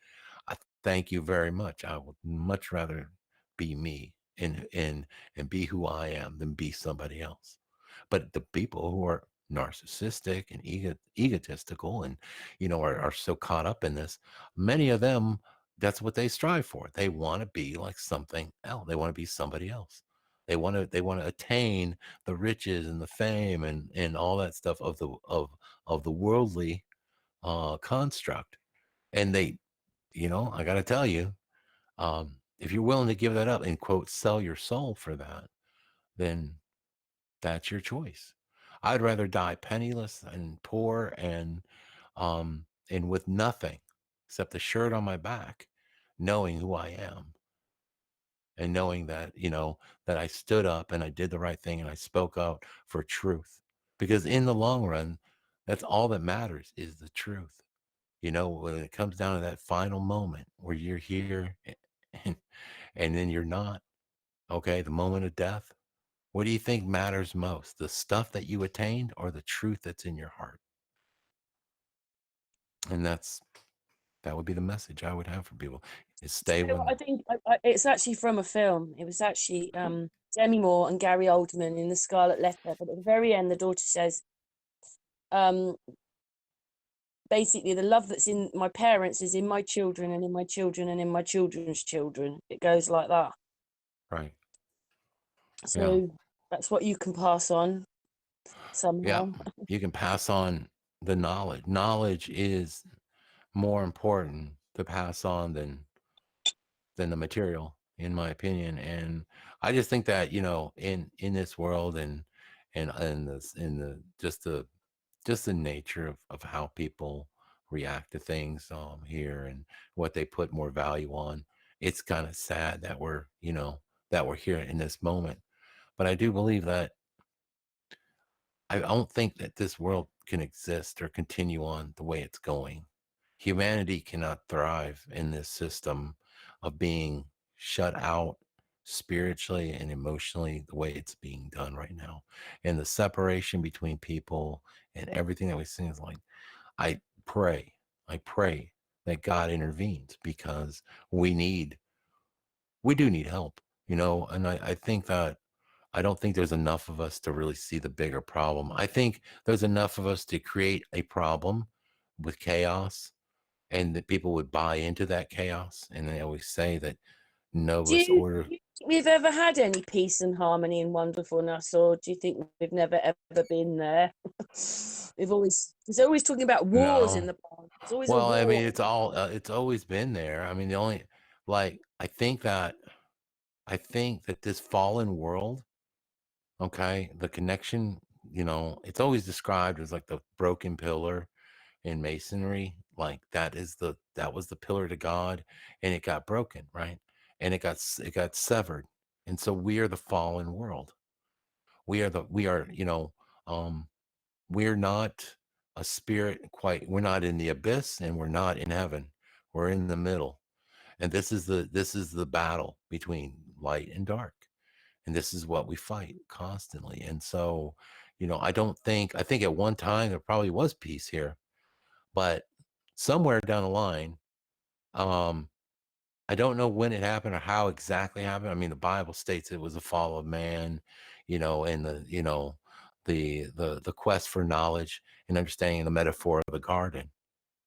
I thank you very much. I would much rather be me and be who I am than be somebody else. But the people who are narcissistic and egotistical and are so caught up in this, many of them, that's what they strive for. They want to be like something else. They want to be somebody else. They want to attain the riches and the fame and all that stuff of the worldly construct. And I got to tell you, if you're willing to give that up and quote sell your soul for that, then that's your choice. I'd rather die penniless and poor and with nothing except a shirt on my back, knowing who I am and knowing that, that I stood up and I did the right thing and I spoke out for truth. Because in the long run, that's all that matters is the truth. When it comes down to that final moment where you're here and, and then you're not, okay, the moment of death, what do you think matters most? The stuff that you attained or the truth that's in your heart? And that would be the message I would have for people is stay You know with what, I think it's actually from a film. It was actually Demi Moore and Gary Oldman in The Scarlet Letter. But at the very end, the daughter says, um, basically, the love that's in my parents is in my children and in my children and in my children's children. It goes like that. right. Yeah. So that's what you can pass on Yeah. somehow. You can pass on the knowledge. Knowledge is more important to pass on than the material, in my opinion. And I just think that, in this world and this in the just the nature of how people react to things here and what they put more value on. It's kind of sad that we're here in this moment. But I do believe that I don't think that this world can exist or continue on the way it's going. Humanity cannot thrive in this system of being shut out spiritually and emotionally the way it's being done right now. And the separation between people and everything that we see is like, I pray, I pray that God intervenes because we do need help, and I think that I don't think there's enough of us to really see the bigger problem. I think there's enough of us to create a problem with chaos and that people would buy into that chaos. And they always say that Do novus you order. think we've ever had any peace and harmony and wonderfulness, or do you think we've never ever been there? We've always There's always talking about wars in No. the past. There's always a Well, I war. mean, it's always been there. I mean, the only, like, I think that this fallen world, okay, the connection, it's always described as like the broken pillar in masonry. Like that was the pillar to God, and it got broken, right? And it got severed. And so we are the fallen world. We are, Um, we're not a spirit quite. We're not in the abyss, and we're not in heaven. We're in the middle, and this is the battle between light and dark, and this is what we fight constantly. And so, I think at one time there probably was peace here, but somewhere down the line, um, I don't know when it happened or how exactly happened. I mean, the Bible states it was the fall of man, and the quest for knowledge and understanding the metaphor of the garden,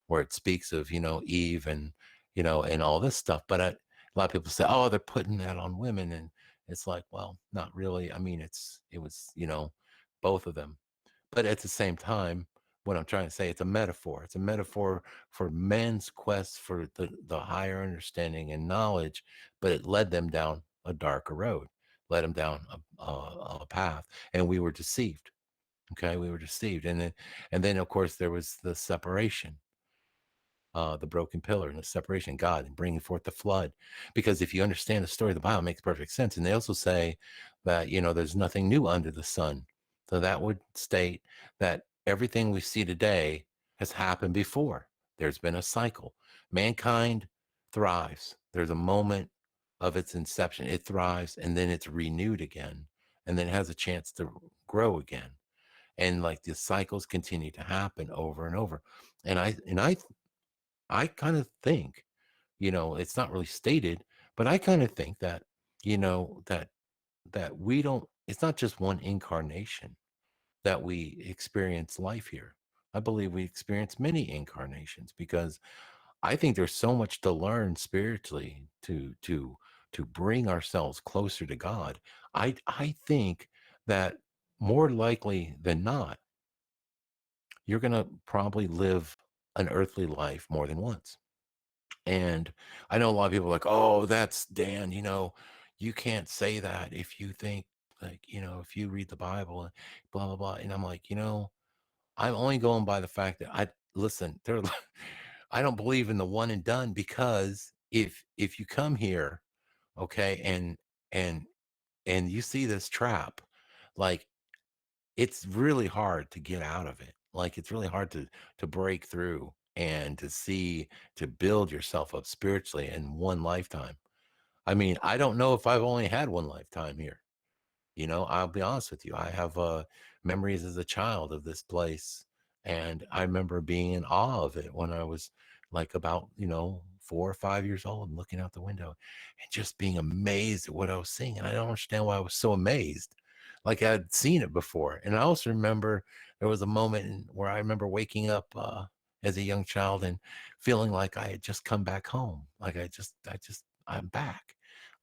where it speaks of Eve and all this stuff. But a lot of people say, oh, they're putting that on women, and it's like, well, not really. I mean, it was both of them. But at the same time, what I'm trying to say, it's a metaphor. It's a metaphor for men's quest for the higher understanding and knowledge, but it led them down a darker road, led them down a path, and we were deceived. Okay, we were deceived, and then of course there was the separation, the broken pillar and the separation, God, and bringing forth the flood. Because if you understand the story of the Bible, it makes perfect sense. And they also say that, there's nothing new under the sun. So that would state that everything we see today has happened before. There's been a cycle. Mankind thrives. There's a moment of its inception. It thrives, and then it's renewed again, and then it has a chance to grow again. And like the cycles continue to happen over and over. And I kind of think, it's not really stated, but I kind of think that, that we don't, it's not just one incarnation that we experience life here. I believe we experience many incarnations, because I think there's so much to learn spiritually to bring ourselves closer to God. I think that more likely than not, you're going to probably live an earthly life more than once. And I know a lot of people are like, oh, that's Dan, you can't say that if you think, like, if you read the Bible and blah, blah, blah. And I'm like, I'm only going by the fact that listen, I don't believe in the one and done, because if you come here, okay, and and you see this trap, like, it's really hard to get out of it. Like, it's really hard to break through and to build yourself up spiritually in one lifetime. I mean, I don't know if I've only had one lifetime here. I'll be honest with you. I have memories as a child of this place, and I remember being in awe of it when I was like about 4 or 5 years old, and looking out the window and just being amazed at what I was seeing. And I don't understand why I was so amazed, like I'd seen it before. And I also remember there was a moment where I remember waking up as a young child and feeling like I had just come back home, like I'm back,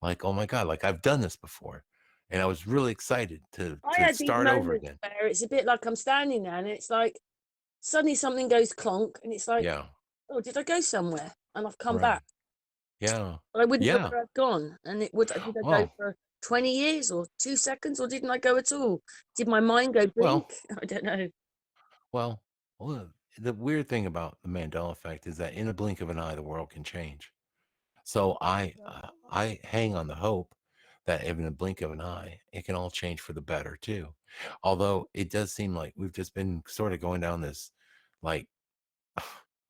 like, oh my God, like I've done this before, and I was really excited to I to had these start over moments again. where it's a bit like I'm standing there and it's like suddenly something goes clonk and it's like, Yeah, oh, did I go somewhere? And I've come right. back. Yeah, I wouldn't know yeah. where I'd gone. And did I go Well, for 20 years or 2 seconds, or didn't I go at all? Did my mind go blink? well, I don't know. well, well. The weird thing about the Mandela effect is that in a blink of an eye, the world can change. So I hang on the hope that in a blink of an eye, it can all change for the better too. Although it does seem like we've just been sort of going down this, like,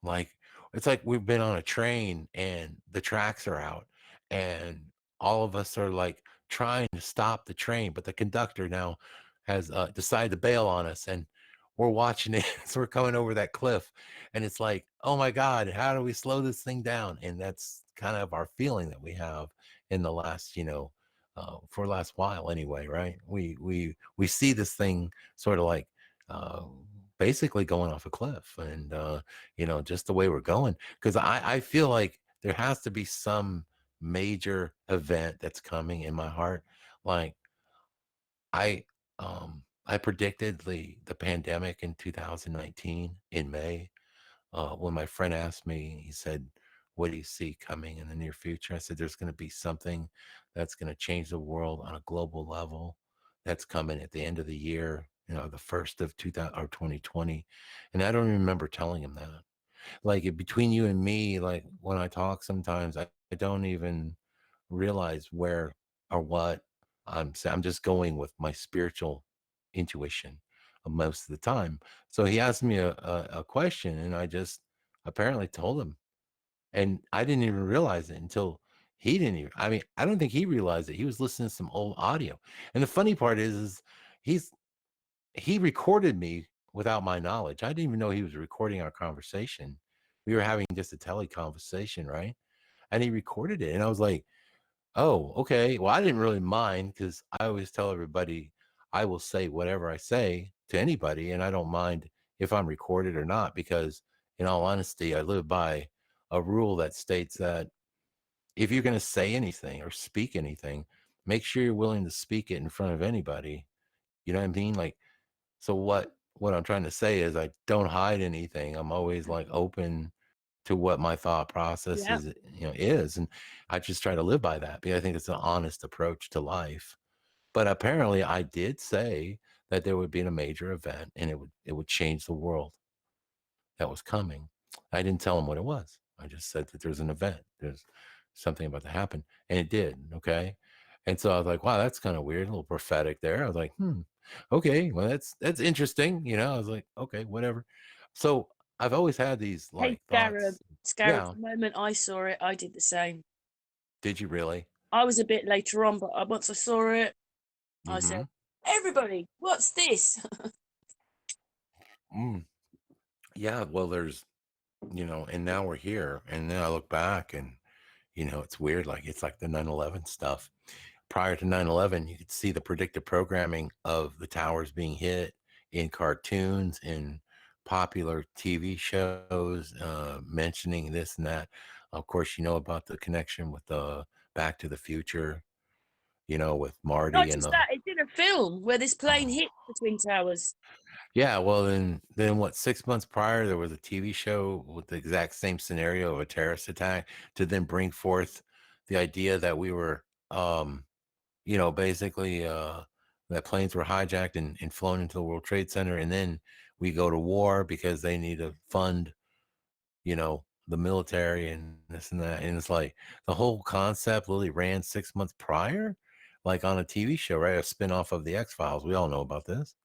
like it's like we've been on a train and the tracks are out, and all of us are like trying to stop the train, but the conductor now has decided to bail on us, and we're watching it as we're coming over that cliff, and it's like, oh my God, how do we slow this thing down? And that's kind of our feeling that we have in the last, for the last while anyway, right? We see this thing sort of like uh basically going off a cliff, and just the way we're going, because I feel like there has to be some major event that's coming in my heart. Like, I I predicted the pandemic in 2019 in May, when my friend asked me. He said, what do you see coming in the near future? I said, there's going to be something that's going to change the world on a global level, that's coming at the end of the year, the first of 2000 or 2020. And I don't remember telling him that. Like, between you and me, like when I talk sometimes, I don't even realize where or what I'm saying. I'm just going with my spiritual intuition. most of the time. So he asked me a question, and I just apparently told him, and I didn't even realize it until he didn't even. I mean, I don't think he realized it. He was listening to some old audio, and the funny part is he's he recorded me without my knowledge. I didn't even know he was recording our conversation. We were having just a tele conversation, right? And he recorded it, and I was like, "Oh, okay." Well, I didn't really mind because I always tell everybody I will say whatever I say to anybody, and I don't mind if I'm recorded or not because, in all honesty, I live by a rule that states that if you're going to say anything or speak anything, make sure you're willing to speak it in front of anybody. You know what I mean? Like, so what I'm trying to say is I don't hide anything. I'm always like open to what my thought process Yeah. is, and I just try to live by that because I think it's an honest approach to life. But apparently I did say that there would be a major event and it would change the world that was coming. I didn't tell him what it was. I just said that there's an event. There's something about to happen. And it did. Okay. And so I was like, wow, that's kind of weird, a little prophetic there. I was like, okay, well, that's interesting. I was like, okay, whatever. So I've always had these Hey, like Scarab. thoughts. Scarab, Yeah. the moment I saw it, I did the same. Did you really? I was a bit later on, but once I saw it, I said, Mm-hmm. everybody, what's this? Mm. Yeah. Well, and now we're here. And then I look back and, it's weird. Like it's like the 9/11 stuff. Prior to 9/11, you could see the predictive programming of the towers being hit in cartoons, in popular TV shows, mentioning this and that. Of course, you know about the connection with the Back to the Future, with Not Marty and just the. that, it did a film where this plane Oh, hit the Twin Towers. yeah, well, then what? 6 months prior, there was a TV show with the exact same scenario of a terrorist attack to then bring forth the idea that we were basically that planes were hijacked and flown into the World Trade Center, and then we go to war because they need to fund, the military and this and that. And it's like the whole concept literally ran 6 months prior, like on a TV show, right? A spinoff of the X Files. We all know about this.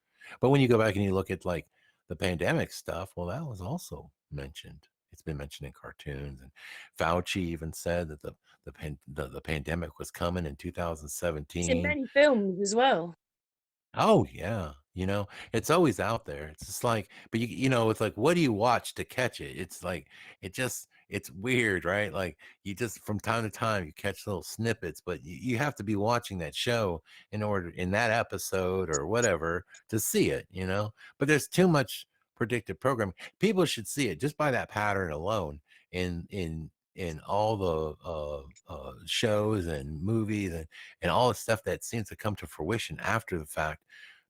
But when you go back and you look at like the pandemic stuff, well, that was also mentioned. It's been mentioned in cartoons, and Fauci even said that the pandemic was coming in It's in 2017. many films as well. Oh yeah, it's always out there. It's just like, but it's like, what do you watch to catch it? It's like, it's weird, right? Like you just from time to time you catch little snippets, but you have to be watching that show in that episode or whatever to see it. But there's too much predictive programming. People should see it just by that pattern alone in all the shows and movies and all the stuff that seems to come to fruition after the fact.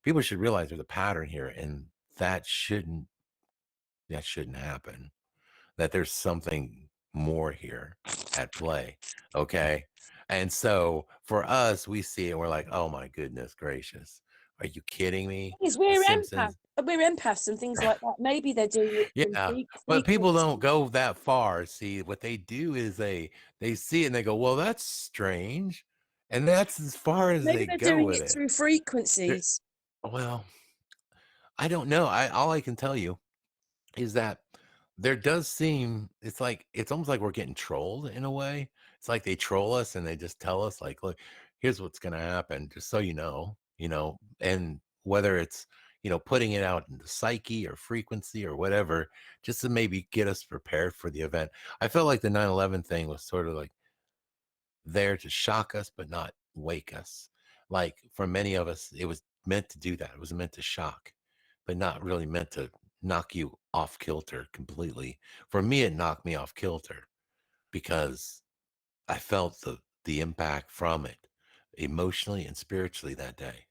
People should realize there's a pattern here, and that shouldn't happen. That there's something more here at play. Okay. And so for us, we see it and we're like, oh my goodness gracious. Are you kidding me? Because The we're empaths. Simpsons. We're empaths and things like that. Maybe they're doing it through Yeah, but people frequency. don't go that far. See, what they do is they see it and they go, "Well, that's strange," and that's as far as Maybe they they're go doing with it it. through They're, frequencies. well, I don't know. I All I can tell you is that there does seem it's almost like we're getting trolled in a way. It's like they troll us and they just tell us like, look, here's what's going to happen, just so and whether it's putting it out in the psyche or frequency or whatever, just to maybe get us prepared for the event. I felt like the 9/11 thing was sort of like there to shock us but not wake us. Like for many of us it was meant to do that. It was meant to shock, but not really meant to knock you off kilter completely. For me, it knocked me off kilter because I felt the impact from it emotionally and spiritually that day.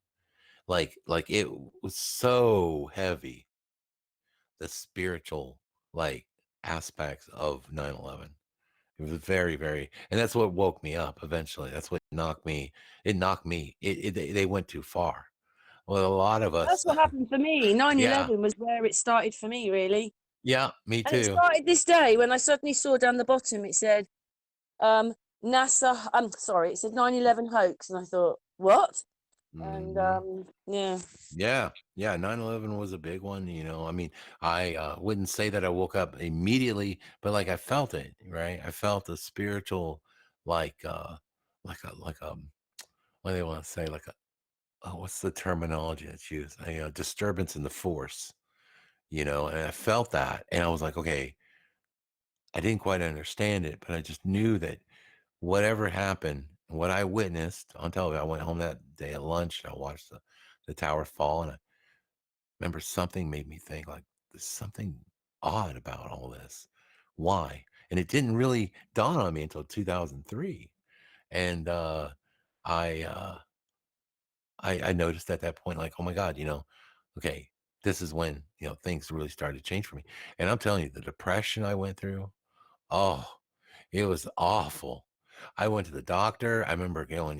Like it was so heavy, the spiritual like aspects of 9/11. It was very, very, and that's what woke me up eventually. That's what knocked me. It knocked me. They went too far. Well, a lot of us, That's what happened for me. Nine yeah, 11 was where it started for me, really. yeah, me And it too. started this day when I suddenly saw down the bottom it said, NASA, I'm sorry, it said 9/11 hoax. And I thought, what? And Hmm. yeah. Yeah, yeah. 9/11 was a big one. I mean, I wouldn't say that I woke up immediately, but like I felt it, right? I felt a spiritual, like, like a, what do they want to say? Like a, oh, what's the terminology that's used? A, disturbance in the force, and I felt that. And I was like, okay, I didn't quite understand it, but I just knew that whatever happened, what I witnessed on television, I went home that day at lunch and I watched the tower fall. And I remember something made me think, like, there's something odd about all this. Why? And it didn't really dawn on me until 2003. And I, uh, I noticed at that point, like, oh my God, okay, this is when, things really started to change for me. And I'm telling you, the depression I went through, oh, it was awful. I went to the doctor. I remember going,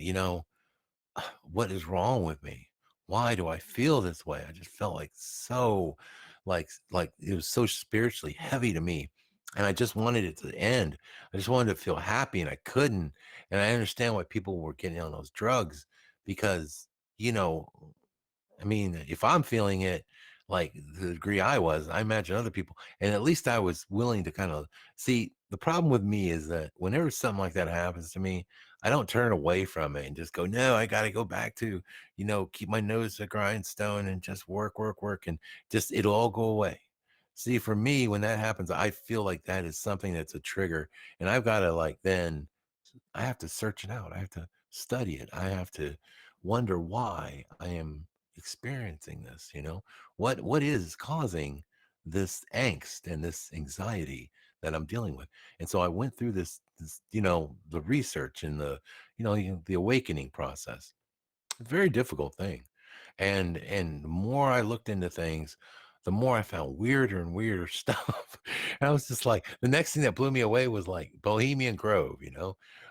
what is wrong with me? Why do I feel this way? I just felt like so, like it was so spiritually heavy to me. And I just wanted it to end. I just wanted to feel happy and I couldn't. And I understand why people were getting on those drugs because, you know, I mean, if I'm feeling it like the degree I was, I imagine other people, and at least I was willing to kind of see. The problem with me is that whenever something like that happens to me, I don't turn away from it and just go, no, I got to go back to, keep my nose to the grindstone and just work, work, work, and just it'll all go away. See, for me, when that happens, I feel like that is something that's a trigger, and I've got to like then I have to search it out. I have to study it. I have to wonder why I am experiencing this, what is causing this angst and this anxiety that I'm dealing with. And so I went through this, the research and the awakening process. Very difficult thing. And the more I looked into things, the more I found weirder and weirder stuff. And I was just like, the next thing that blew me away was like Bohemian Grove.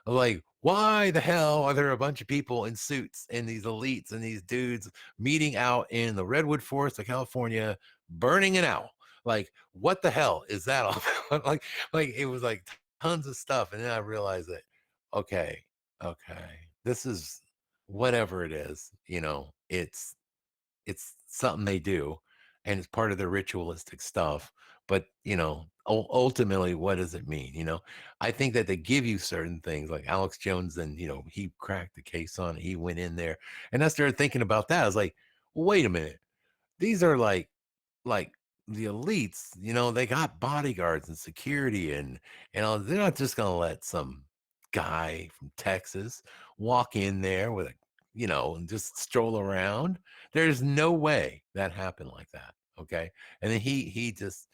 I'm like, why the hell are there a bunch of people in suits and these elites and these dudes meeting out in the redwood forest of California, burning it out? Like, what the hell is that all about? like it was like tons of stuff. And then I realized that, okay, okay, this is whatever it is, it's something they do and it's part of their ritualistic stuff. But, ultimately, what does it mean? I think that they give you certain things like Alex Jones, and, he cracked the case on it. He went in there and I started thinking about that. I was like, well, wait a minute. These are like the elites, they got bodyguards and security and they're not just gonna let some guy from Texas walk in there with and just stroll around. There's no way that happened like that. Okay. And then he just,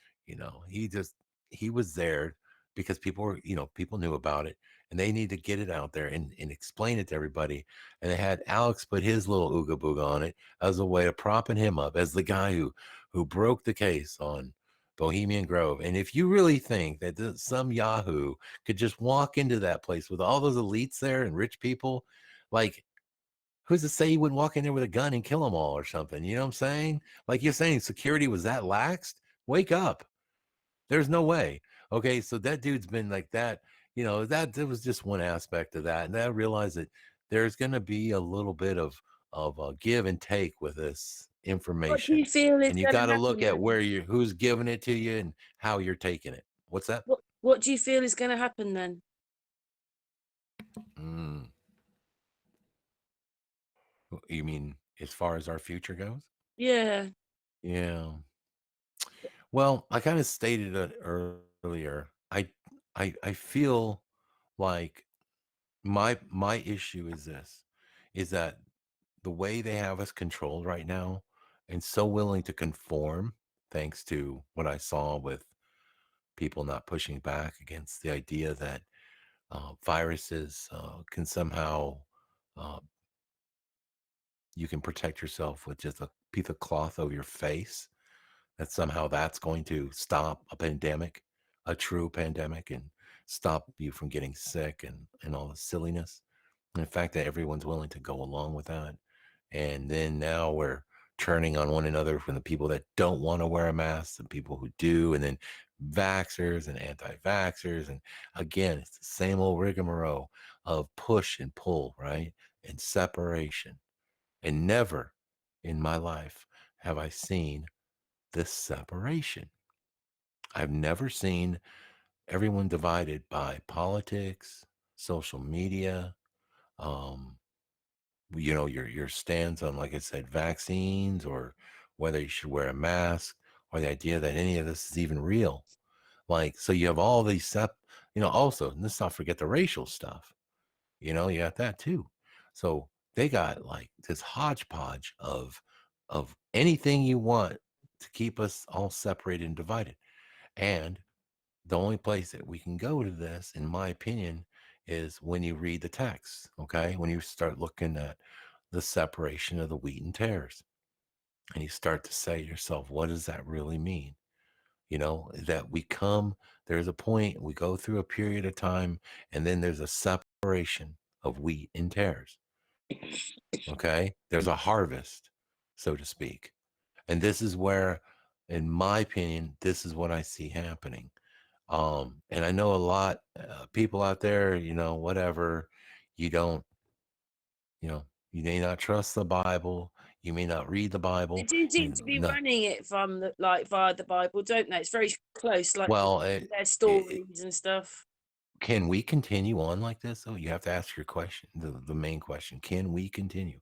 he just he was there because people knew about it and they need to get it out there and explain it to everybody. And they had Alex put his little ooga booga on it as a way of propping him up as the guy who broke the case on Bohemian Grove. And if you really think that some Yahoo could just walk into that place with all those elites there and rich people, like, who's to say he wouldn't walk in there with a gun and kill them all or something? You know what I'm saying? Like you're saying security was that laxed? Wake up. There's no way. Okay, so that dude's been like that. That was just one aspect of that, and I realized that there's going to be a little bit of a give and take with this What do you information, feel is and you going got to to look happen at then? who's giving it to you and how you're taking it. What's that? What do you feel is going to happen then? Mm, you mean as far as our future goes? Yeah. Yeah. Well, I kind of stated it earlier. I feel like my issue is this, is that the way they have us controlled right now and so willing to conform, thanks to what I saw with people not pushing back against the idea that viruses can somehow, uh, you can protect yourself with just a piece of cloth over your face, that somehow that's going to stop a pandemic, a true pandemic, and stop you from getting sick and all the silliness. And the fact that everyone's willing to go along with that. And then now we're turning on one another from the people that don't want to wear a mask and people who do, and then vaxxers and anti-vaxxers. And again, it's the same old rigmarole of push and pull, right? And separation. And never in my life have I seen this separation. I've never seen everyone divided by politics, social media, um, your stance on, like I said, vaccines, or whether you should wear a mask, or the idea that any of this is even real. Like, so you have all these also, and let's not forget the racial stuff. You got that too. So they got like this hodgepodge of anything you want to keep us all separated and divided. And the only place that we can go to this, in my opinion, is when you read the text. Okay, when you start looking at the separation of the wheat and tares, and you start to say to yourself, what does that really mean? That there's a point, we go through a period of time, and then there's a separation of wheat and tares. Okay, there's a harvest, so to speak. And this is where, in my opinion, this is what I see happening. And I know a lot people out there, whatever, you don't, you know, you may not trust the Bible, you may not read the They Bible, do seem to be no. running it from like via the Bible, don't they? It's very close, like Well, their stories and stuff. can we continue on like this? Oh, you have to ask your question, the main question. Can we continue?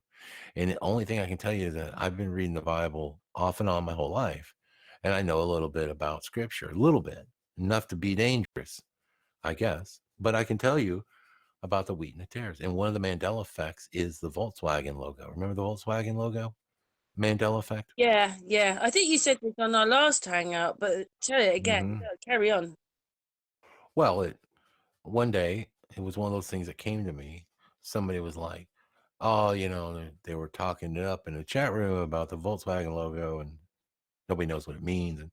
And the only thing I can tell you is that I've been reading the Bible off and on my whole life. And I know a little bit about scripture, a little bit, enough to be dangerous, I guess. But I can tell you about the wheat and the tares. And one of the Mandela effects is the Volkswagen logo. Remember the Volkswagen logo? Mandela effect? Yeah, yeah. I think you said this on our last hangout, but tell it again. Hmm. Carry on. Well, one day, it was one of those things that came to me. Somebody was like, oh, they were talking it up in the chat room about the Volkswagen logo, and nobody knows what it means. And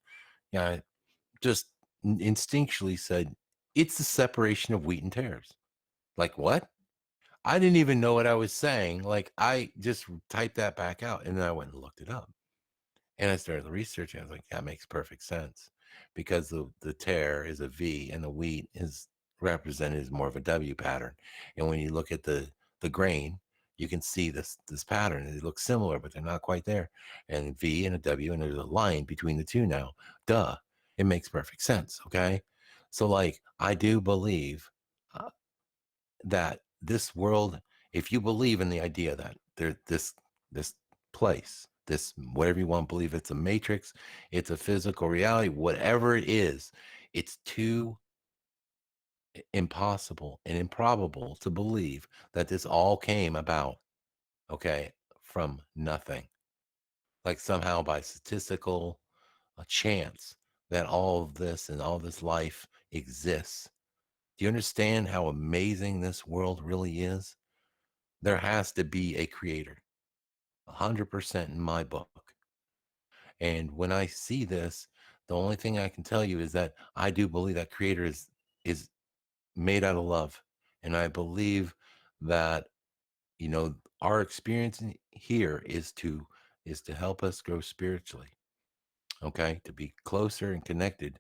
yeah, I just instinctually said, it's the separation of wheat and tares. Like, what? I didn't even know what I was saying. Like, I just typed that back out, and then I went and looked it up. And I started researching. I was like, that makes perfect sense, because the tear is a V and the wheat is represented as more of a W pattern. And when you look at the grain, you can see this pattern. It looks similar, but they're not quite there. And V and a W, and there's a line between the two now. Duh. It makes perfect sense. Okay. So, like, I do believe uh, that this world, if you believe in the idea that this place, this, whatever you want to believe, it's a matrix, it's a physical reality, whatever it is, it's too impossible and improbable to believe that this all came about, okay, from nothing, like somehow by statistical chance, that all of this and all this life exists. Do you understand how amazing this world really is? There has to be a creator, 100% in my book. And when I see this, the only thing I can tell you is that I do believe that creator is made out of love. And I believe that, our experience here is to help us grow spiritually, okay? To be closer and connected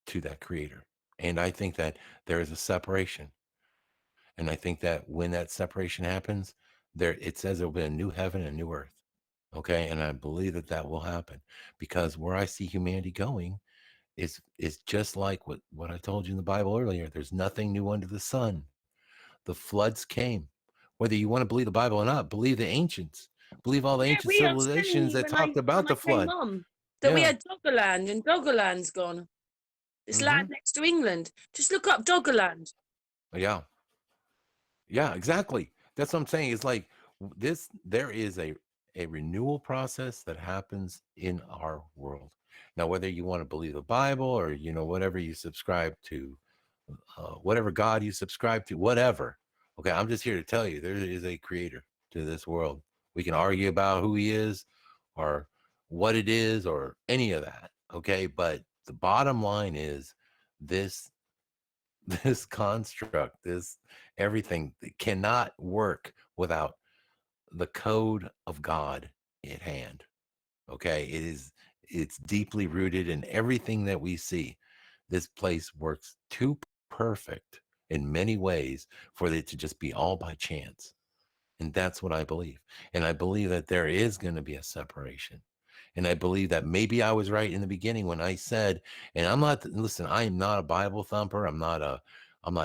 to that creator. And I think that there is a separation. And I think that when that separation happens, it says there'll be a new heaven and a new earth. Okay. And I believe that that will happen, because where I see humanity going is just like what I told you in the Bible earlier. There's nothing new under the sun. The floods came. Whether you want to believe the Bible or not, believe the ancients, believe all the Yeah, ancient I was telling civilizations you that when talked about I the came flood. on that we Yeah. had Doggerland, and Doggerland's gone. This Hmm. land next to England. Just look up Doggerland. Yeah. Yeah, exactly. That's what I'm saying. It's like there is a renewal process that happens in our world. Now, whether you want to believe the Bible, or, whatever you subscribe to, whatever God you subscribe to, whatever. Okay, I'm just here to tell you there is a creator to this world. We can argue about who he is, or what it is, or any of that. Okay, but the bottom line is this this construct, this everything cannot work without the code of God at hand. Okay, it's deeply rooted in everything that we see. This place works too perfect in many ways for it to just be all by chance. And that's what I believe. And I believe that there is going to be a separation. And I believe that maybe I was right in the beginning when I said, and I'm not, listen, I am not a Bible thumper. I'm not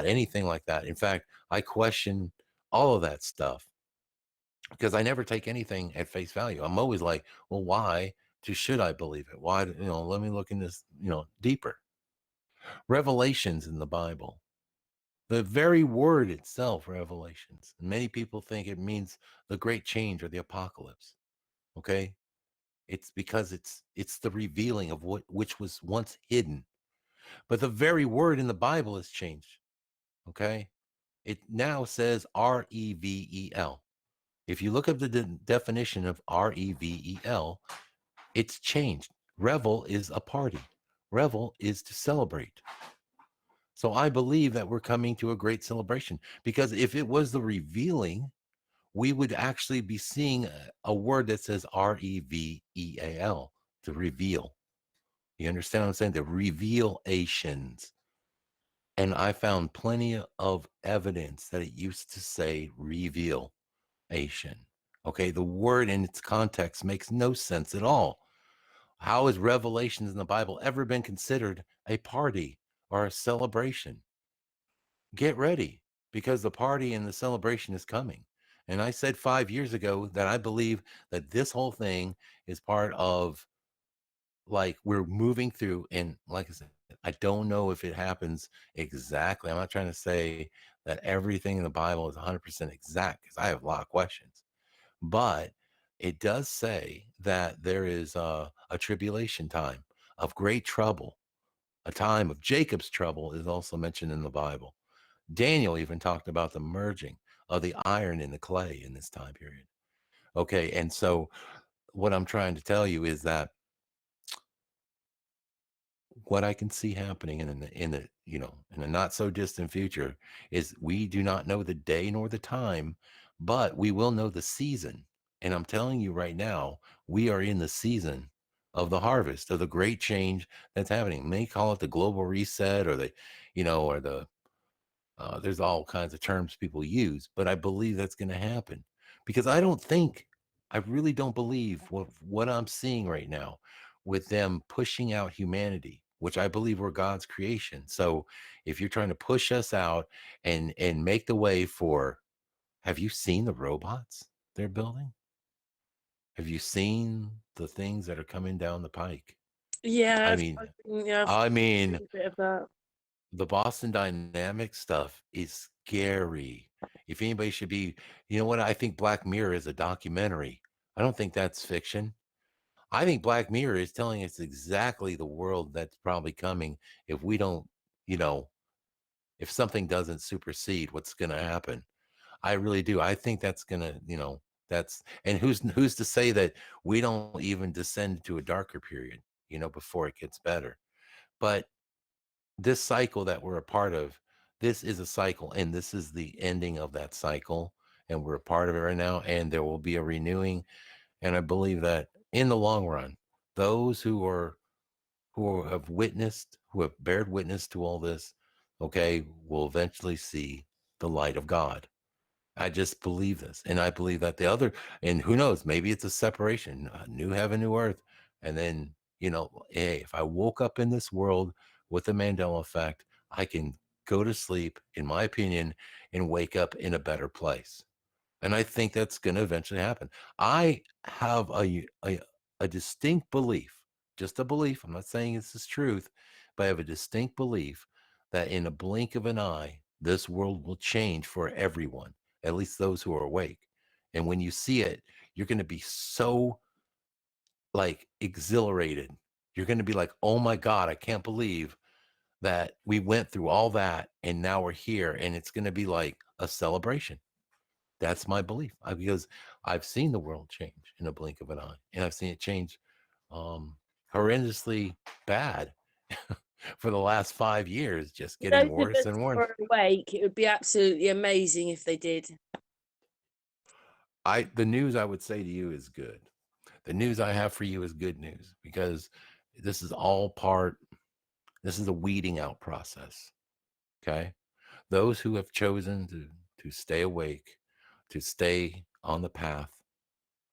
anything like that. In fact, I question all of that stuff because I never take anything at face value. I'm always like, well, why should I believe it? Why, let me look in this, deeper. Revelations in the Bible, the very word itself, revelations. Many people think it means the great change or the apocalypse. Okay. It's because it's the revealing of what which was once hidden. But the very word in the Bible has changed. Okay. It now says Revel. If you look up the definition of Revel, it's changed. Revel is a party. Revel is to celebrate. So I believe that we're coming to a great celebration because if it was the revealing, we would actually be seeing a word that says Revel, to reveal. You understand what I'm saying? The revelations. And I found plenty of evidence that it used to say revelation. Okay, the word in its context makes no sense at all. How has revelations in the Bible ever been considered a party or a celebration? Get ready because the party and the celebration is coming. And I said 5 years ago that I believe that this whole thing is part of, like, we're moving through. And like I said, I don't know if it happens exactly. I'm not trying to say that everything in the Bible is 100% exact because I have a lot of questions. But it does say that there is a tribulation time of great trouble. A time of Jacob's trouble is also mentioned in the Bible. Daniel even talked about the merging of the iron and the clay in this time period. Okay, and so what I'm trying to tell you is that what I can see happening in the not so distant future is we do not know the day nor the time, but we will know the season. And I'm telling you right now, we are in the season of the harvest of the great change that's happening. They call it the global reset or or the there's all kinds of terms people use, but I believe that's going to happen because I really don't believe what I'm seeing right now with them pushing out humanity, which I believe we're God's creation. So if you're trying to push us out and make the way for, have you seen the robots they're building? Have you seen the things that are coming down the pike? Yeah, I mean, yeah, I've I mean, seen a bit of that. the Boston Dynamics stuff is scary. If anybody should be, you know what? I think Black Mirror is a documentary. I don't think that's fiction. I think Black Mirror is telling us exactly the world that's probably coming if we don't, you know, if something doesn't supersede what's going to happen. I really do. I think that's going to, that's, and who's to say that we don't even descend to a darker period, before it gets better. But this cycle that we're a part of, this is a cycle, and this is the ending of that cycle, and we're a part of it right now, and there will be a renewing. And I believe that in the long run, those who have witnessed, who have bared witness to all this, okay, will eventually see the light of God. I just believe this. And I believe that the other, and who knows, maybe it's a separation, a new heaven, new earth. And then, hey, if I woke up in this world with the Mandela effect, I can go to sleep, in my opinion, and wake up in a better place. And I think that's going to eventually happen. I have a distinct belief, just a belief. I'm not saying this is truth, but I have a distinct belief that in a blink of an eye, this world will change for everyone, at least those who are awake. And when you see it, you're going to be so, like, exhilarated. You're going to be like, oh my God, I can't believe that we went through all that and now we're here. And it's going to be like a celebration. That's my belief, because I've seen the world change in a blink of an eye, and I've seen it change um, horrendously bad for the last 5 years, just For getting those of worse us and who worse. are awake, it would be absolutely amazing if they did. The news I would say to you is good. The news I have for you is good news because this is all part. This is a weeding out process. Okay, those who have chosen to stay awake, to stay on the path,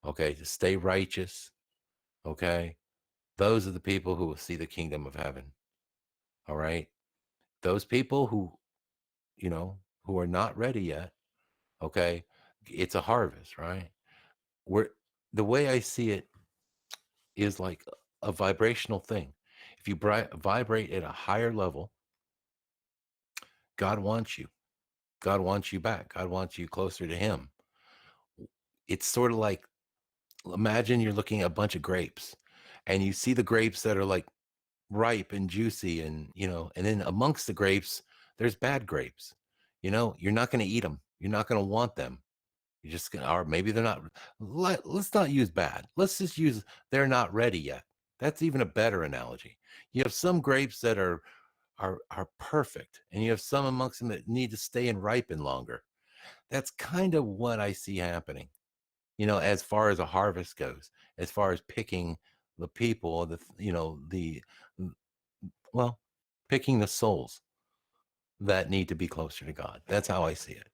okay, to stay righteous, okay, those are the people who will see the kingdom of heaven. All right. Those people who, who are not ready yet, okay, it's a harvest, right? We're The way I see it is like a vibrational thing. If you vibrate at a higher level, God wants you. God wants you back. God wants you closer to Him. It's sort of like, imagine you're looking at a bunch of grapes and you see the grapes that are like ripe and juicy, and and then amongst the grapes there's bad grapes. You're not going to eat them, you're not going to want them. You're just gonna, or maybe they're not. Let's not use bad, let's just use they're not ready yet. That's even a better analogy. You have some grapes that are perfect, and you have some amongst them that need to stay and ripen longer. That's kind of what I see happening, as far as a harvest goes, as far as picking the people, the well, picking the souls that need to be closer to God. That's how I see it.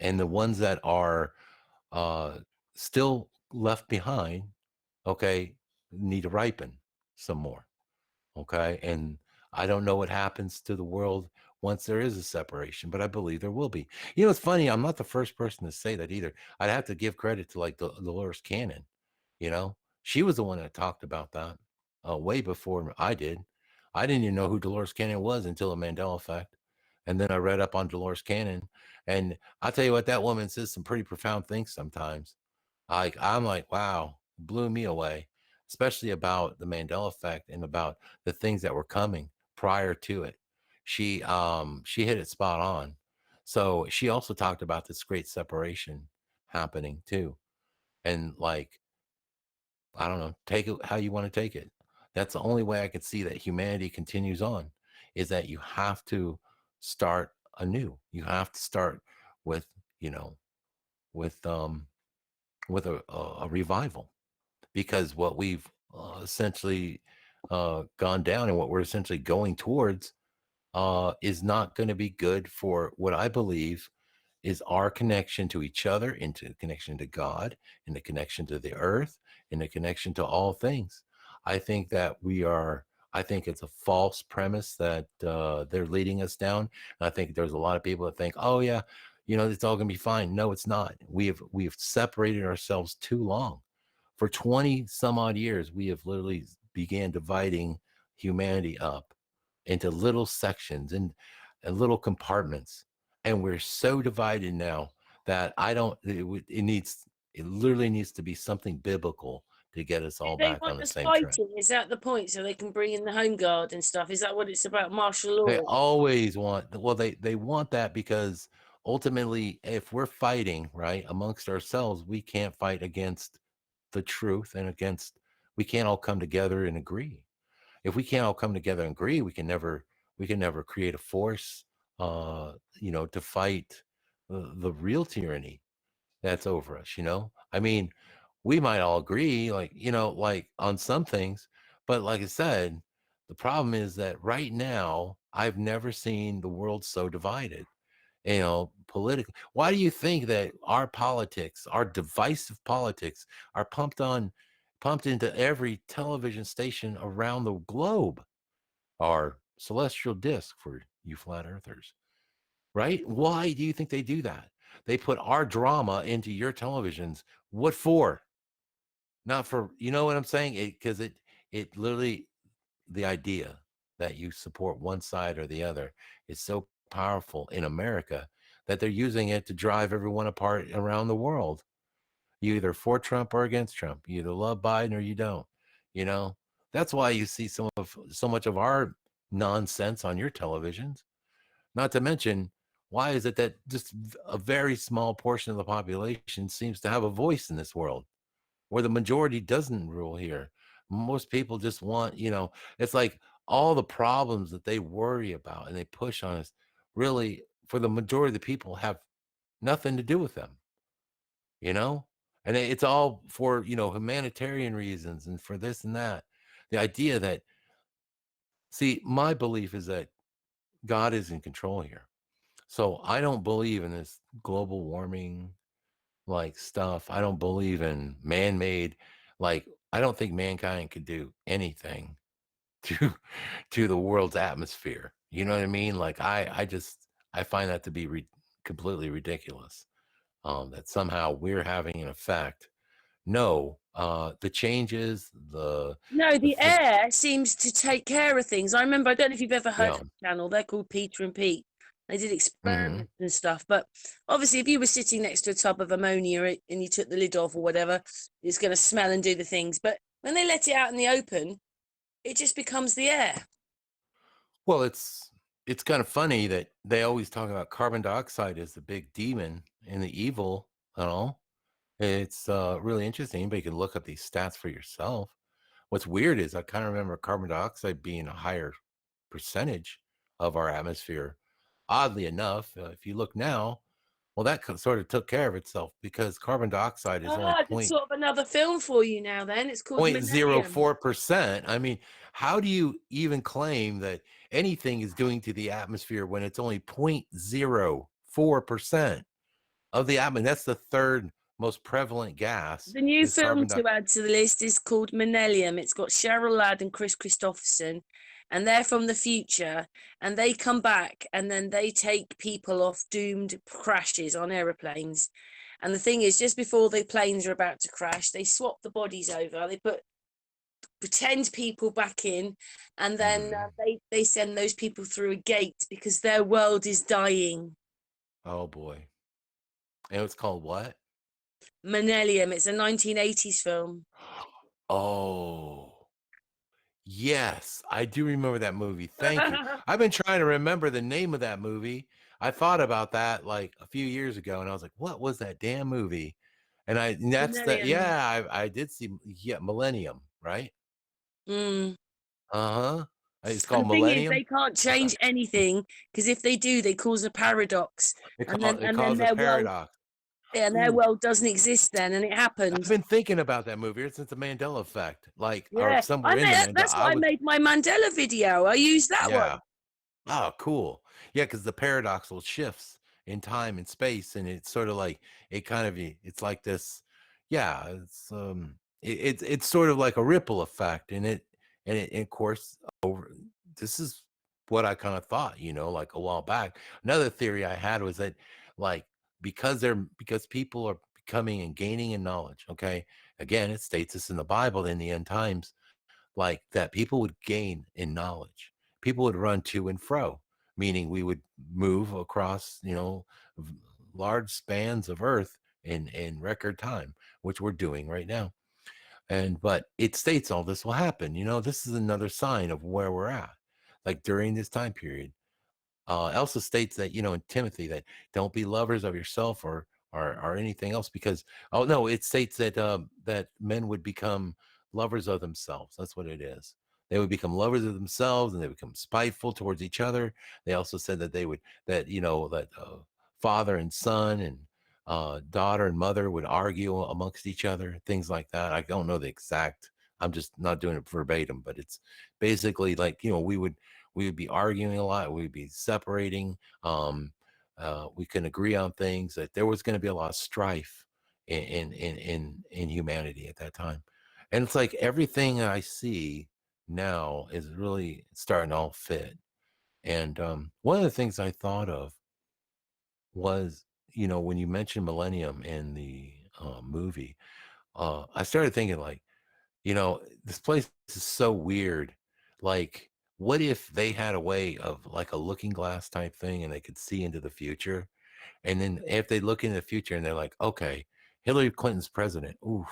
And the ones that are uh, still left behind, okay, need to ripen some more. Okay. And I don't know what happens to the world once there is a separation, but I believe there will be. It's funny. I'm not the first person to say that either. I'd have to give credit to like Dolores Cannon. You know, she was the one that talked about that way before I did. I didn't even know who Dolores Cannon was until the Mandela Effect. And then I read up on Dolores Cannon. And I'll tell you what, that woman says some pretty profound things sometimes. I'm like, wow, blew me away, especially about the Mandela Effect and about the things that were coming prior to it. She hit it spot on. So she also talked about this great separation happening too. And like, I don't know, take it how you want to take it. That's the only way I could see that humanity continues on, is that you have to start anew. You have to start with, you know, with a revival, because what we've essentially gone down, and what we're essentially going towards is not going to be good for what I believe is our connection to each other, into connection to God, in the connection to the earth, in the connection to all things. I think that I think it's a false premise that they're leading us down. And I think there's a lot of people that think, oh yeah, it's all gonna be fine. No, it's not. We have separated ourselves too long. For 20 some odd years, we have literally began dividing humanity up into little sections and little compartments. And we're so divided now that I don't, it literally needs to be something biblical to get us all They back on want the us same track. fighting. Is that the point? So they can bring in the home guard and stuff. Is that what it's about? Martial They law. always want, well, they want that because ultimately, if we're fighting, right, amongst ourselves, we can't fight against the truth and against, we can't all come together and agree. If we can't all come together and agree, we can never create a force, to fight the real tyranny that's over us. I mean, we might all agree, like, like on some things, but like I said, the problem is that right now I've never seen the world so divided, politically. Why do you think that our politics, our divisive politics, are pumped into every television station around the globe? Our celestial disc, for you flat earthers, right? Why do you think they do that? They put our drama into your televisions. What for? Not for, you know what I'm saying? Because it literally, the idea that you support one side or the other is so powerful in America that they're using it to drive everyone apart around the world. You either for Trump or against Trump. You either love Biden or you don't. You know, that's why you see so much of our nonsense on your televisions. Not to mention, why is it that just a very small portion of the population seems to have a voice in this world, where the majority doesn't rule here? Most people just want, it's like all the problems that they worry about and they push on us, really, for the majority of the people, have nothing to do with them, you know? And it's all for, humanitarian reasons and for this and that. The idea that, see, my belief is that God is in control here. So I don't believe in this global warming, like stuff. I don't believe in man-made. Like I don't think mankind could do anything to to the world's atmosphere. You know what I mean? Like I find that to be completely ridiculous. That somehow we're having an effect. No, the changes, No, the the thing, air seems to take care of things. I remember, I don't know if you've ever heard yeah. of the channel. They're called Peter and Pete. They did Hmm. experiments and stuff. But obviously, if you were sitting next to a tub of ammonia and you took the lid off or whatever, it's going to smell and do the things. But when they let it out in the open, it just becomes the air. Well, it's kind of funny that they always talk about carbon dioxide as the big demon and the evil and all. It's really interesting. Anybody can look up these stats for yourself. What's weird is I kind of remember carbon dioxide being a higher percentage of our atmosphere. Oddly enough, if you look now, well, that sort of took care of itself because carbon dioxide is only Ah, it's sort of another film for you now. Then it's called point zero Millennium. 0.04%. I mean, how do you even claim that anything is doing to the atmosphere when it's only 0.04% of the atmosphere? That's the third most prevalent gas The new is film carbon to dioxide. add to the list is called Millennium. It's got Cheryl Ladd and Chris Christopherson, and they're from the future. And they come back and then they take people off doomed crashes on aeroplanes. And the thing is, just before the planes are about to crash, they swap the bodies over. They put pretend people back in, and then Mhm. they send those people through a gate because their world is dying. Oh boy. And it's called what? Millennium. It's a 1980s film. Oh, yes. I do remember that movie. Thank you. I've been trying to remember the name of that movie. I thought about that like a few years ago and I was like, what was that damn movie? And that's that. Millennium. Yeah, I did see, yeah, Millennium, right? Mm. Uh-huh. It's And called the thing is, Millennium. they can't Okay. change anything because if they do, they cause a paradox, It and then caused a their world, paradox. yeah, and their Ooh, world doesn't exist then, and it I've happened. been thinking about that movie ever since the Mandela effect. Like, or Yeah, I somewhere in the made. Mandela. That's why I made my Mandela video. I used that Yeah. one. Oh, cool. Yeah, because the paradoxical shifts in time and space, and it's sort of like it kind of it's like this. Yeah, it's sort of like a ripple effect, and of course over this is what I kind of thought, like a while back. Another theory I had was that like because people are becoming and gaining in knowledge. Okay, again, it states this in the Bible in the end times like that people would gain in knowledge. People would run to and fro, meaning we would move across, large spans of earth in record time, which we're doing right now. And but it states all this will happen. This is another sign of where we're at. Like during this time period, also states that in Timothy that don't be lovers of yourself or anything else because oh no, it states that that men would become lovers of themselves. That's what it is. They would become lovers of themselves and they become spiteful towards each other. They also said that they would that that father and son and daughter and mother would argue amongst each other, things like that. I don't know the exact. I'm just not doing it verbatim, but it's basically like we would be arguing a lot. We'd be separating. We can agree on things. That there was going to be a lot of strife in humanity at that time, and it's like everything I see now is really starting to all fit. And one of the things I thought of was, when you mentioned Millennium in the movie, I started thinking like this place is so weird. Like, what if they had a way of like a looking glass type thing and they could see into the future? And then if they look into the future and they're like, okay, Hillary Clinton's president. Oof.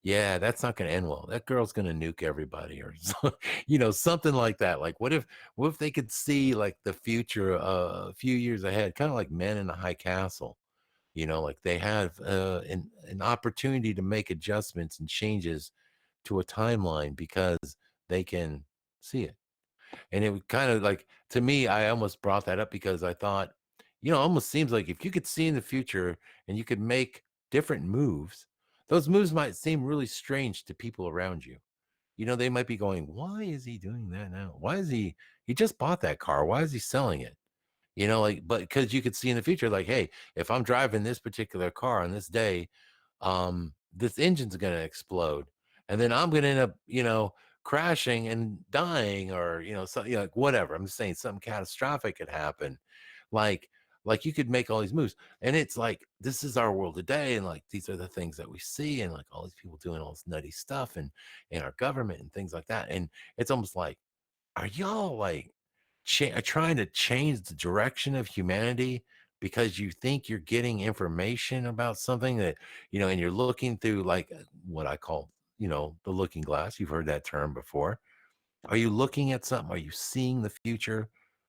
Yeah, that's not going to end well. That girl's going to nuke everybody or something like that. Like what if they could see like the future a few years ahead, kind of like Men in the High Castle, like they have an opportunity to make adjustments and changes to a timeline because they can see it. And it would kind of like to me, I almost brought that up because I thought, almost seems like if you could see in the future and you could make different moves, those moves might seem really strange to people around you. They might be going, why is he doing that now? Why is he just bought that car? Why is he selling it? like, but because you could see in the future, like, hey, if I'm driving this particular car on this day, this engine's going to explode, and then I'm going to end up, crashing and dying, or so, like, whatever. I'm just saying something catastrophic could happen, like you could make all these moves, and it's like this is our world today, and like these are the things that we see, and like all these people doing all this nutty stuff, and in our government and things like that, and it's almost like, are y'all like trying to change the direction of humanity because you think you're getting information about something that, and you're looking through, like, what I call, the looking glass. You've heard that term before. Are you looking at something? Are you seeing the future? Are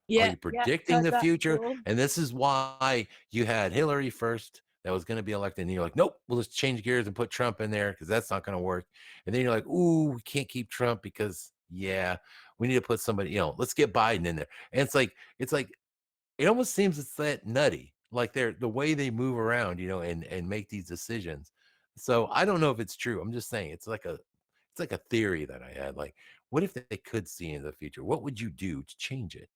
Yeah, you yeah, predicting heard the that future? before. And this is why you had Hillary first, that was going to be elected, and you're like, nope, we'll just change gears and put Trump in there because that's not going to work. And then you're like, ooh, we can't keep Trump because, yeah, we need to put somebody, let's get Biden in there. And it's like it almost seems it's that nutty, like they're the way they move around, and make these decisions. So I don't know if it's true. I'm just saying it's like a theory that I had. Like, what if they could see into the future? What would you do to change it?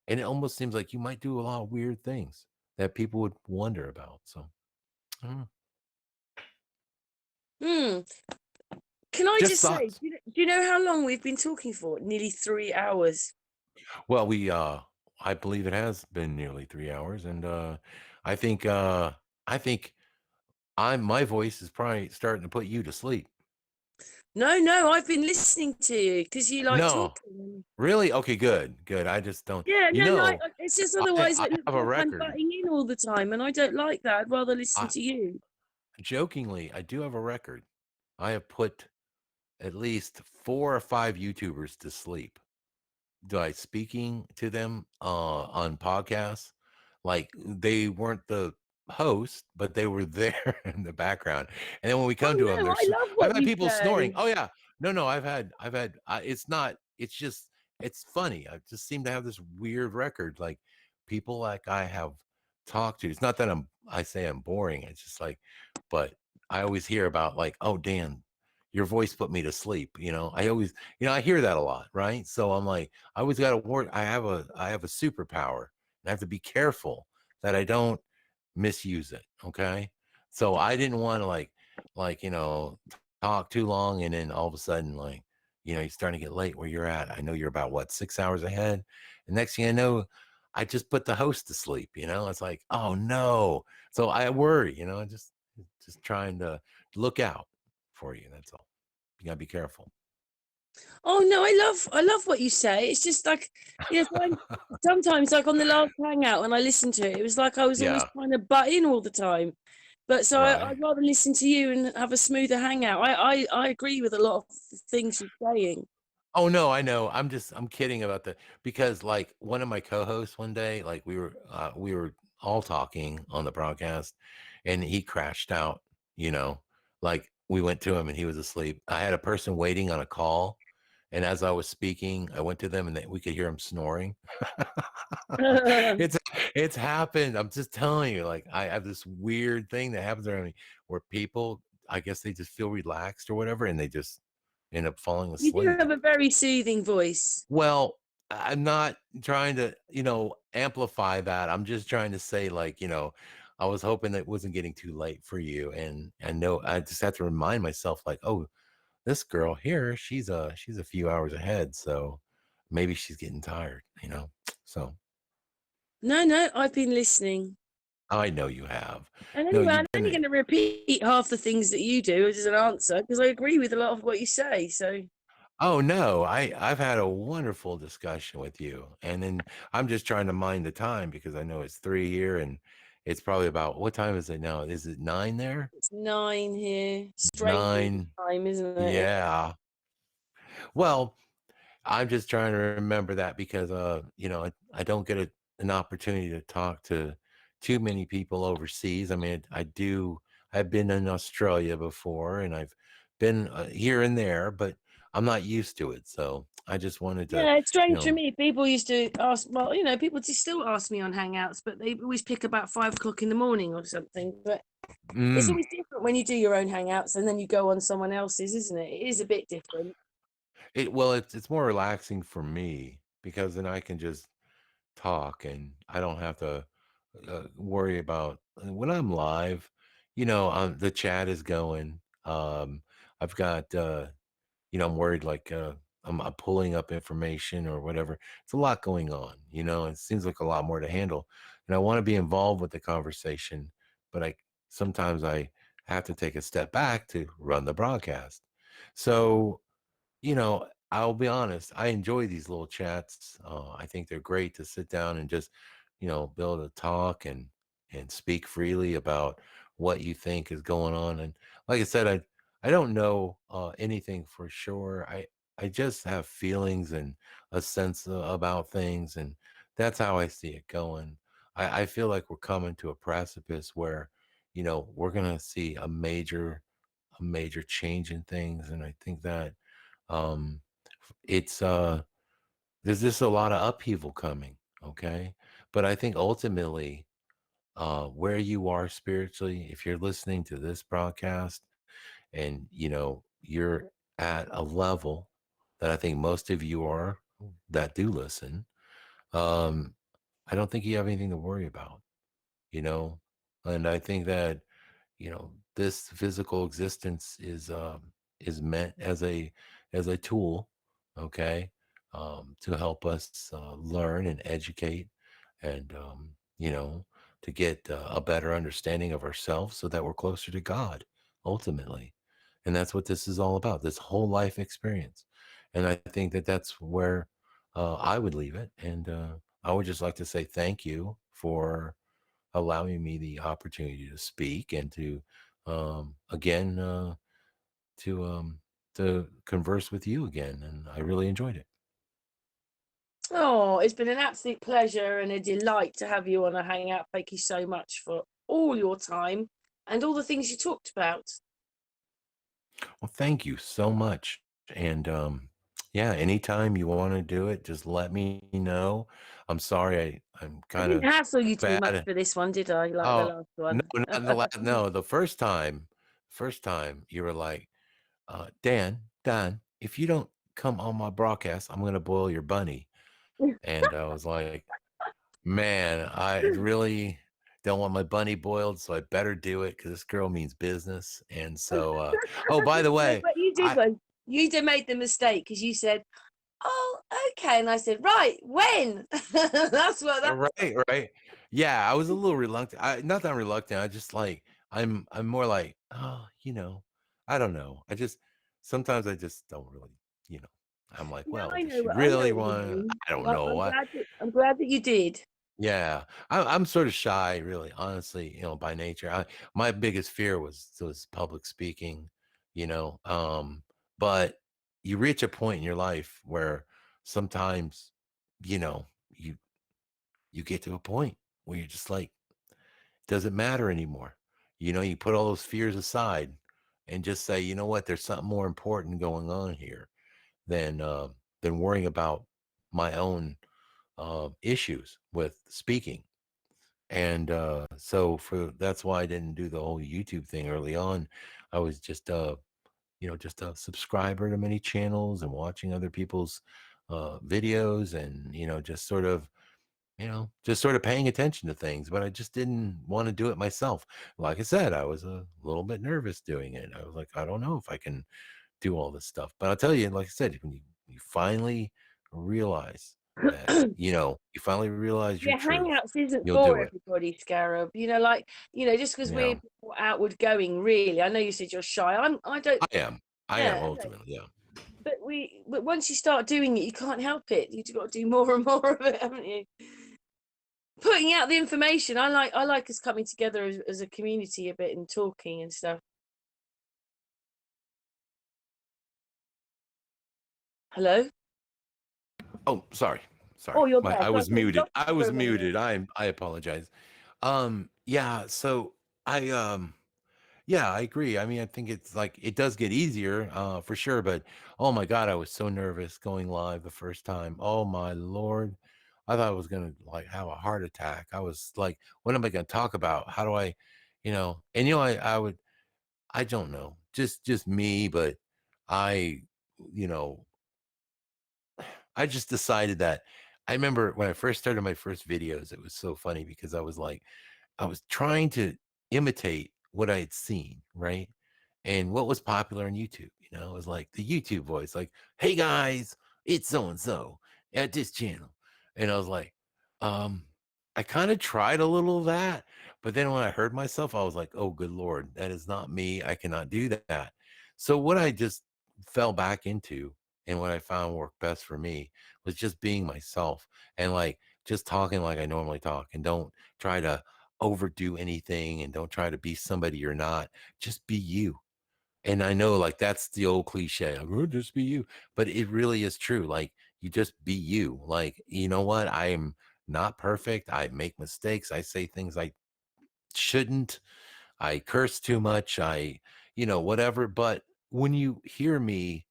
And it almost seems like you might do a lot of weird things that people would wonder about. So, I don't know. Hmm. Can I Just just say, thoughts. do you know how long we've been talking for? Nearly 3 hours. Well, I believe it has been nearly 3 hours, and I think, I think my voice is probably starting to put you to sleep. No, no, I've been listening to you because you like No, talking. really? Okay, good, good. I just don't, Yeah, you no, no. know, It's just I, otherwise I it looks have a like I'm record. butting in all the time, and I don't like that. I'd rather listen I to you. Jokingly, I do have a record. I have put at least 4 or 5 YouTubers to sleep by speaking to them on podcasts. Like, they weren't the host, but they were there in the background. And then when we Oh come to them, no, I love I've what had you people snoring. say. Oh yeah, no, I've had. It's not. It's just. It's funny. I just seem to have this weird record. Like, people like I have talked to. It's not that I say I'm boring. It's just like, but I always hear about, like, oh Dan, your voice put me to sleep. I always, I hear that a lot, right? So I'm like, I always got to work. I have a superpower, and I have to be careful that I don't misuse it. Okay. So I didn't want to, like, talk too long, and then all of a sudden, like, you're starting to get late where you're at. I know you're about, what, 6 hours ahead. And next thing I know, I just put the host to sleep. It's like, oh no. So I worry, just trying to look out for you. That's all. You gotta be careful. Oh no, I love what you say. It's just like, sometimes like on the last hangout when I listened to it, it was like I was always Yeah. trying to butt in all the time. But so Right. I'd rather listen to you and have a smoother hangout. I agree with a lot of the things you're saying. Oh no, I know. I'm kidding about that, because, like, one of my co-hosts one day, like, we were all talking on the broadcast, and he crashed out, like, we went to him and he was asleep. I had a person waiting on a call, and as I was speaking, I went to them, and we could hear him snoring. It's it's happened. I'm just telling you, like, I have this weird thing that happens around me where people, I guess they just feel relaxed or whatever, and they just end up falling You do asleep. have a very soothing voice. Well, I'm not trying to, amplify that. I'm just trying to say, like, I was hoping that it wasn't getting too late for you. And I know I just have to remind myself, like, oh, this girl here, she's a few hours ahead. So maybe she's getting tired. So No, no, I've been listening. I know you have. And No, anyway, I'm you've only been. going to repeat half the things that you do as an answer because I agree with a lot of what you say. So Oh no, I've had a wonderful discussion with you, and then I'm just trying to mind the time because I know it's 3 here, and it's probably about, what time is it now? Is it 9 there? it's 9 here. Strange 9. time, isn't it? Yeah. Well, I'm just trying to remember that because, I don't get an opportunity to talk to too many people overseas. I mean, I've been in Australia before, and I've been here and there, but I'm not used to it. So I just wanted to, Yeah, it's you strange for know, me. People used to ask, well, people just still ask me on Hangouts, but they always pick about 5 o'clock in the morning or something. But it's mm, always different when you do your own Hangouts and then you go on someone else's, isn't it? It is a bit different. well, it's more relaxing for me because then I can just talk, and I don't have to worry about when I'm live. The chat is going. I've got I'm worried like I'm pulling up information or whatever. It's a lot going on. It seems like a lot more to handle, and I want to be involved with the conversation, but I sometimes I have to take a step back to run the broadcast. So I'll be honest, I enjoy these little chats. I think they're great to sit down and just, be able to talk and speak freely about what you think is going on. And like I said, I don't know anything for sure. I just have feelings and a sense about things, and that's how I see it going. I feel like we're coming to a precipice where, we're gonna see a major change in things, and I think that um it's there's just a lot of upheaval coming. Okay, but I think ultimately where you are spiritually, if you're listening to this broadcast and you're at a level that I think most of you are that do listen, um I don't think you have anything to worry about, you know and I think that this physical existence is meant as a tool, okay, to help us learn and educate, and to get a better understanding of ourselves so that we're closer to God ultimately. And that's what this is all about, this whole life experience. And I think that that's where I would leave it. And I would just like to say thank you for allowing me the opportunity to speak and to again to converse with you again, and I really enjoyed it. Oh, it's been an absolute pleasure and a delight to have you on a hangout. Thank you so much for all your time and all the things you talked about. Well, thank you so much. And yeah, anytime you want to do it, just let me know. I'm sorry I'm I kind didn't of hassle you too much bad. for this one, did I? Like the Oh, last no, one. not the last. No, the first time you were like, Dan, if you don't come on my broadcast, I'm gonna boil your bunny. And I was like, man, I really don't want my bunny boiled, so I better do it because this girl means business. And so, oh, by the No, way, but you did I one. You did made the mistake because you said, "Oh, okay," and I said, "Right, when?" That's what that. right, right, yeah, I was a little reluctant. Not that I'm reluctant. I just like I'm more like, oh, I don't know. Sometimes I just don't really, you know. I'm like, No, well, I does know. she I know really what you want? mean. I don't Well, know. I'm glad that you did. Yeah, I'm sort of shy, really, honestly, by nature. My biggest fear was public speaking, you know. But you reach a point in your life where sometimes, you know, you you get to a point where you're just like, doesn't matter anymore. You put all those fears aside and just say, you know what, there's something more important going on here than worrying about my own issues with speaking. And so for that's why I didn't do the whole YouTube thing early on. I was just a subscriber to many channels and watching other people's videos, and just sort of paying attention to things, but I just didn't want to do it myself. Like I said, I was a little bit nervous doing it. I was like, I don't know if I can do all this stuff. But I'll tell you, like I said, when you finally realize that, you finally realize your Yeah, truth, Hangouts isn't you'll for do it. everybody, Scarab. Just because we're Yeah. more outward going, really. I know you said you're shy. I don't. I am. I am Yeah, no. ultimately, yeah. But once you start doing it, you can't help it. You've got to do more and more of it, haven't you? Putting out the information. I like us coming together as a community a bit and talking and stuff. Hello? Oh, sorry. Oh, Sorry. you're My there. I So I was thought we muted. lost I you for was a minute. muted. I apologize. Yeah, so I agree. I mean, I think it's like it does get easier, for sure, but oh my God, I was so nervous going live the first time. Oh my Lord. I thought I was gonna like have a heart attack. I was like, what am I gonna talk about? How do and I don't know, just me, but I, you know, I just decided that I remember when I first started my first videos, it was so funny because I was like, I was trying to imitate what I had seen, right? And what was popular on YouTube, it was like the YouTube voice, like, "Hey guys, it's so and so at this channel." And I was like, um, I kind of tried a little of that, but then when I heard myself, I was like, "Oh, good Lord, that is not me. I cannot do that." So what I just fell back into and what I found worked best for me was just being myself and like just talking like I normally talk and don't try to overdo anything and don't try to be somebody you're not. Just be you. And I know like that's the old cliche, like, "Oh, just be you." But it really is true. Like you just be you. Like, you know what? I am not perfect. I make mistakes. I say things I shouldn't. I curse too much. Whatever. But when you hear me,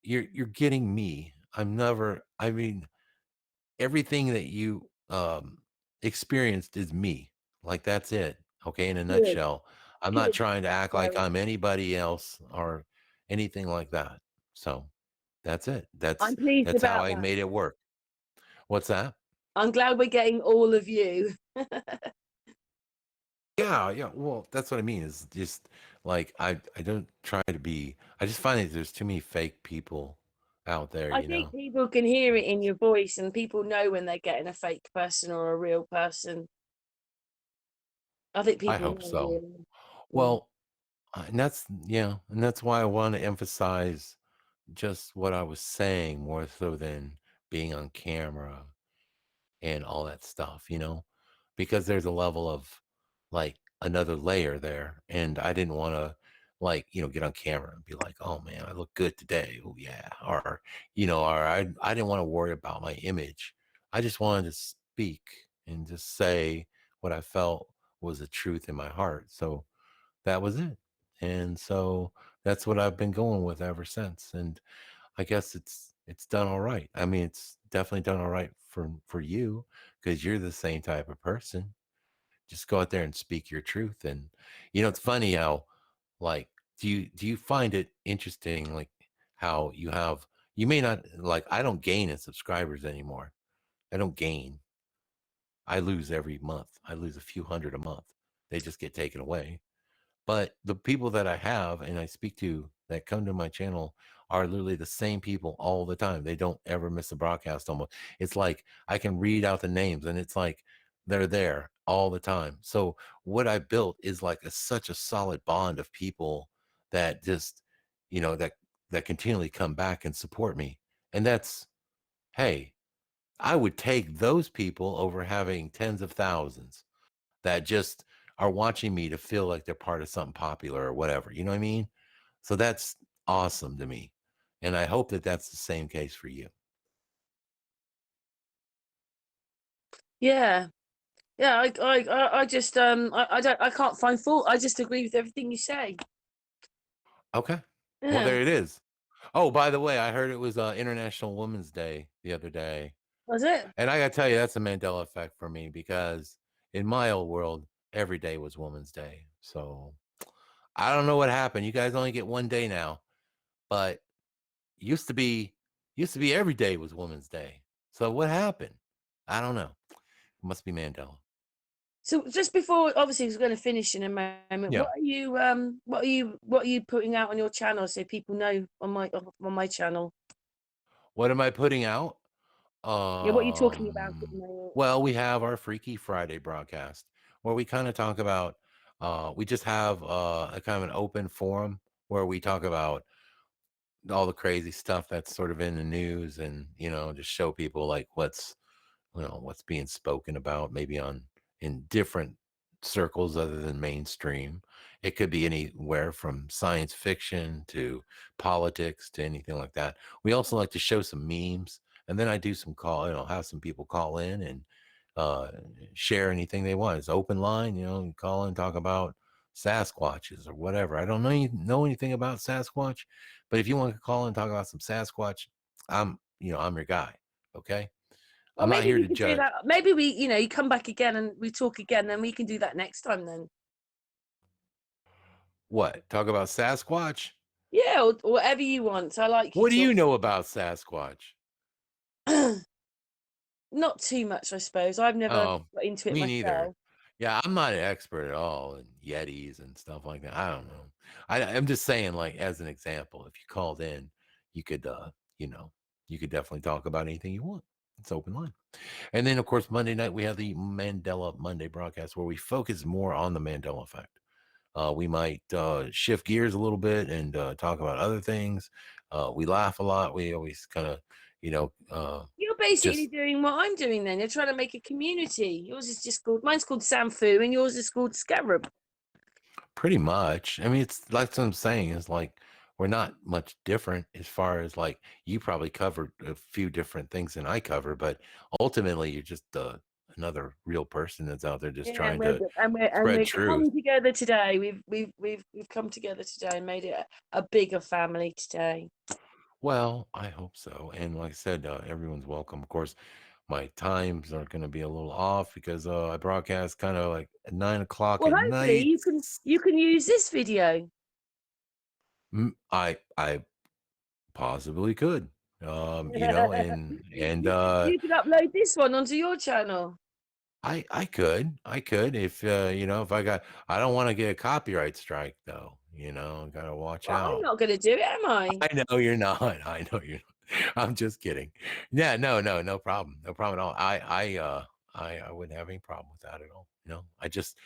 you're getting me. I mean, everything that you experienced is me. Like that's it. Okay, in a Good, nutshell. I'm not good. trying to act like Well, I'm anybody else or anything like that. So that's it. I'm pleased That's how about I that. made it work. What's that? I'm glad we're getting all of you. Yeah, yeah. Well, that's what I mean. Is just like I don't try to be. I just find that there's too many fake people out there. I think people can hear it in your voice, and people know when they're getting a fake person or a real person. I think I people hope know, so. really. Yeah. Well, and that's yeah, and that's why I want to emphasize just what I was saying more so than being on camera and all that stuff, because there's a level of like another layer there. And I didn't want to like, get on camera and be like, "Oh man, I look good today. Oh yeah." Or I didn't want to worry about my image. I just wanted to speak and just say what I felt was the truth in my heart. So that was it. And so that's what I've been going with ever since. And I guess it's done all right. I mean, it's definitely done all right for you because you're the same type of person. Just go out there and speak your truth. And it's funny how like do you find it interesting like how you may not like I don't gain in subscribers anymore. I don't gain. I lose every month. I lose a few hundred a month. They just get taken away. But the people that I have and I speak to that come to my channel are literally the same people all the time. They don't ever miss a broadcast almost. It's like I can read out the names and it's like they're there all the time. So what I built is like such a solid bond of people that just, that continually come back and support me. And that's, hey, I would take those people over having tens of thousands that just are watching me to feel like they're part of something popular or whatever. You know what I mean? So that's awesome to me. And I hope that that's the same case for you. Yeah. Yeah. I just, I can't find fault. I just agree with everything you say. Okay. Well, Yeah. there it is. Oh, by the way, I heard it was International Women's Day the other day. Was it? And I got to tell you, that's a Mandela effect for me because in my old world, every day was Women's Day. So I don't know what happened. You guys only get one day now, but used to be used to be every day was Women's Day. So what happened? I don't know. It must be Mandela. So just before, obviously, we're going to finish in a moment. Yeah. What are you putting out on your channel so people know on my channel? What am I putting out? Yeah, what are you talking about at the Um, moment? well, we have our Freaky Friday broadcast where we kind of talk about we just have a kind of an open forum where we talk about all the crazy stuff that's sort of in the news and, just show people like what's being spoken about maybe on in different circles other than mainstream. It could be anywhere from science fiction to politics to anything like that. We also like to show some memes, and then I do some have some people call in and uh share anything they want. It's open line, you call in, talk about Sasquatches or whatever. I don't know anything about Sasquatch, but if you want to call and talk about some Sasquatch, I'm your guy. Okay. Well, I'm not maybe here we to could do judge. that. Maybe you come back again and we talk again, then we can do that next time then. What? Talk about Sasquatch? Yeah, or whatever you want. I like you What do you talk. know about Sasquatch? Not too much, I suppose. I've never Oh, got into it me neither. myself. Yeah, I'm not an expert at all in Yetis and stuff like that. I don't know. I'm just saying, like, as an example, if you called in, you could, you know, you could definitely talk about anything you want. It's open line. And then, of course, Monday night we have the Mandela Monday broadcast where we focus more on the Mandela effect. We might shift gears a little bit and talk about other things. We laugh a lot. We always kind of, you know, You're basically just doing what I'm doing then. You're trying to make a community. Yours is just called, mine's called SAMFU, and yours is called Scarab. pretty much. I mean, it's like what I'm saying is like we're not much different as far as like you probably covered a few different things than I cover, but ultimately you're just another real person that's out there just Yeah, and trying we're to and spread we're truth. coming together today. We've come together today and made it a bigger family today. Well, I hope so. And like I said, everyone's welcome. Of course, my times are going to be a little off because I broadcast kind of like at 9 o'clock Well, at hopefully night. you can use this video. I possibly could, and You can upload this one onto your channel. I could if if I don't want to get a copyright strike though. Got to watch Well, I'm out. not going to do it, am I? I know you're not. I know you're. I'm just kidding. Yeah, no problem, no problem at all. I wouldn't have any problem with that at all. I just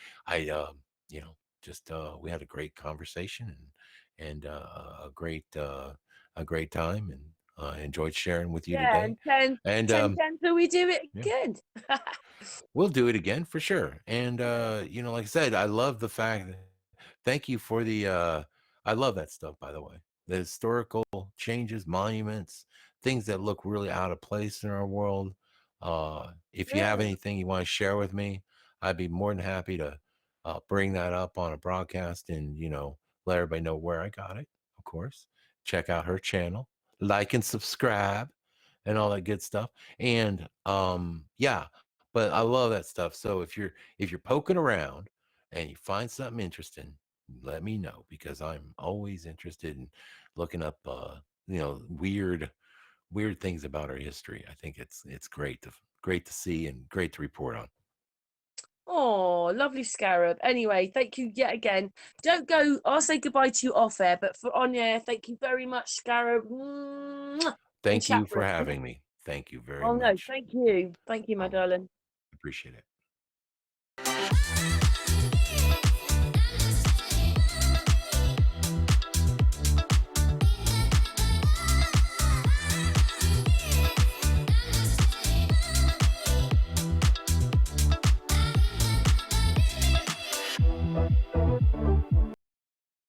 we had a great conversation and a great time and enjoyed sharing with you Yeah, today. and 10, And 10, 10 till we do it yeah, again. we'll do it again for sure. And like I said, I love the fact that thank you for the I love that stuff by the way. The historical changes, monuments, things that look really out of place in our world. If you have Yeah. anything you want to share with me, I'd be more than happy to bring that up on a broadcast and let everybody know where I got it, of course. Check out her channel, like and subscribe and all that good stuff. And yeah, but I love that stuff. So if you're poking around and you find something interesting, let me know because I'm always interested in looking up weird things about our history. I think it's great to see and great to report on. Oh, lovely Scarab. Anyway, thank you yet again. Don't go. I'll say goodbye to you off air, but for on air, thank you very much, Scarab. Mwah. And Thank chat you for room. having me. Thank you very Oh no, much. thank you. Thank you, my I darling. appreciate it.